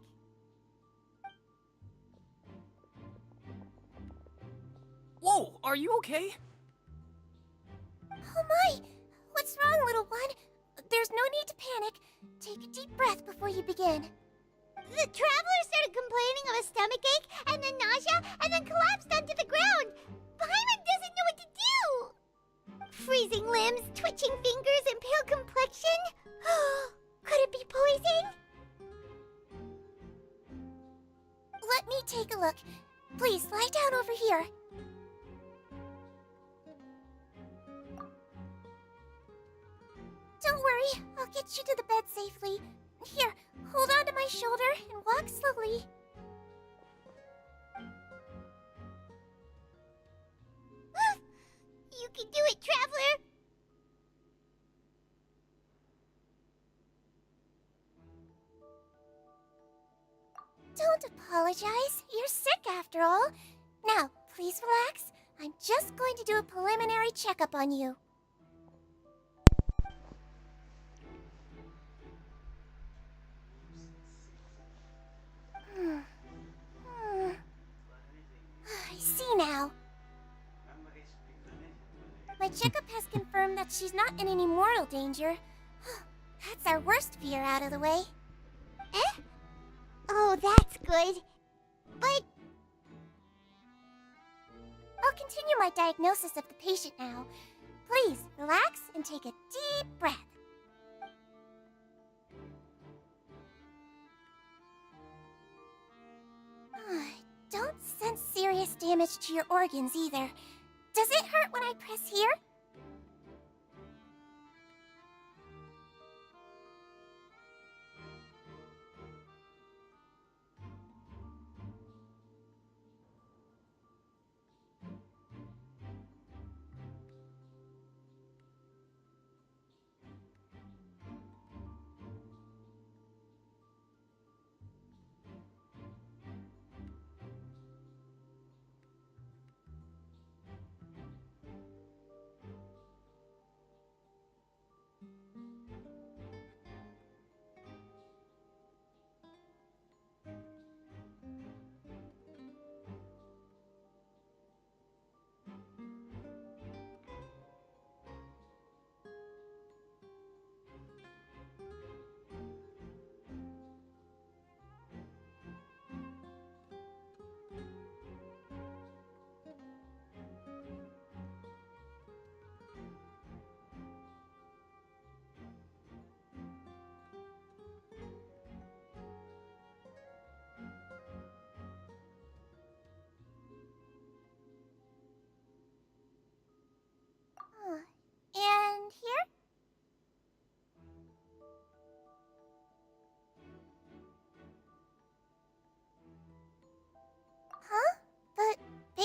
Whoa, are you okay? Oh my! What's wrong, little one? There's no need to panic. Take a deep breath before you begin. The traveler started complaining of a stomachache, and then nausea, and then collapsed onto the ground. Paimon doesn't know what to do! Freezing limbs, twitching fingers, and pale complexion? Could it be poison? Let me take a look. Please, lie down over here. Don't worry, I'll get you to the bed safely. Here, hold on to my shoulder and walk slowly. You can do it, traveler! Don't apologize. You're sick after all. Now, please relax. I'm just going to do a preliminary checkup on you. I see now. My checkup has confirmed that she's not in any mortal danger. That's our worst fear out of the way. Eh? Oh, that's good. But I'll continue my diagnosis of the patient now. Please, relax and take a deep breath. Don't sense serious damage to your organs either. Does it hurt when I press here?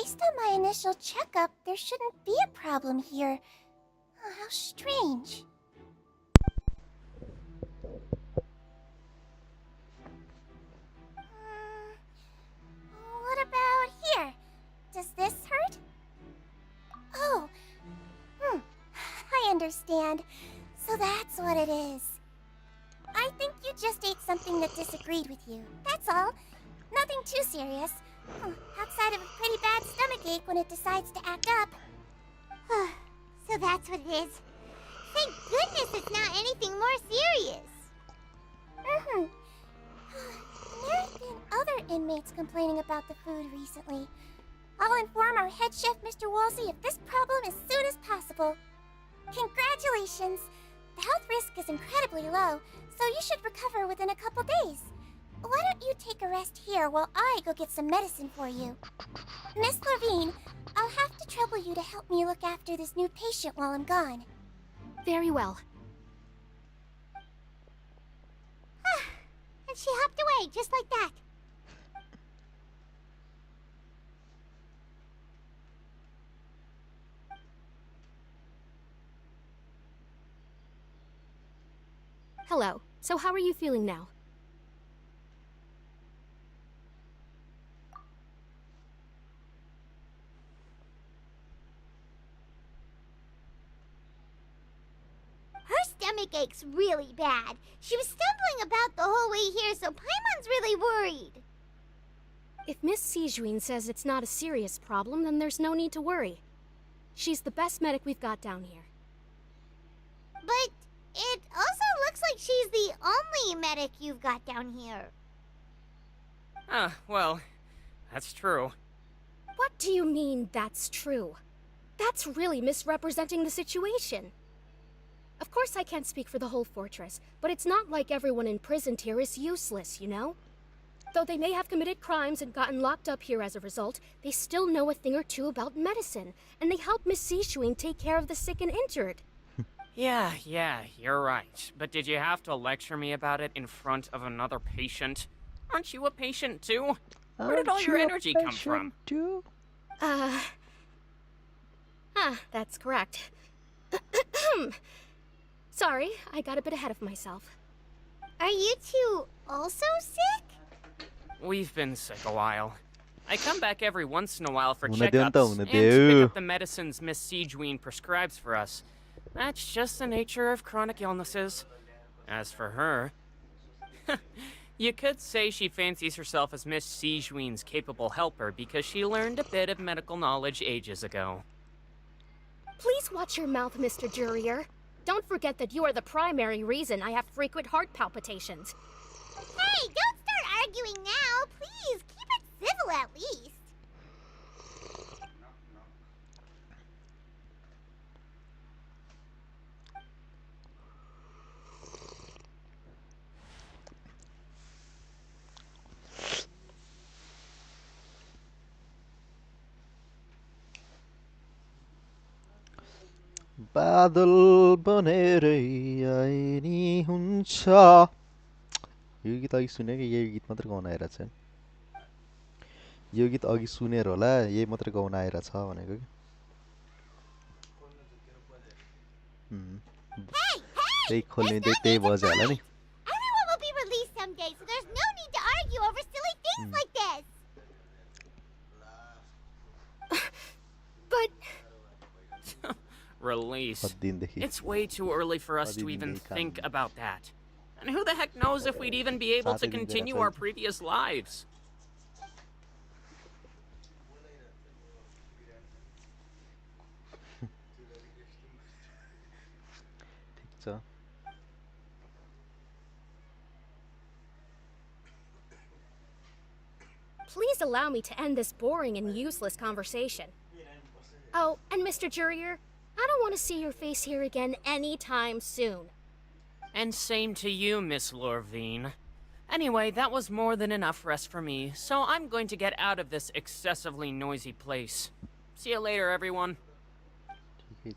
Based on my initial checkup, there shouldn't be a problem here. Oh, how strange. What about here? Does this hurt? Oh, I understand. So that's what it is. I think you just ate something that disagreed with you. That's all. Nothing too serious. Outside of a pretty bad stomachache when it decides to act up. So that's what it is. Thank goodness it's not anything more serious. There have been other inmates complaining about the food recently. I'll inform our head chef, Mr. Woolsey, of this problem as soon as possible. Congratulations! The health risk is incredibly low, so you should recover within a couple days. Why don't you take a rest here while I go get some medicine for you? Miss Levine, I'll have to trouble you to help me look after this new patient while I'm gone. Very well. And she hopped away just like that. Hello. So how are you feeling now? Her stomach aches really bad. She was stumbling about the whole way here, so Paimon's really worried. If Miss Sijuin says it's not a serious problem, then there's no need to worry. She's the best medic we've got down here. But it also looks like she's the only medic you've got down here. Well, that's true. What do you mean, that's true? That's really misrepresenting the situation. Of course I can't speak for the whole fortress, but it's not like everyone imprisoned here is useless, you know? Though they may have committed crimes and gotten locked up here as a result, they still know a thing or two about medicine, and they help Miss Sijuin take care of the sick and injured. Yeah, you're right. But did you have to lecture me about it in front of another patient? Aren't you a patient too? Where did all your energy come from? That's correct. Sorry, I got a bit ahead of myself. Are you two also sick? We've been sick a while. I come back every once in a while for Una checkups deu, una and deu. pick up the medicines Miss Sijuin prescribes for us. That's just the nature of chronic illnesses. As for her, you could say she fancies herself as Miss Sijuin's capable helper because she learned a bit of medical knowledge ages ago. Please watch your mouth, Mr. Jurier. Don't forget that you are the primary reason I have frequent heart palpitations. Hey, don't start arguing now. Please, keep it civil at least. बादल बनेरै आए नि हुन्छ यो गीत अघि सुनेको यही गीत मात्र गाउन आइरहेछ यो गीत अघि सुनेर होला यही मात्र गाउन आइरहेछ भनेको कि त्यही खोल्ने त्यही बज्यो होला नि Everyone will be released someday, so there's no need to argue over silly things like this. But... Release. It's way too early for us to even think about that. And who the heck knows if we'd even be able to continue our previous lives? Please allow me to end this boring and useless conversation. Oh, and Mr. Jurier, I don't want to see your face here again anytime soon. And same to you, Miss Lorvine. Anyway, that was more than enough rest for me, so I'm going to get out of this excessively noisy place. See you later, everyone. He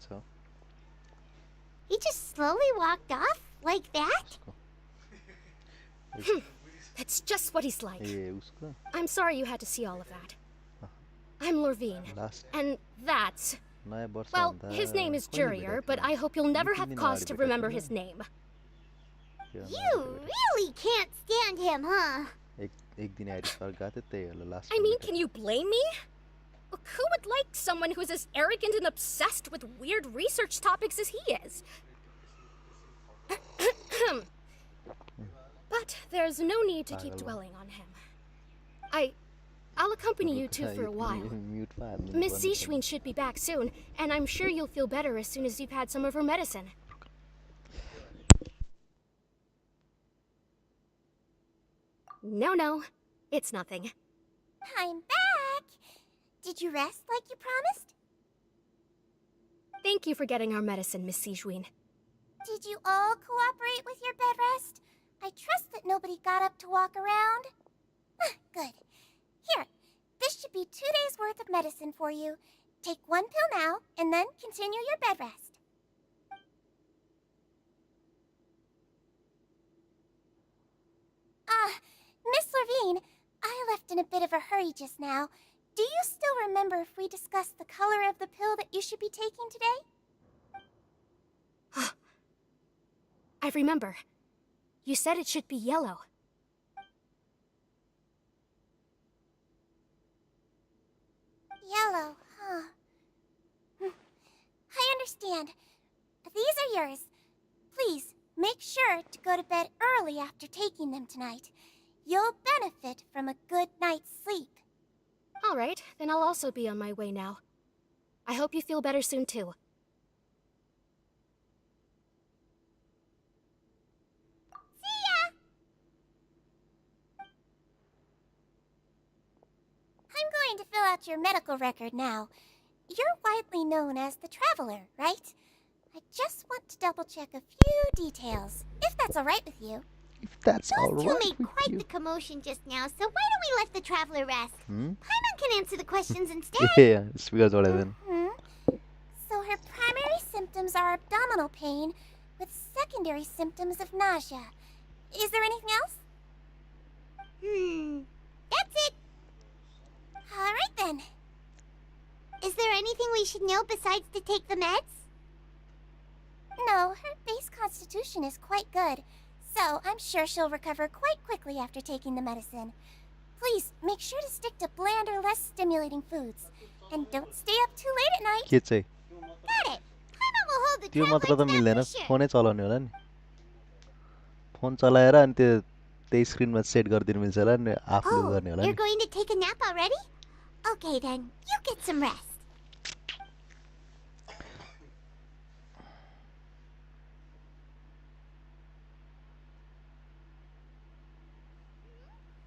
just slowly walked off like that? That's just what he's like. I'm sorry you had to see all of that. I'm Lorvine. Last And that's... नयाँ वर्ष Well, भन्दा his name is कहिले Jurier, भेटेको but थियौँ? I hope you'll never दुई have तिन दिन cause अगाडि to भेटेको remember थियौँ his नि? name. You really can't stand him, huh? एक दिन आइरिस पार्क गएको थियो त्यही होला last I mean, can you blame me? Who would like someone who's as arrogant and obsessed with weird research topics as he is? But there's no need to keep dwelling on him. I'll accompany you two for a while. Miss Seishween should be back soon, and I'm sure you'll feel better as soon as you've had some of her medicine. No, it's nothing. I'm back! Did you rest like you promised? Thank you for getting our medicine, Miss Seishween. Did you all cooperate with your bed rest? I trust that nobody got up to walk around. Good. Here, this should be 2 days' worth of medicine for you. Take 1 pill now, and then continue your bed rest. Miss Lorvine, I left in a bit of a hurry just now. Do you still remember if we discussed the color of the pill that you should be taking today? I remember. You said it should be yellow. Yellow, huh? I understand. These are yours. Please, make sure to go to bed early after taking them tonight. You'll benefit from a good night's sleep. All right, then I'll also be on my way now. I hope you feel better soon, too. See ya! I'm going to fill out your medical record now. You're widely known as the Traveler, right? I just want to double-check a few details, if that's all right with you. If that's all Those right two made with quite you. the commotion just now, so why don't we let the Traveler rest? Paimon can answer the questions instead. Yeah, it's because what happened. So her primary symptoms are abdominal pain, with secondary symptoms of nausea. Is there anything else? That's it. All right then. Is there anything we should know besides to take the meds? No, her base constitution is quite good, so I'm sure she'll recover quite quickly after taking the medicine. Please, make sure to stick to bland or less stimulating foods. And don't stay up too late at night. के चाहिँ Got it. Paimon will hold the त्यो मात्र त traveler's मिल्दैन map for sure. फोनै चलाउने होला नि फोन चलाएर अनि त्यो त्यही स्क्रिनमा सेट गरिदिनु मिल्छ होला नि आफूले गर्ने होला You're नि going to take a nap already? Okay then, you get some rest.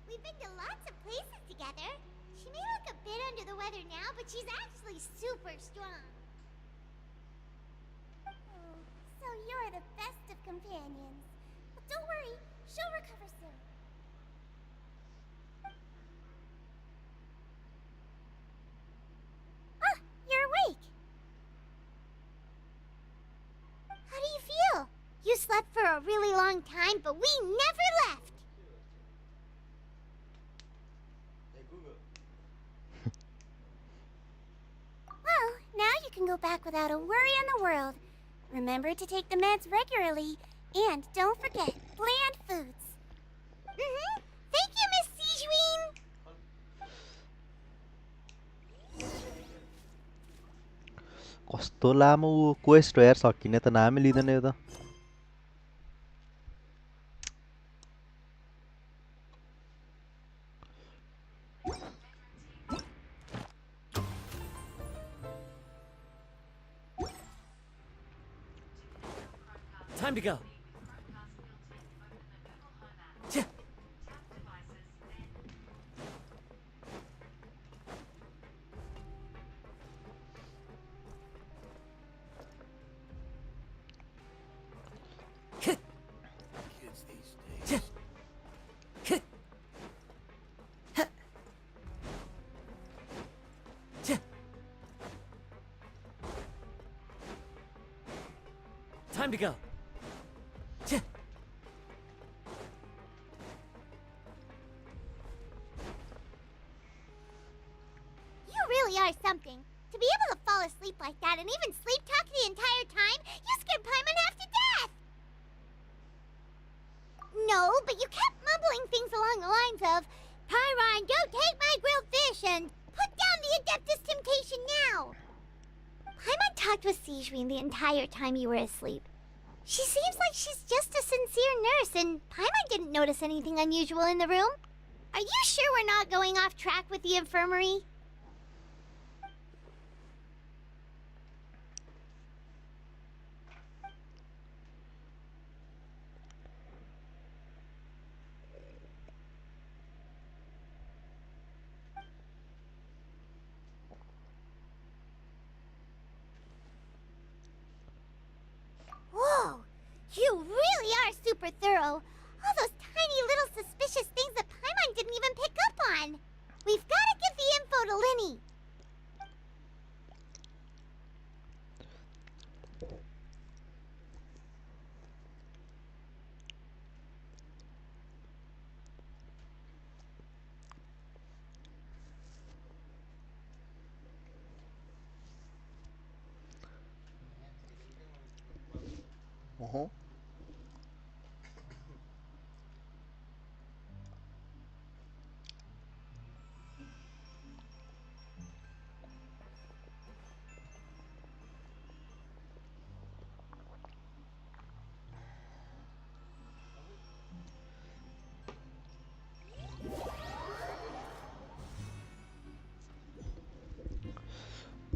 We've been to lots of places together. She may look a bit under the weather now, but she's actually super strong. Oh, so you're the best of companions. But don't worry, she'll recover soon. Ah, you're awake. How do you feel? You slept for a really long time, but we never left. Well, now you can go back without a worry in the world. Remember to take the meds regularly, and don't forget bland foods. Thank you, Miss Seijween. कस्तो लामो quest हो यार सकिने त नामै लिँदैन यो त Time to go. Kids these days. Time to go. You really are something. To be able to fall asleep like that and even sleep talk the entire time, you scared Paimon half to death! No, but you kept mumbling things along the lines of, Pyron, don't take my grilled fish, and put down the Adeptus Temptation now! Paimon talked with Sigewinne the entire time you were asleep. She seems like she's just a sincere nurse, and Paimon didn't notice anything unusual in the room. Are you sure we're not going off track with the infirmary? Whoa! You really are super thorough. All those tiny little suspicious things that Paimon didn't even pick up on. We've got to give the info to Linny. Uh-huh.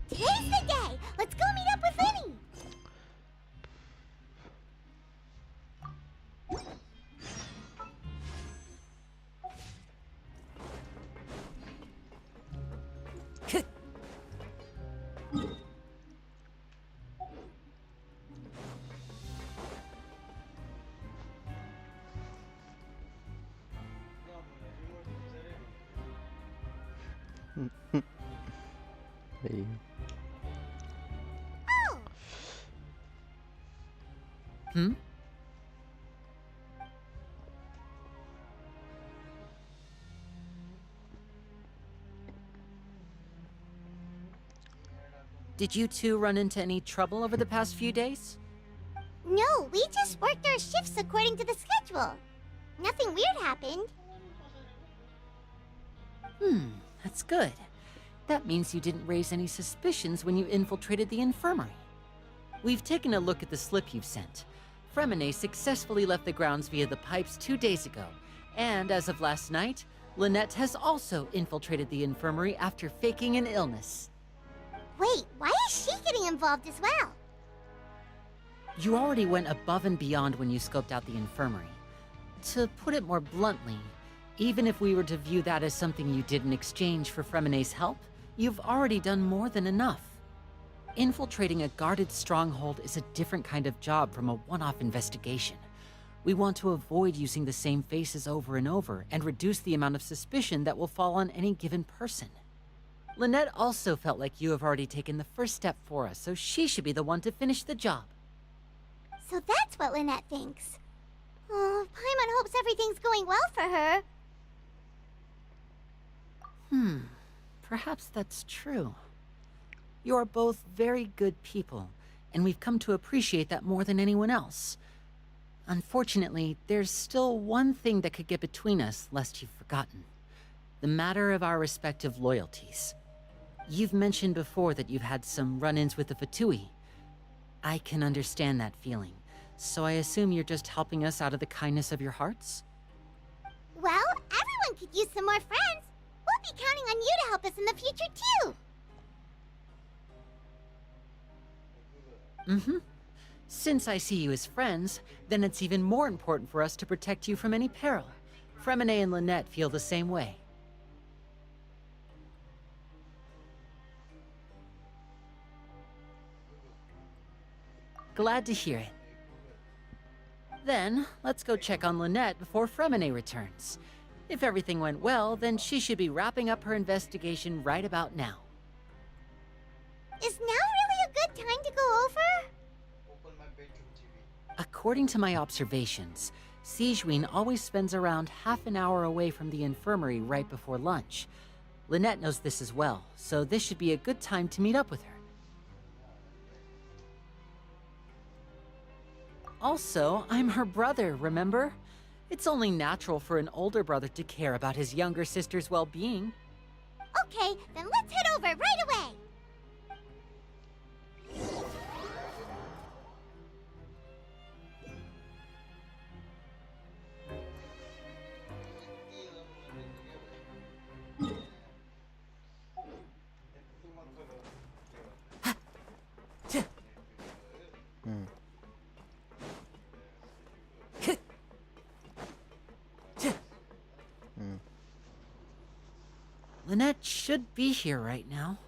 Today's the day. Let's go meet up with Linny. Hey. Oh! Hmm? Did you two run into any trouble over the past few days? No, we just worked our shifts according to the schedule. Nothing weird happened. That's good. That means you didn't raise any suspicions when you infiltrated the infirmary. We've taken a look at the slip you've sent. Fremine successfully left the grounds via the pipes 2 days ago, and as of last night, Lynette has also infiltrated the infirmary after faking an illness. Wait, why is she getting involved as well? You already went above and beyond when you scoped out the infirmary. To put it more bluntly, even if we were to view that as something you did in exchange for Fremine's help, you've already done more than enough. Infiltrating a guarded stronghold is a different kind of job from a one-off investigation. We want to avoid using the same faces over and over and reduce the amount of suspicion that will fall on any given person. Lynette also felt like you have already taken the first step for us, so she should be the one to finish the job. So that's what Lynette thinks. Oh, Paimon hopes everything's going well for her. Perhaps that's true. You're both very good people, and we've come to appreciate that more than anyone else. Unfortunately, there's still one thing that could get between us, lest you've forgotten. The matter of our respective loyalties. You've mentioned before that you've had some run-ins with the Fatui. I can understand that feeling, so I assume you're just helping us out of the kindness of your hearts? Well, everyone could use some more friends. We'll be counting on you to help us in the future, too. Since I see you as friends, then it's even more important for us to protect you from any peril. Fremine and Lynette feel the same way. Glad to hear it. Then, let's go check on Lynette before Fremine returns. If everything went well, then she should be wrapping up her investigation right about now. Is now really a good time to go over? According to my observations, Sigewinne always spends around half an hour away from the infirmary right before lunch. Lynette knows this as well, so this should be a good time to meet up with her. Also, I'm her brother, remember? It's only natural for an older brother to care about his younger sister's well-being. Okay, then let's head over right away. Lynette should be here right now.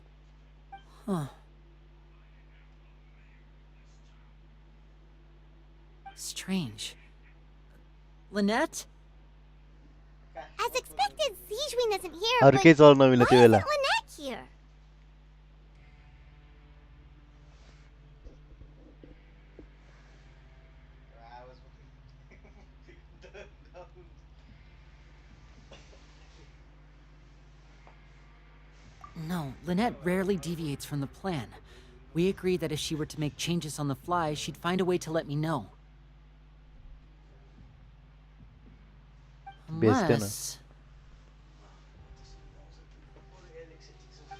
Huh. Strange. Lynette? As expected, Zijwin isn't here, Har but ke चल्न why मिल्ने isn't त्यो बेला Lynette here? No, Lynette rarely deviates from the plan. We agreed that if she were to make changes on the fly, she'd find a way to let me know. Unless...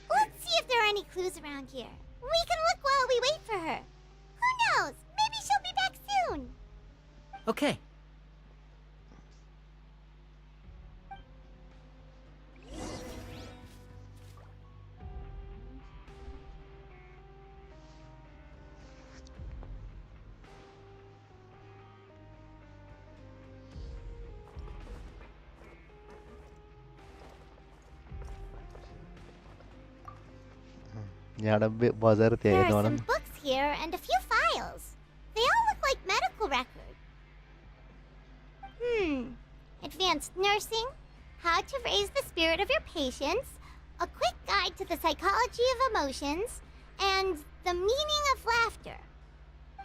Let's see if there are any clues around here. We can look while we wait for her. Who knows? Maybe she'll be back soon. Okay. यहाँ बजार There त्यहाँ are हेर्नु some books here and a few files. They all look like medical records. Advanced nursing, how to raise the spirit of your patients, a quick guide to the psychology of emotions, and the meaning of laughter.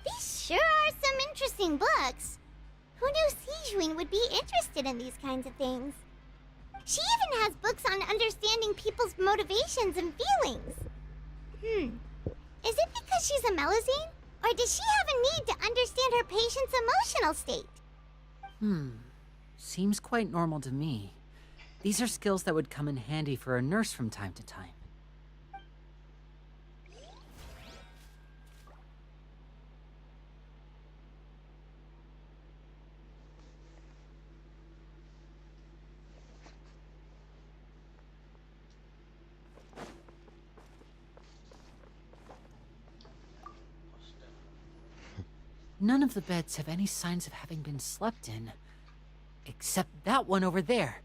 These sure are some interesting books. Who knew Zijwin would be interested in these kinds of things? She even has books on understanding people's motivations and feelings. Is it because she's a Melusine? Or does she have a need to understand her patient's emotional state? Seems quite normal to me. These are skills that would come in handy for a nurse from time to time. None of the beds have any signs of having been slept in. Except that one over there.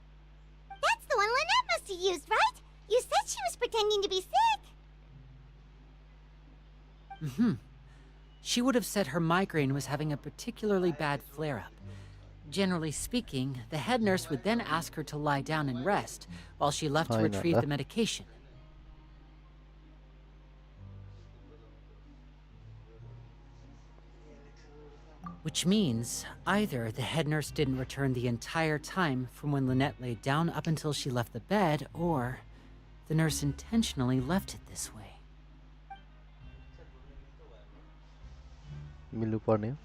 That's the one Lynette must have used, right? You said she was pretending to be sick. She would have said her migraine was having a particularly bad flare-up. Generally speaking, the head nurse would then ask her to lie down and rest, while she left to retrieve the medication. Which means, either the head nurse didn't return the entire time from when Lynette laid down up until she left the bed, or the nurse intentionally left it this way. मिल्नु पर्ने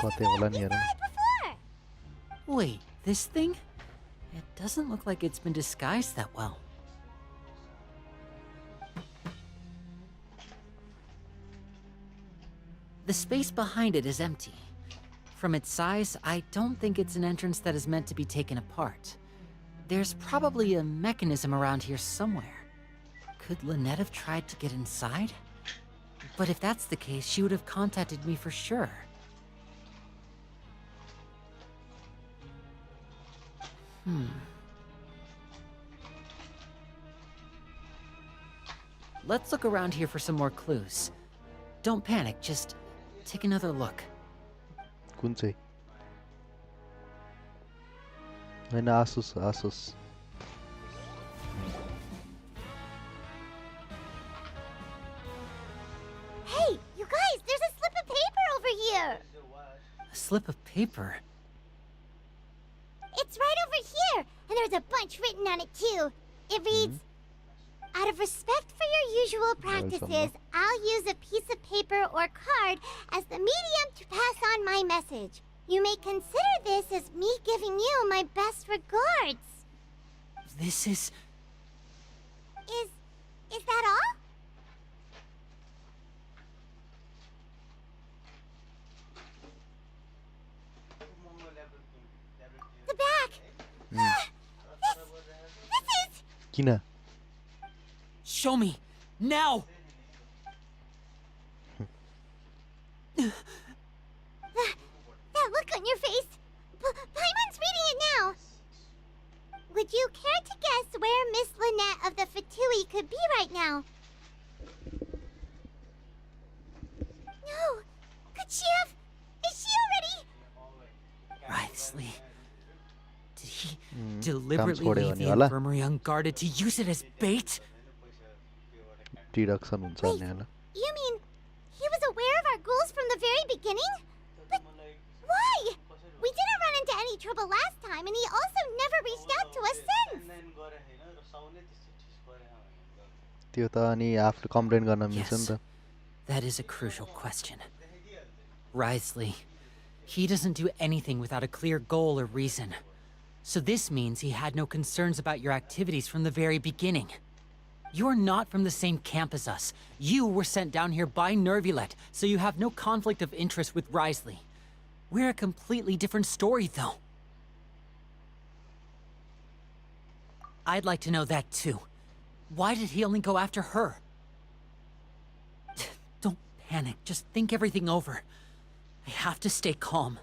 कतै होला नि हेरौँ Wait, this thing? It doesn't look like it's been disguised that well. The space behind it is empty. From its size, I don't think it's an entrance that is meant to be taken apart. There's probably a mechanism around here somewhere. Could Lynette have tried to get inside? But if that's the case, she would have contacted me for sure. Let's look around here for some more clues. Don't panic, just take another look. कुन चाहिँ हैन Asus Asus Hey, you guys, there's a slip of paper over here. A slip of paper? It's right over here, and there's a bunch written on it too. It reads, out of respect for your usual practices, I'll use a piece of paper or card as the medium to pass on my message. You may consider this as me giving you my best regards. This is... Is that all? The back! This is... किन Show me! Now! That look on your face! Paimon's reading it now! Would you care to guess where Miss Lynette of the Fatui could be right now? No! Could she have... Is she already... Writhsley. Did he deliberately छोड्यो leave भने the होला infirmary unguarded to use it as bait? Deduction हुन्छ नि हैन You mean he was aware of our goals from the very beginning? But why? We didn't run into any trouble last time, and he also never reached out to us since. त्यो त अनि आफूले complain गर्न मिल्छ नि त That is a crucial question. Writhsley. He doesn't do anything without a clear goal or reason. So this means he had no concerns about your activities from the very beginning. You're not from the same camp as us. You were sent down here by Nervulet, so you have no conflict of interest with Writhsley. We're a completely different story, though. I'd like to know that, too. Why did he only go after her? Don't panic. Just think everything over. I have to stay calm.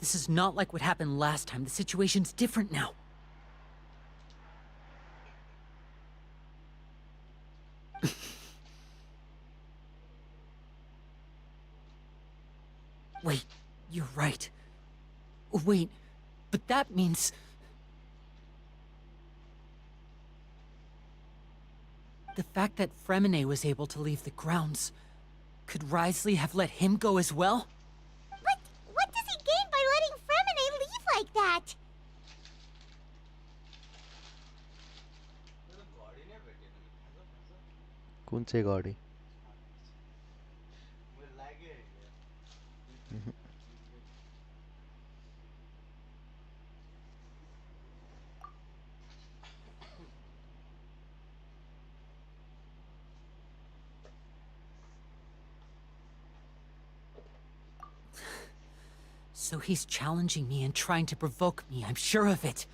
This is not like what happened last time. The situation's different now. Wait, you're right. Wait, but that means... The fact that Fremine was able to leave the grounds... Could Writhsley have let him go as well? But what does he gain by letting Fremine leave like that? कुन चाहिँ गाडी So he's challenging me and trying to provoke me, I'm sure of it.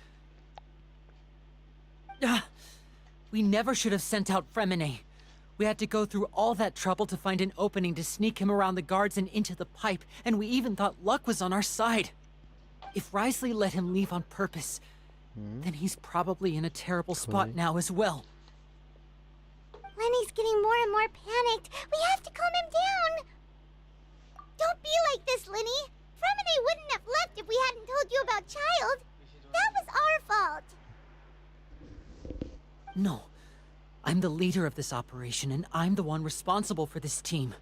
We never should have sent out Fremine. We had to go through all that trouble to find an opening to sneak him around the guards and into the pipe, and we even thought luck was on our side. If Writhsley let him leave on purpose, then he's probably in a terrible spot now as well. Lenny's getting more and more panicked. We have to calm him down. Don't be like this, Lenny. Fremine wouldn't have left if we hadn't told you about Child. That was our fault. No. I'm the leader of this operation, and I'm the one responsible for this team.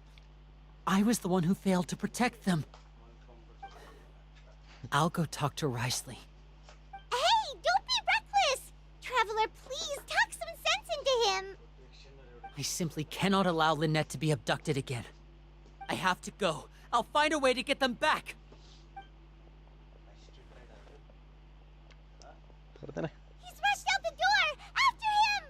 I was the one who failed to protect them. I'll go talk to Writhsley. Hey, don't be reckless! Traveler, please, talk some sense into him. I simply cannot allow Lynette to be abducted again. I have to go. I'll find a way to get them back. He's rushed out the door! After him!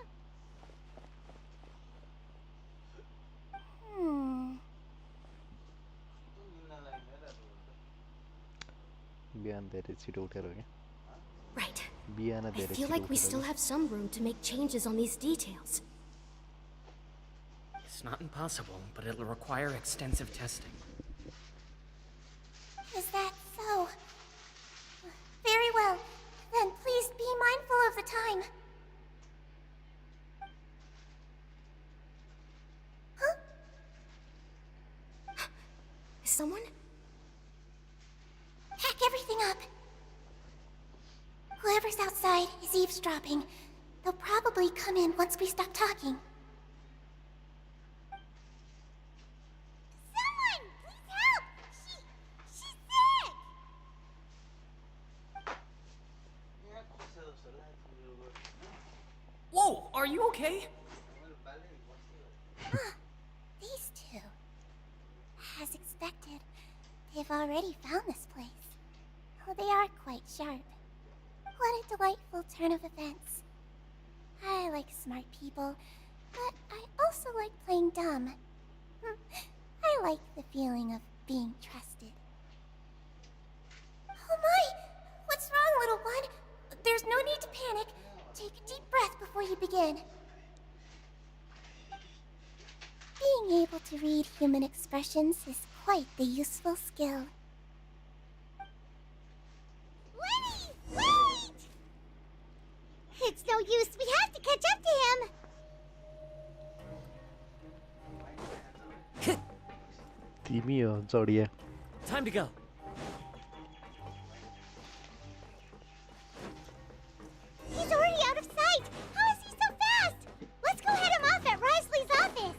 बिहान धेरै छिटो उठेर हो क्या Right. Bihan I धेरै feel छिटो like we उठेर still have some room to make changes on these details. It's not impossible, but it'll require extensive testing. Is that so? Very well. Then please be mindful of the time. Is someone? up. Whoever's outside is eavesdropping. They'll probably come in once we stop talking. Someone! Please help! She's sick! Whoa, are you okay? These two. As expected, they've already found this place. Oh, they are quite sharp. What a delightful turn of events. I like smart people, but I also like playing dumb. I like the feeling of being trusted. Oh my! What's wrong, little one? There's no need to panic. Take a deep breath before you begin. Being able to read human expressions is quite the useful skill. Lenny! Wait! It's no use. We have to catch up to him. तिमी हो जोडिया. Time to go. He's already out of sight. How is he so fast? Let's go head him off at Risley's office.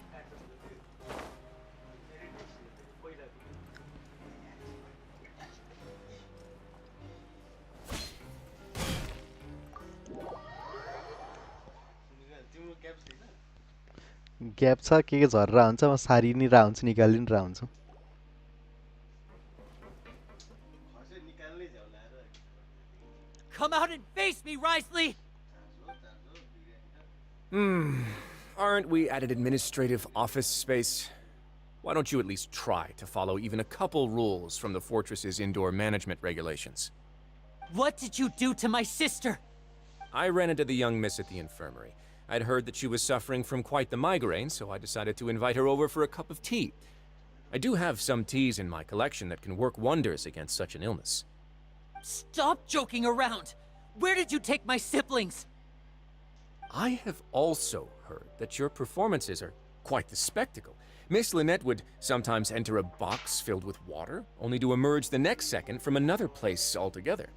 Gap छ के झर्रा हुन्छ म सारी नि रा हुन्छ निकालि नि रा हुन्छु. Come out and face me, Risley! Aren't we at an administrative office space? Why don't you at least try to follow even a couple rules from the fortress's indoor management regulations? What did you do to my sister? I ran into the young miss at the infirmary. I'd heard that she was suffering from quite the migraine, so I decided to invite her over for a cup of tea. I do have some teas in my collection that can work wonders against such an illness. Stop joking around! Where did you take my siblings? I have also heard that your performances are quite the spectacle. Miss Lynette would sometimes enter a box filled with water, only to emerge the next second from another place altogether.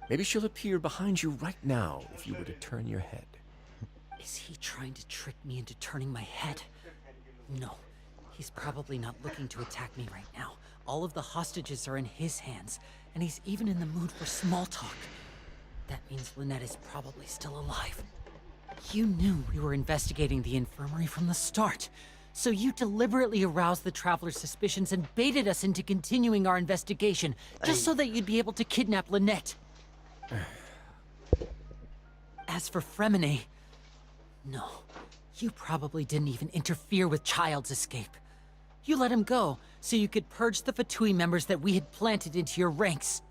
Maybe she'll appear behind you right now if you were to turn your head. Is he trying to trick me into turning my head? No, he's probably not looking to attack me right now. All of the hostages are in his hands, and he's even in the mood for small talk. That means Lynette is probably still alive. You knew we were investigating the infirmary from the start, so you deliberately aroused the Traveler's suspicions and baited us into continuing our investigation, just so that you'd be able to kidnap Lynette. As for Fremine, no, you probably didn't even interfere with Child's escape. You let him go, so you could purge the Fatui members that we had planted into your ranks.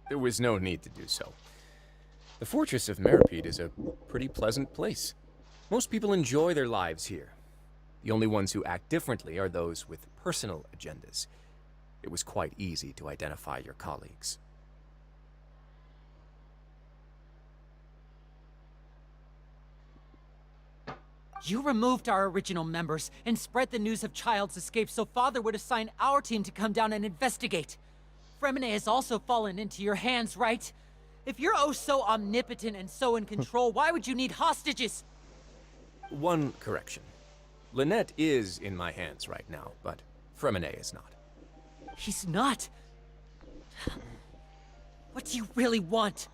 There was no need to do so. The Fortress of Meripede is a pretty pleasant place. Most people enjoy their lives here. The only ones who act differently are those with personal agendas. It was quite easy to identify your colleagues. You removed our original members and spread the news of Child's escape so Father would assign our team to come down and investigate. Fremine has also fallen into your hands, right? If you're oh so omnipotent and so in control, why would you need hostages? One correction. Lynette is in my hands right now, but Fremine is not. He's not. What do you really want?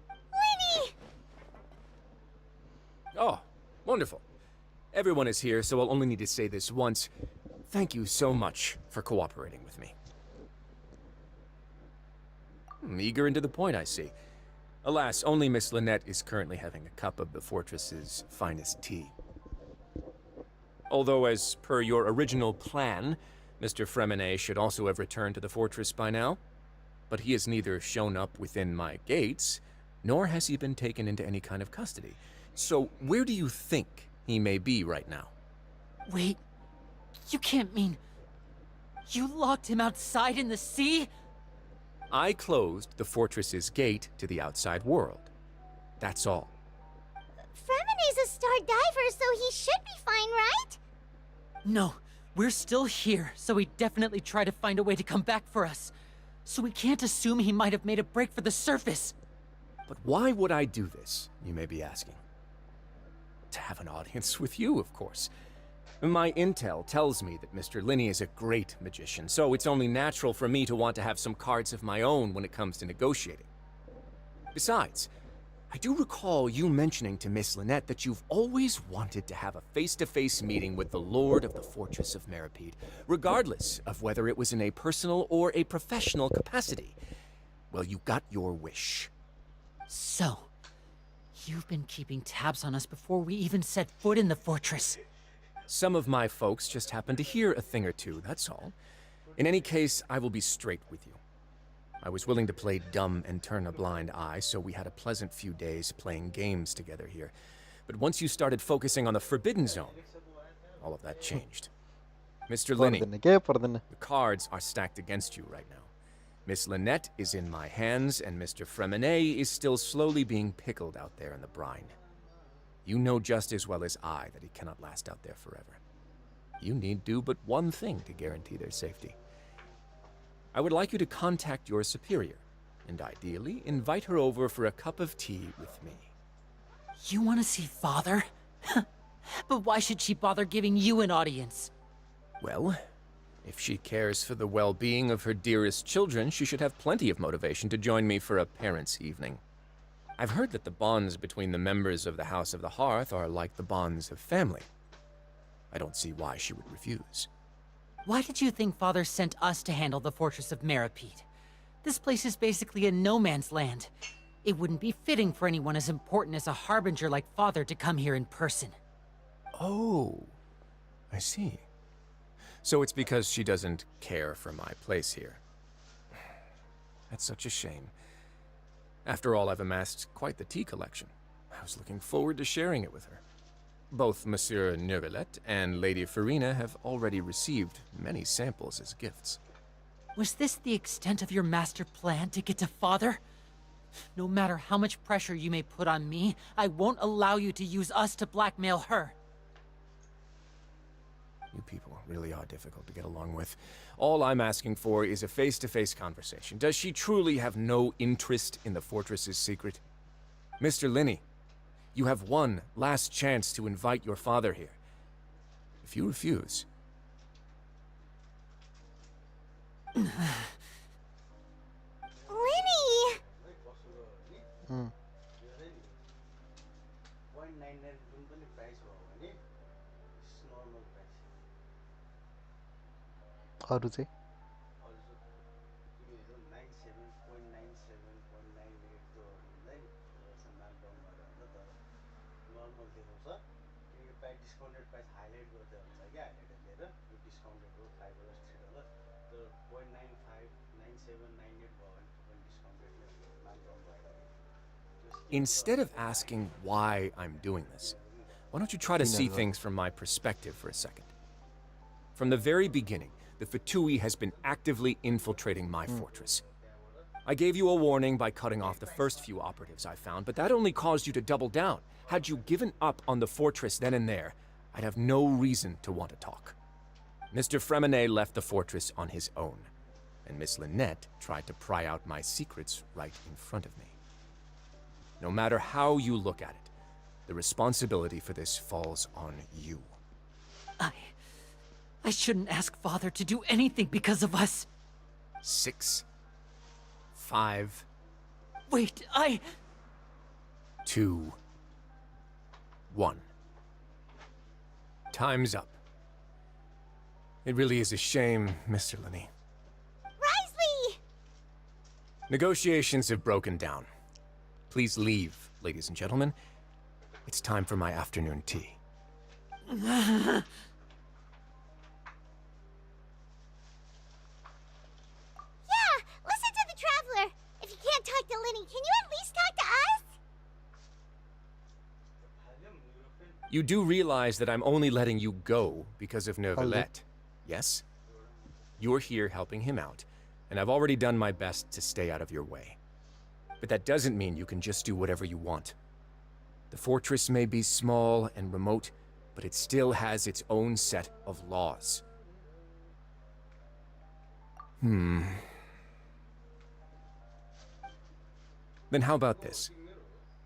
Lenny! Oh, wonderful. Everyone is here, so I'll only need to say this once. Thank you so much for cooperating with me. Eager and to the point, I see. Alas, only Miss Lynette is currently having a cup of the fortress's finest tea. Although, as per your original plan, Mr. Fremine should also have returned to the fortress by now. But he has neither shown up within my gates, nor has he been taken into any kind of custody. So, where do you think he may be right now? Wait, you can't mean... You locked him outside in the sea? I closed the fortress's gate to the outside world. That's all. Fremine's a star diver, so he should be fine, right? No, We're still here, so he definitely tried to find a way to come back for us. So we can't assume he might have made a break for the surface. But why would I do this, you may be asking? To have an audience with you, of course. My intel tells me that Mr. Linney is a great magician, so it's only natural for me to want to have some cards of my own when it comes to negotiating. Besides, I do recall you mentioning to Miss Lynette that you've always wanted to have a face-to-face meeting with the Lord of the Fortress of Meripede, regardless of whether it was in a personal or a professional capacity. Well, you got your wish. So, you've been keeping tabs on us before we even set foot in the fortress. Some of my folks just happened to hear a thing or two, that's all. In any case, I will be straight with you. I was willing to play dumb and turn a blind eye, so we had a pleasant few days playing games together here. But once you started focusing on the Forbidden Zone, all of that changed. Mr. Linney, the cards are stacked against you right now. Miss Lynette is in my hands, and Mr. Fremenet is still slowly being pickled out there in the brine. You know just as well as I that he cannot last out there forever. You need do but one thing to guarantee their safety. I would like you to contact your superior, and ideally invite her over for a cup of tea with me. You want to see Father? But why should she bother giving you an audience? Well, if she cares for the well-being of her dearest children, she should have plenty of motivation to join me for a parents' evening. I've heard that the bonds between the members of the House of the Hearth are like the bonds of family. I don't see why she would refuse. Why did you think Father sent us to handle the Fortress of Meripede? This place is basically a no-man's land. It wouldn't be fitting for anyone as important as a harbinger like Father to come here in person. Oh, I see. So it's because she doesn't care for my place here. That's such a shame. After all, I've amassed quite the tea collection. I was looking forward to sharing it with her. Both Monsieur Neuvillette and Lady Farina have already received many samples as gifts. Was this the extent of your master plan to get to Father? No matter how much pressure you may put on me, I won't allow you to use us to blackmail her. You people really are difficult to get along with. All I'm asking for is a face-to-face conversation. Does she truly have no interest in the fortress's secret? Mr. Linney, you have one last chance to invite your father here. If you refuse... Linny! अरू चाहिँ 0.97, 0.97, 0.98 Instead of asking why I'm doing this, why don't you try to see things from my perspective for a second? From the very beginning, the Fatui has been actively infiltrating my fortress. I gave you a warning by cutting off the first few operatives I found, but that only caused you to double down. Had you given up on the fortress then and there, I'd have no reason to want to talk. Mr. Fremenet left the fortress on his own, and Miss Lynette tried to pry out my secrets right in front of me. No matter how you look at it, the responsibility for this falls on you. I shouldn't ask Father to do anything because of us. 6, 5... Wait, 2, 1. Time's up. It really is a shame, Mr. Linney. Risley! Negotiations have broken down. Please leave, ladies and gentlemen. It's time for my afternoon tea. Listen to the Traveler! If you can't talk to Linny, can you at least talk to us? You do realize that I'm only letting you go because of Neuvillette, yes? You're here helping him out, and I've already done my best to stay out of your way. But that doesn't mean you can just do whatever you want. The fortress may be small and remote, but it still has its own set of laws. Then how about this?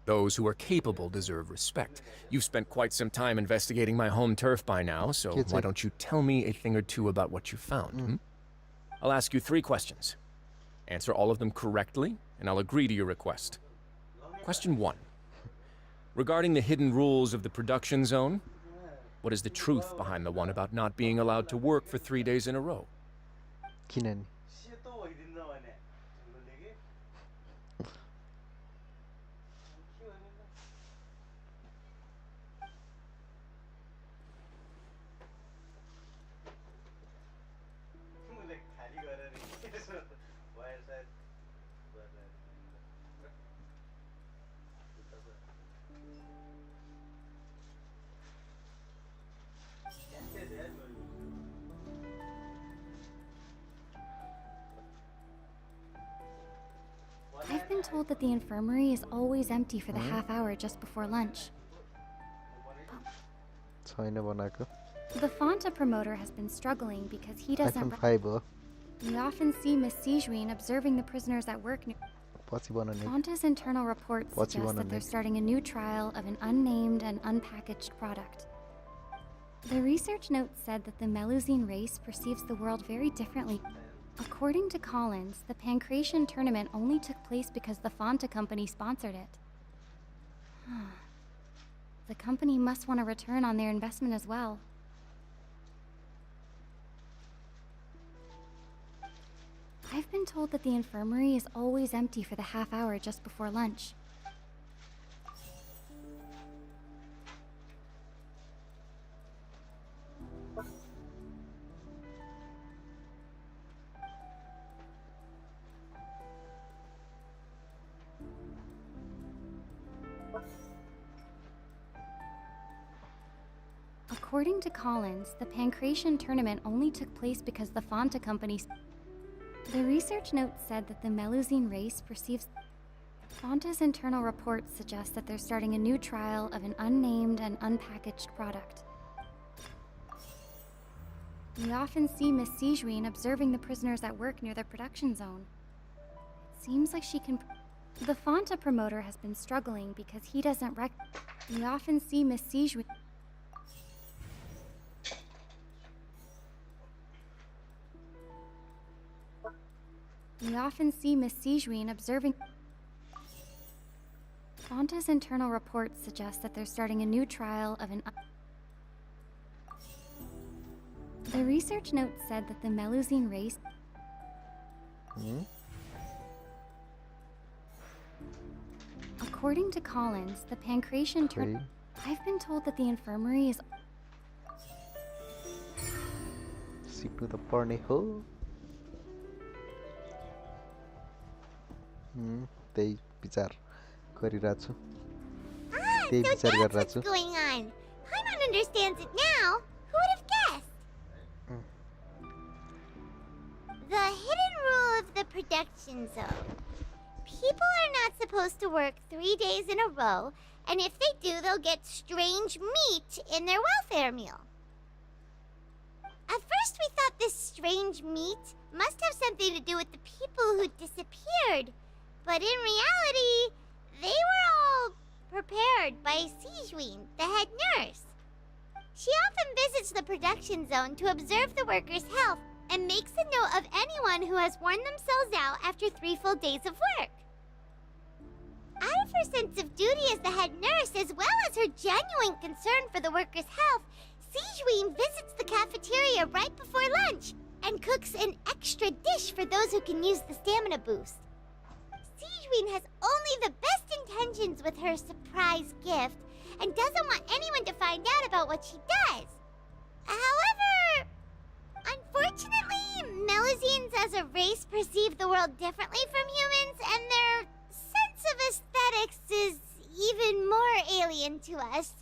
Those who are capable deserve respect. You've spent quite some time investigating my home turf by now, so why don't you tell me a thing or two about what you found, hmm? I'll ask you 3 questions. Answer all of them correctly, and I'll agree to your request. Question 1. Regarding the hidden rules of the production zone, what is the truth behind the one about not being allowed to work for 3 days in a row? किननि I've been told that the infirmary is always empty for the half hour just before lunch. छैन बनाएको The Fanta promoter has been struggling because he doesn't... iPhone 5 हो We often see Miss Sijuin observing the prisoners at work. पछि बनाउने Fanta's internal reports suggest that they're starting a new trial of an unnamed and unpackaged product. The research note said that the Melusine race perceives the world very differently. According to Collins, the Pancration tournament only took place because the Fanta company sponsored it. The company must want a return on their investment as well. I've been told that the infirmary is always empty for the half hour just before lunch. According to Collins, the Pancration tournament only took place because the Fanta company... The research note said that the Melusine race perceives... Fanta's internal reports suggest that they're starting a new trial of an unnamed and unpackaged product. We often see Miss Sijuin observing the prisoners at work near the production zone. It seems like she can... The Fanta promoter has been struggling because he doesn't We often see Miss Sijuin... We often see Miss Sijuin observing... Fanta's internal reports suggest that they're starting a new trial of an... The research note said that the Melusine race... According to Collins, the Pancration tournament... I've been told that the infirmary is... सिक्नु त पर्ने हो त्यही विचार गरिरहेको छु त्यही विचार गरिरहेको छु What's going on? Paimon understands it now. Who would have guessed? The hidden rule of the production zone. People are not supposed to work 3 days in a row, and if they do, they'll get strange meat in their welfare meal. At first, we thought this strange meat must have something to do with the people who disappeared. But in reality, they were all prepared by Sijuin, the head nurse. She often visits the production zone to observe the workers' health and makes a note of anyone who has worn themselves out after 3 full days of work. Out of her sense of duty as the head nurse, as well as her genuine concern for the workers' health, Sijuin visits the cafeteria right before lunch and cooks an extra dish for those who can use the stamina boost. Sijuin has only the best intentions with her surprise gift and doesn't want anyone to find out about what she does. However, unfortunately, Melusines as a race perceive the world differently from humans, and their sense of aesthetics is even more alien to us.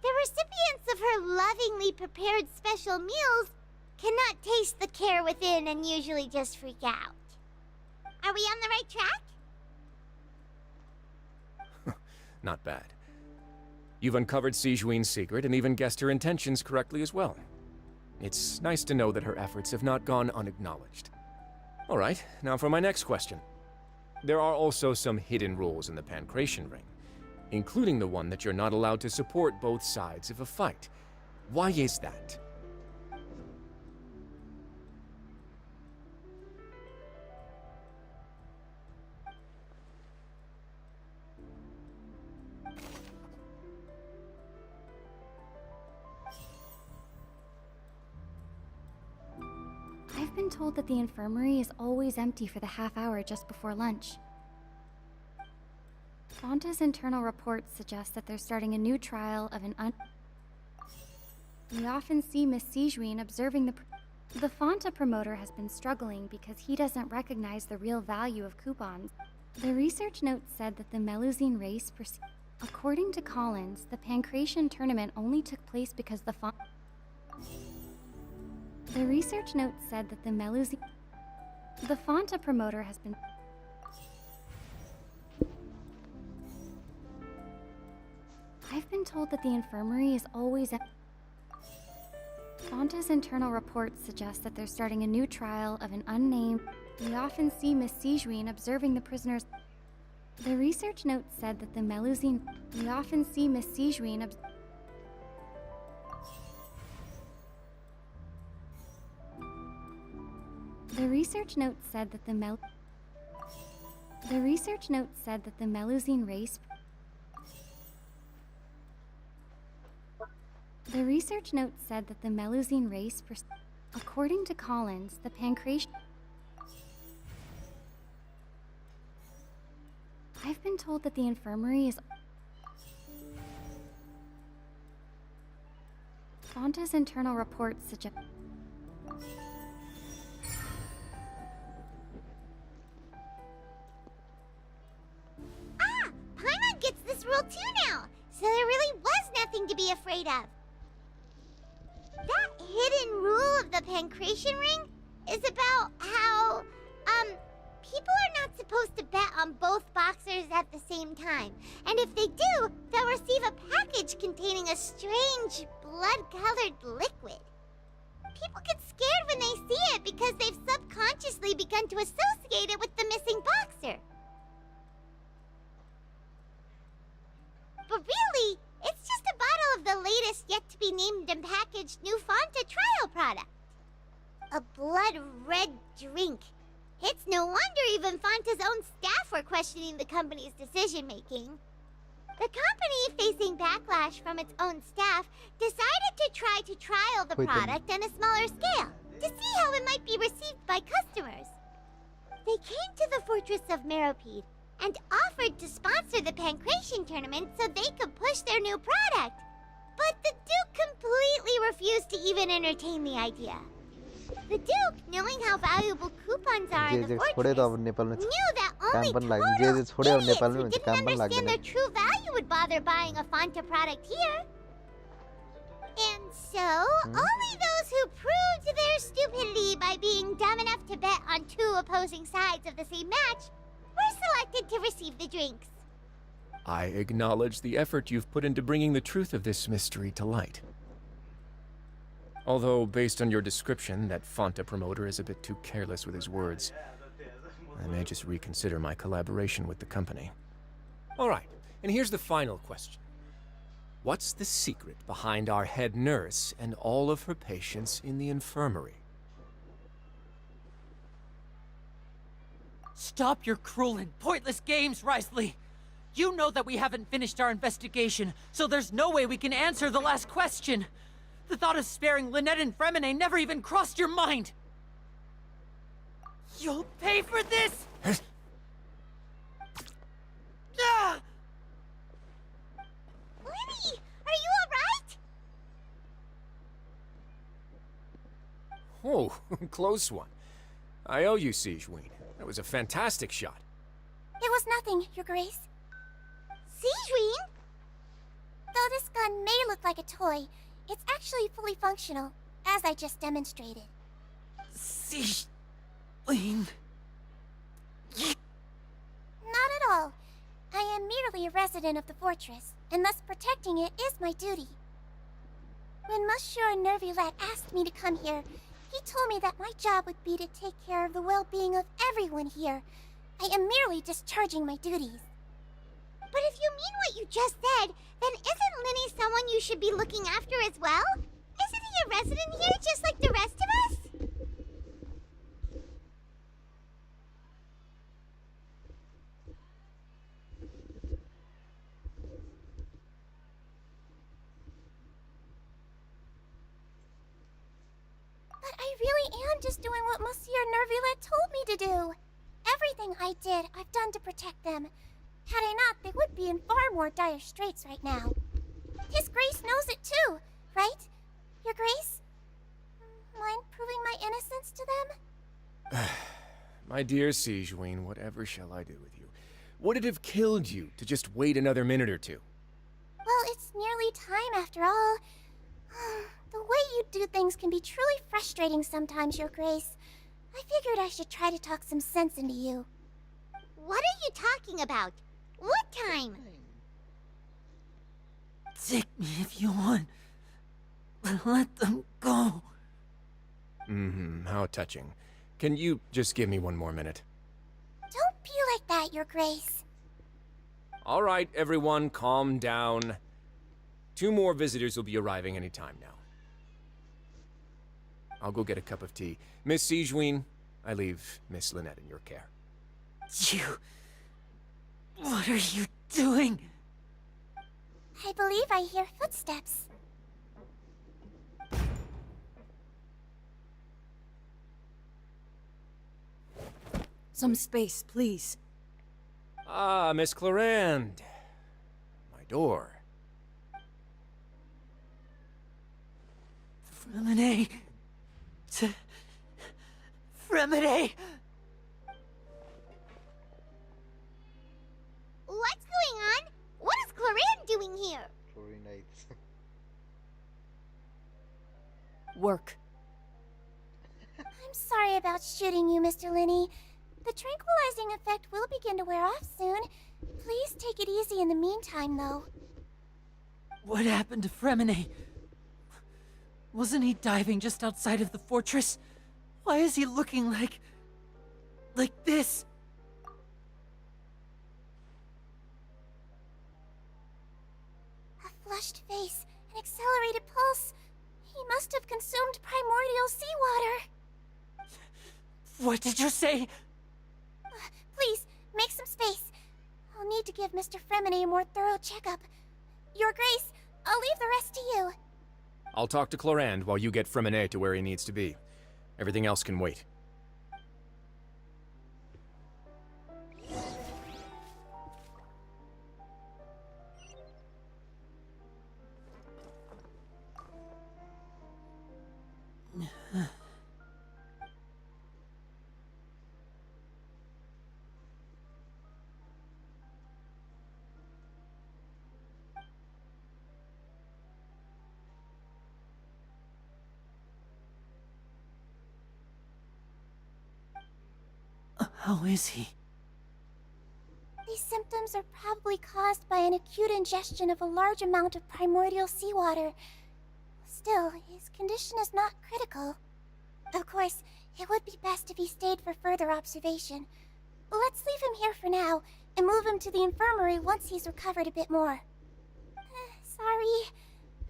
The recipients of her lovingly prepared special meals cannot taste the care within and usually just freak out. Are we on the right track? Not bad. You've uncovered Sijuin's secret and even guessed her intentions correctly as well. It's nice to know that her efforts have not gone unacknowledged. Alright, now for my next question. There are also some hidden rules in the Pancration Ring, including the one that you're not allowed to support both sides of a fight. Why is that? I've been told that the infirmary is always empty for the half hour just before lunch. Fonta's internal reports suggest that they're starting a new trial of an We often see Miss Sijuin observing the Fonta promoter has been struggling because he doesn't recognize the real value of coupons. The research note said that the Melusine race According to Collins, the Pancration tournament only took place because the research note said that the Fonta promoter has been I've been told that the infirmary is always Fonta's internal reports suggest that they're starting a new trial of an unnamed We often see Miss Sijuin observing the prisoners. The research note said that the Melusine We often see Miss Sijuin The research note said that the Melusine race The research note said that the Melusine race According to Collins, the Pancration I've been told that the infirmary is Fonta's internal reports suggest Paimon gets this rule too now, so there really was nothing to be afraid of. That hidden rule of the Pancration Ring is about how, people are not supposed to bet on both boxers at the same time. And if they do, they'll receive a package containing a strange, blood-colored liquid. People get scared when they see it because they've subconsciously begun to associate it with the missing boxer. But really, it's just a bottle of the latest yet-to-be-named and packaged new Fonta trial product. A blood-red drink. It's no wonder even Fonta's own staff were questioning the company's decision-making. The company, facing backlash from its own staff, decided to try to trial the product on a smaller scale, to see how it might be received by customers. They came to the fortress of Meropide and offered to sponsor the Pancration tournament so they could push their new product. But the Duke completely refused to even entertain the idea. The Duke, knowing how valuable coupons are in the fortress, knew that only total idiots who didn't understand their true value would bother buying a Fonta product here. And so, only those who proved their stupidity by being dumb enough to bet on two opposing sides of the same match were selected to receive the drinks. I acknowledge the effort you've put into bringing the truth of this mystery to light. Although, based on your description, that Fonta promoter is a bit too careless with his words, I may just reconsider my collaboration with the company. Alright, and here's the final question. What's the secret behind our head nurse and all of her patients in the infirmary? Stop your cruel and pointless games, Risley! You know that we haven't finished our investigation, so there's no way we can answer the last question! The thought of sparing Lynette and Fremine never even crossed your mind! You'll pay for this! Ah! Lenny, are you alright? Oh, close one. I owe you, Sijuin. That was a fantastic shot. It was nothing, Your Grace. Sijuin? Though this gun may look like a toy, it's actually fully functional, as I just demonstrated. Sijuin... Not at all. I am merely a resident of the fortress, and thus protecting it is my duty. When Monsieur Nervulette asked me to come here, He told me that my job would be to take care of the well-being of everyone here. I am merely discharging my duties. But if you mean what you just said, then isn't Linny someone you should be looking after as well? Isn't he a resident here just like the rest of us? But I really am just doing what Monsieur Nervulette told me to do. Everything I did, I've done to protect them. Had I not, they would be in far more dire straits right now. His Grace knows it too, right? Your Grace? Mind proving my innocence to them? My dear Sigewinne, whatever shall I do with you? Would it have killed you to just wait another minute or two? Well, it's nearly time after all. The way you do things can be truly frustrating sometimes, Your Grace. I figured I should try to talk some sense into you. What are you talking about? What time? Take me if you want, but let them go. How touching. Can you just give me one more minute? Don't be like that, Your Grace. All right, everyone, calm down. 2 more visitors will be arriving any time now. I'll go get a cup of tea. Miss Sigewinne, I leave Miss Lynette in your care. What are you doing? I believe I hear footsteps. Some space, please. Ah, Miss Clarande. My door. Fremine. Fremine! What's going on? What is Clarande doing here? Chlorinites. Work. I'm sorry about shooting you, Mr. Linny. The tranquilizing effect will begin to wear off soon. Please take it easy in the meantime, though. What happened to Fremine? Wasn't he diving just outside of the fortress? Why is he looking like this? A flushed face, an accelerated pulse. He must have consumed primordial seawater. What did you say? Please, make some space. I'll need to give Mr. Fremine a more thorough checkup. Your Grace, I'll leave the rest to you. I'll talk to Clarande while you get Fremine to where he needs to be. Everything else can wait. How is he? These symptoms are probably caused by an acute ingestion of a large amount of primordial seawater. Still, his condition is not critical. Of course, it would be best if he stayed for further observation. Let's leave him here for now, and move him to the infirmary once he's recovered a bit more. Sorry.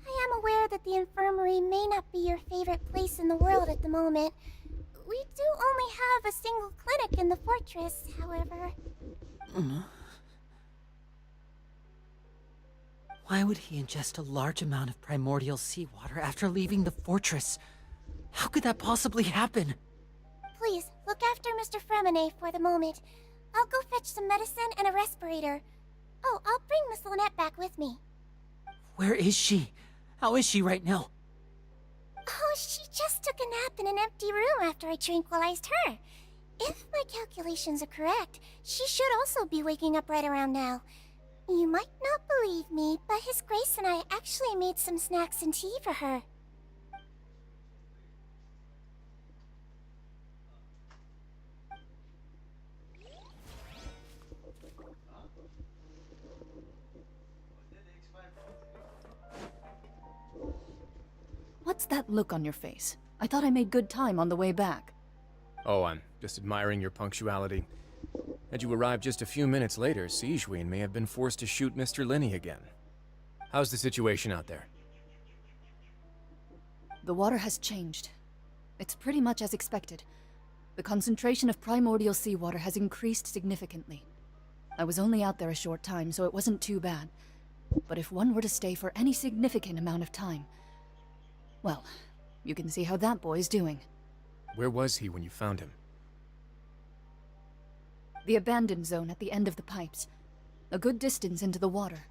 I am aware that the infirmary may not be your favorite place in the world at the moment. We do only have a single clinic in the fortress, however. Why would he ingest a large amount of primordial seawater after leaving the fortress? How could that possibly happen? Please, look after Mr. Fremine for the moment. I'll go fetch some medicine and a respirator. Oh, I'll bring Miss Lynette back with me. Where is she? How is she right now? Oh, she just took a nap in an empty room after I tranquilized her. If my calculations are correct, she should also be waking up right around now. You might not believe me, but His Grace and I actually made some snacks and tea for her. What's that look on your face? I thought I made good time on the way back. Oh, I'm just admiring your punctuality. Had you arrived just a few minutes later, Sigewinne may have been forced to shoot Mr. Linney again. How's the situation out there? The water has changed. It's pretty much as expected. The concentration of primordial seawater has increased significantly. I was only out there a short time, so it wasn't too bad. But if one were to stay for any significant amount of time... well, you can see how that boy's doing. Where was he when you found him? The abandoned zone at the end of the pipes. A good distance into the water.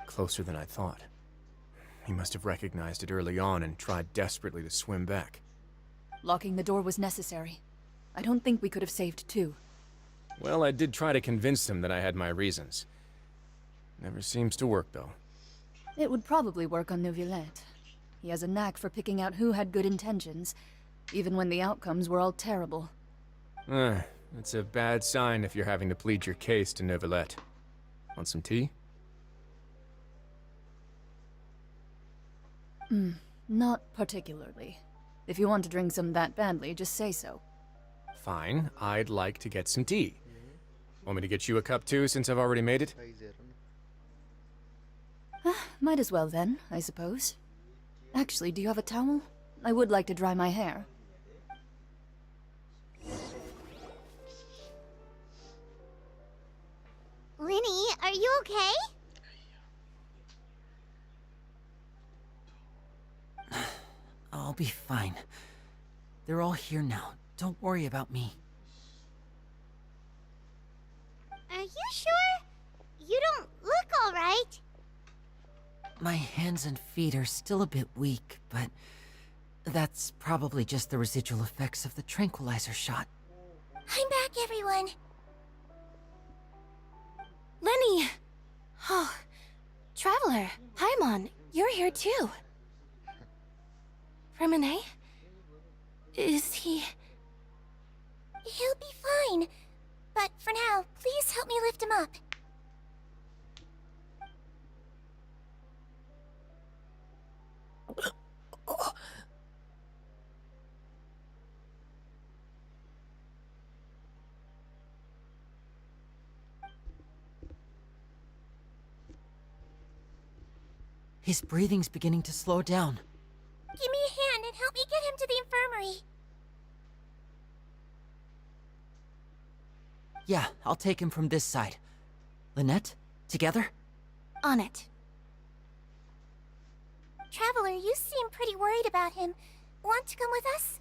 Closer than I thought. He must have recognized it early on and tried desperately to swim back. Locking the door was necessary. I don't think we could have saved two. Well, I did try to convince him that I had my reasons. Never seems to work, though. It would probably work on Neuvillette. He has a knack for picking out who had good intentions, even when the outcomes were all terrible. It's a bad sign if you're having to plead your case to Neuvillette. Want some tea? Not particularly. If you want to drink some that badly, just say so. Fine, I'd like to get some tea. Want me to get you a cup too, since I've already made it? Might as well then, I suppose. Actually, do you have a towel? I would like to dry my hair. Linny, are you okay? I'll be fine. They're all here now. Don't worry about me. Are you sure? You don't look alright. My hands and feet are still a bit weak, but that's probably just the residual effects of the tranquilizer shot. I'm back, everyone. Lenny! Oh, Traveler, Paimon, you're here too. Remine? Is he... He'll be fine. But for now, please help me lift him up. His breathing's beginning to slow down. Give me a hand and help me get him to the infirmary. Yeah, I'll take him from this side. Lynette, together? On it. Traveler, you seem pretty worried about him. Want to come with us?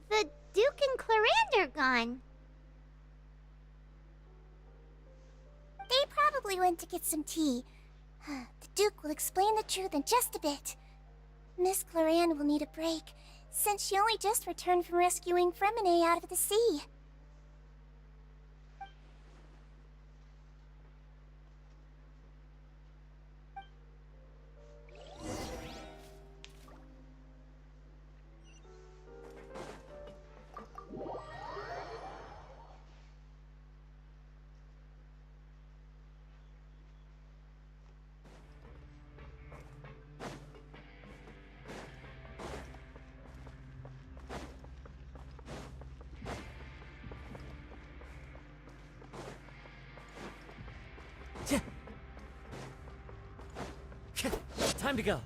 The Duke and Clarande are gone. They probably went to get some tea. The Duke will explain the truth in just a bit. Miss Clarande will need a break, since she only just returned from rescuing Fremine out of the sea. Time to go.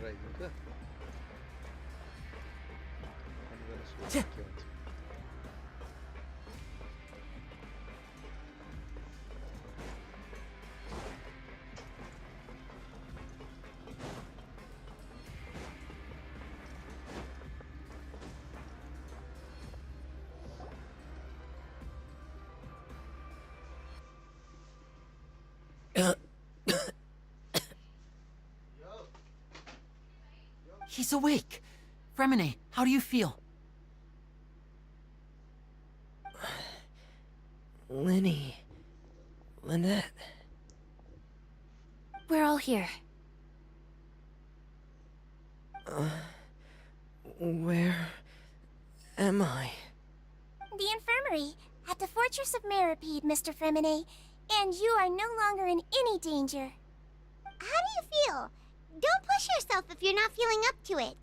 Driving ka? Ano ba na suot? He's awake. Fremine, how do you feel? Lenny. Lynette. We're all here. Where am I? The infirmary, at the Fortress of Meripede, Mr. Fremine, and you are no longer in any danger. How do you feel? Don't push yourself if you're not feeling up to it.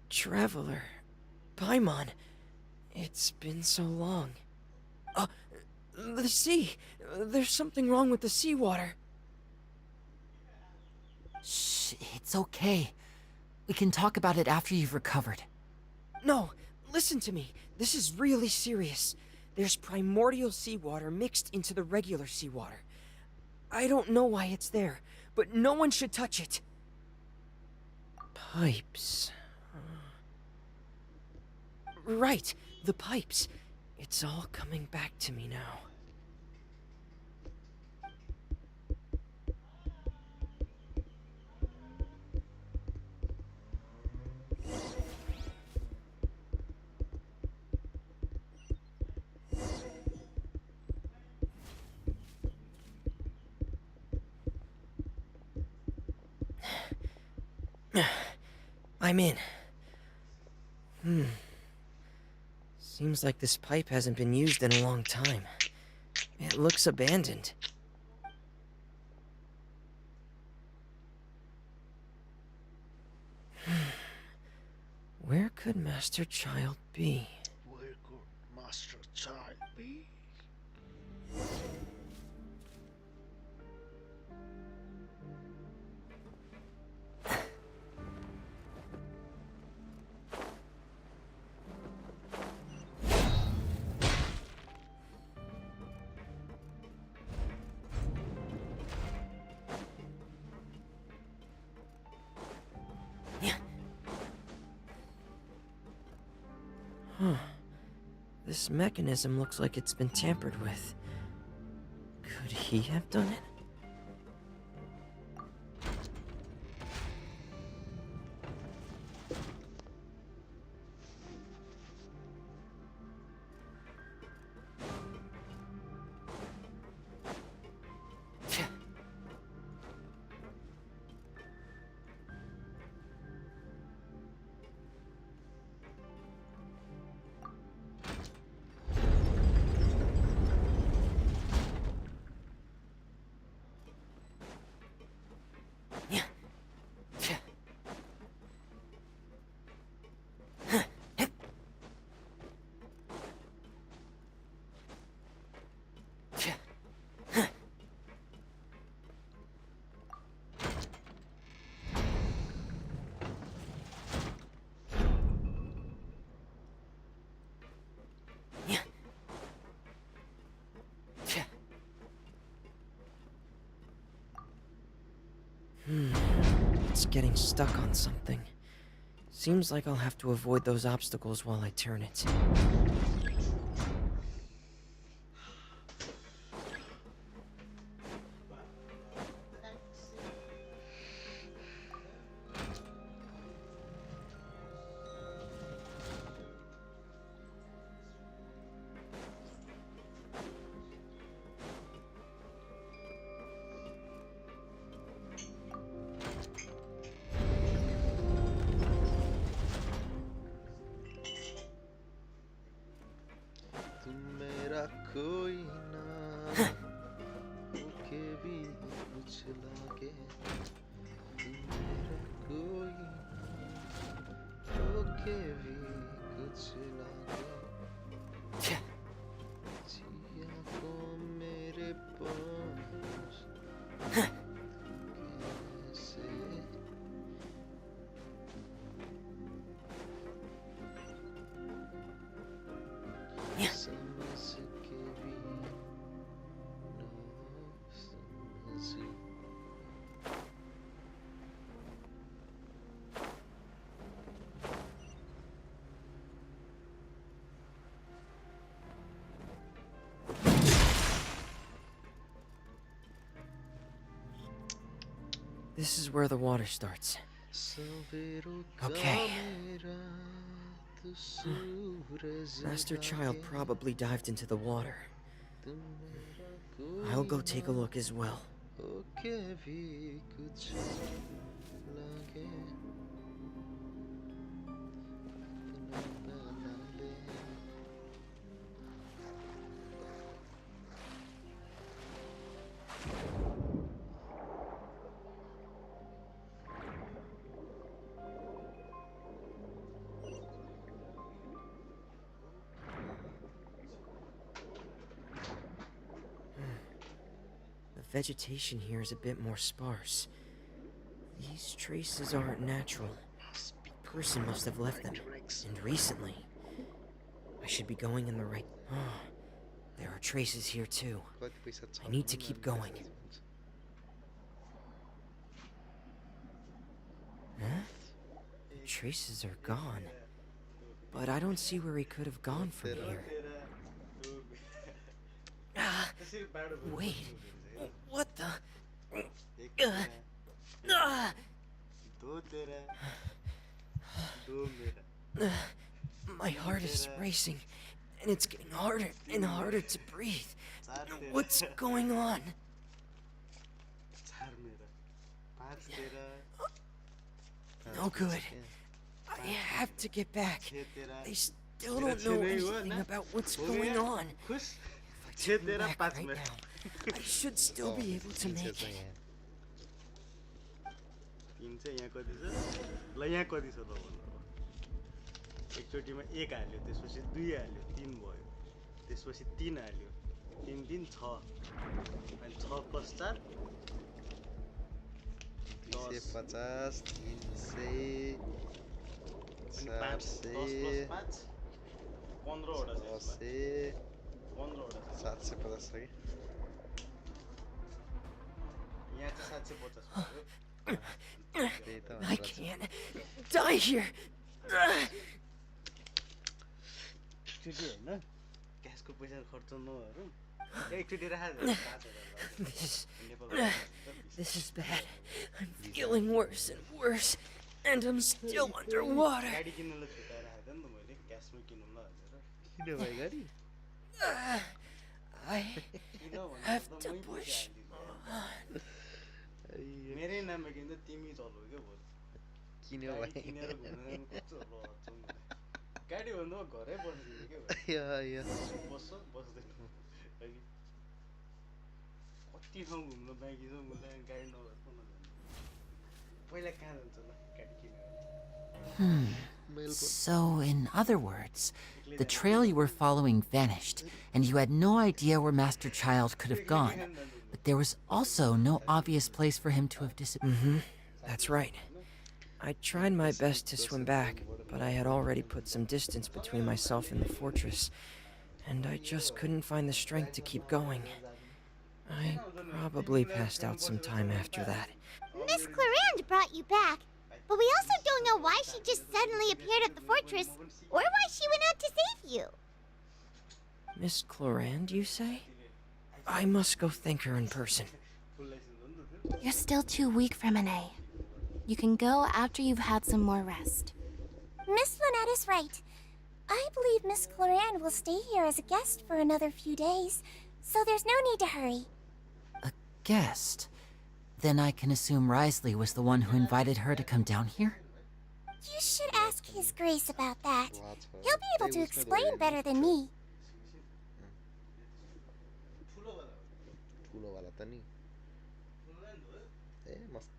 Traveler. Paimon. It's been so long. The sea. There's something wrong with the seawater. Shh, it's okay. We can talk about it after you've recovered. No, listen to me. This is really serious. There's primordial seawater mixed into the regular seawater. I don't know why it's there, but no one should touch it. Pipes. Right, the pipes. It's all coming back to me now. I'm in. Seems like this pipe hasn't been used in a long time. It looks abandoned. Where could Master Child be? Where could Master Child be? Huh. This mechanism looks like it's been tampered with. Could he have done it? It's getting stuck on something. Seems like I'll have to avoid those obstacles while I turn it. कोई ना होके भी कुछ लागे मेरा कोई होके भी कुछ लागे जिया को मेरे पास कैसे This is where the water starts. Okay. Master Child probably dived into the water. I'll go take a look as well. The vegetation here is a bit more sparse. These traces aren't natural. A person must have left them, and recently. I should be going in the right... Oh, there are traces here too. I need to keep going. Huh? The traces are gone. But I don't see where he could have gone from here. Wait. What the... My heart is racing, and it's getting harder and harder to breathe. What's going on? No good. I have to get back. They still don't know anything about what's going on. If I turn back right now, I should still be able to make it. एकचोटिमा 1 हाल्यो त्यसपछि 2 हाल्यो 3 भयो त्यसपछि 3 हाल्यो 3 3 6 अनि 6 पश्चात 250 300 5 15 वटा छ 15 वटा 750 है यहाँ चाहिँ 750 I can't die here. एकचोटि हैन ग्यासको पैसा खर्च नगरौँ एकचोटि राख This is bad. I'm feeling worse and worse, and I'm still underwater. गाडी किन्नलाई छुटाएर हाल्दै नि त मैले ग्यासमै किनौँला भनेर किन भाइ गाडी I have to push. मेरै नाममा किन्दा तिमी चलाउ के भयो किन भाइ किनेर घुम्न कस्तो ल गाडी भन्दा घरै बस्दिने के भयो बस्छ बस्दैन हैन कति ठाउँ घुम्न बाँकी छ मलाई गाडी नभएर पनि पहिला कहाँ जान्छ ल गाडी किनेर So, in other words, the trail you were following vanished, and you had no idea where Master Child could have gone. But there was also no obvious place for him to have disappeared. That's right. I tried my best to swim back, but I had already put some distance between myself and the fortress, and I just couldn't find the strength to keep going. I probably passed out some time after that. Miss Clarande brought you back, but we also don't know why she just suddenly appeared at the fortress, or why she went out to save you. Miss Clarande, you say? I must go thank her in person. You're still too weak for Monet. You can go after you've had some more rest. Miss Lynette is right. I believe Miss Clarande will stay here as a guest for another few days, so there's no need to hurry. A guest? Then I can assume Risley was the one who invited her to come down here? You should ask His Grace about that. He'll be able to explain better than me. ठुलोवाला त नि ए मस्त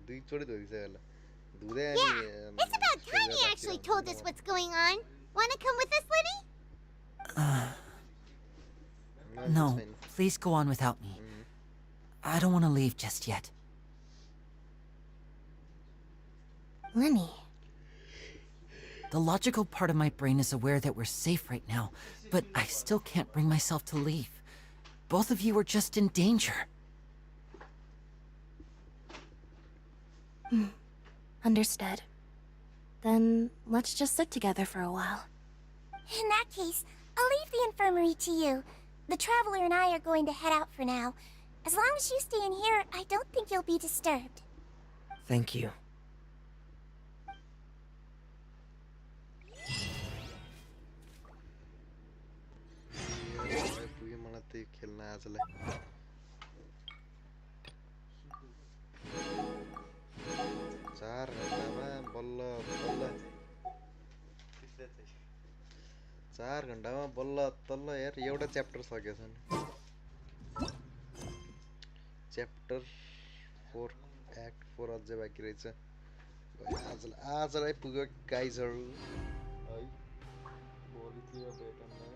दुई चोटी धोइसक्यो होला धुदै अनि Yeah, it's about time you actually told us what's going on. Wanna come with us, Liddy? No, please go on without me. I don't want to leave just yet. Lenny. The logical part of my brain is aware that we're safe right now, but I still can't bring myself to leave. Both of you are just in danger. Understood. Then let's just sit together for a while. In that case, I'll leave the infirmary to you. The Traveler and I are going to head out for now. As long as you stay in here, I don't think you'll be disturbed. Thank you. पुग्यो मलाई त्यो खेल्न आजलाई 4 घण्टामा बल्ल बल्ल 4 घण्टामा बल्ल तल्ल यार एउटा च्याप्टर सकेछ नि च्याप्टर 4 एक्ट 4 अझै बाँकी रहेछ आजलाई पुग्यो गाइजहरु है भोलितिर भेटौँला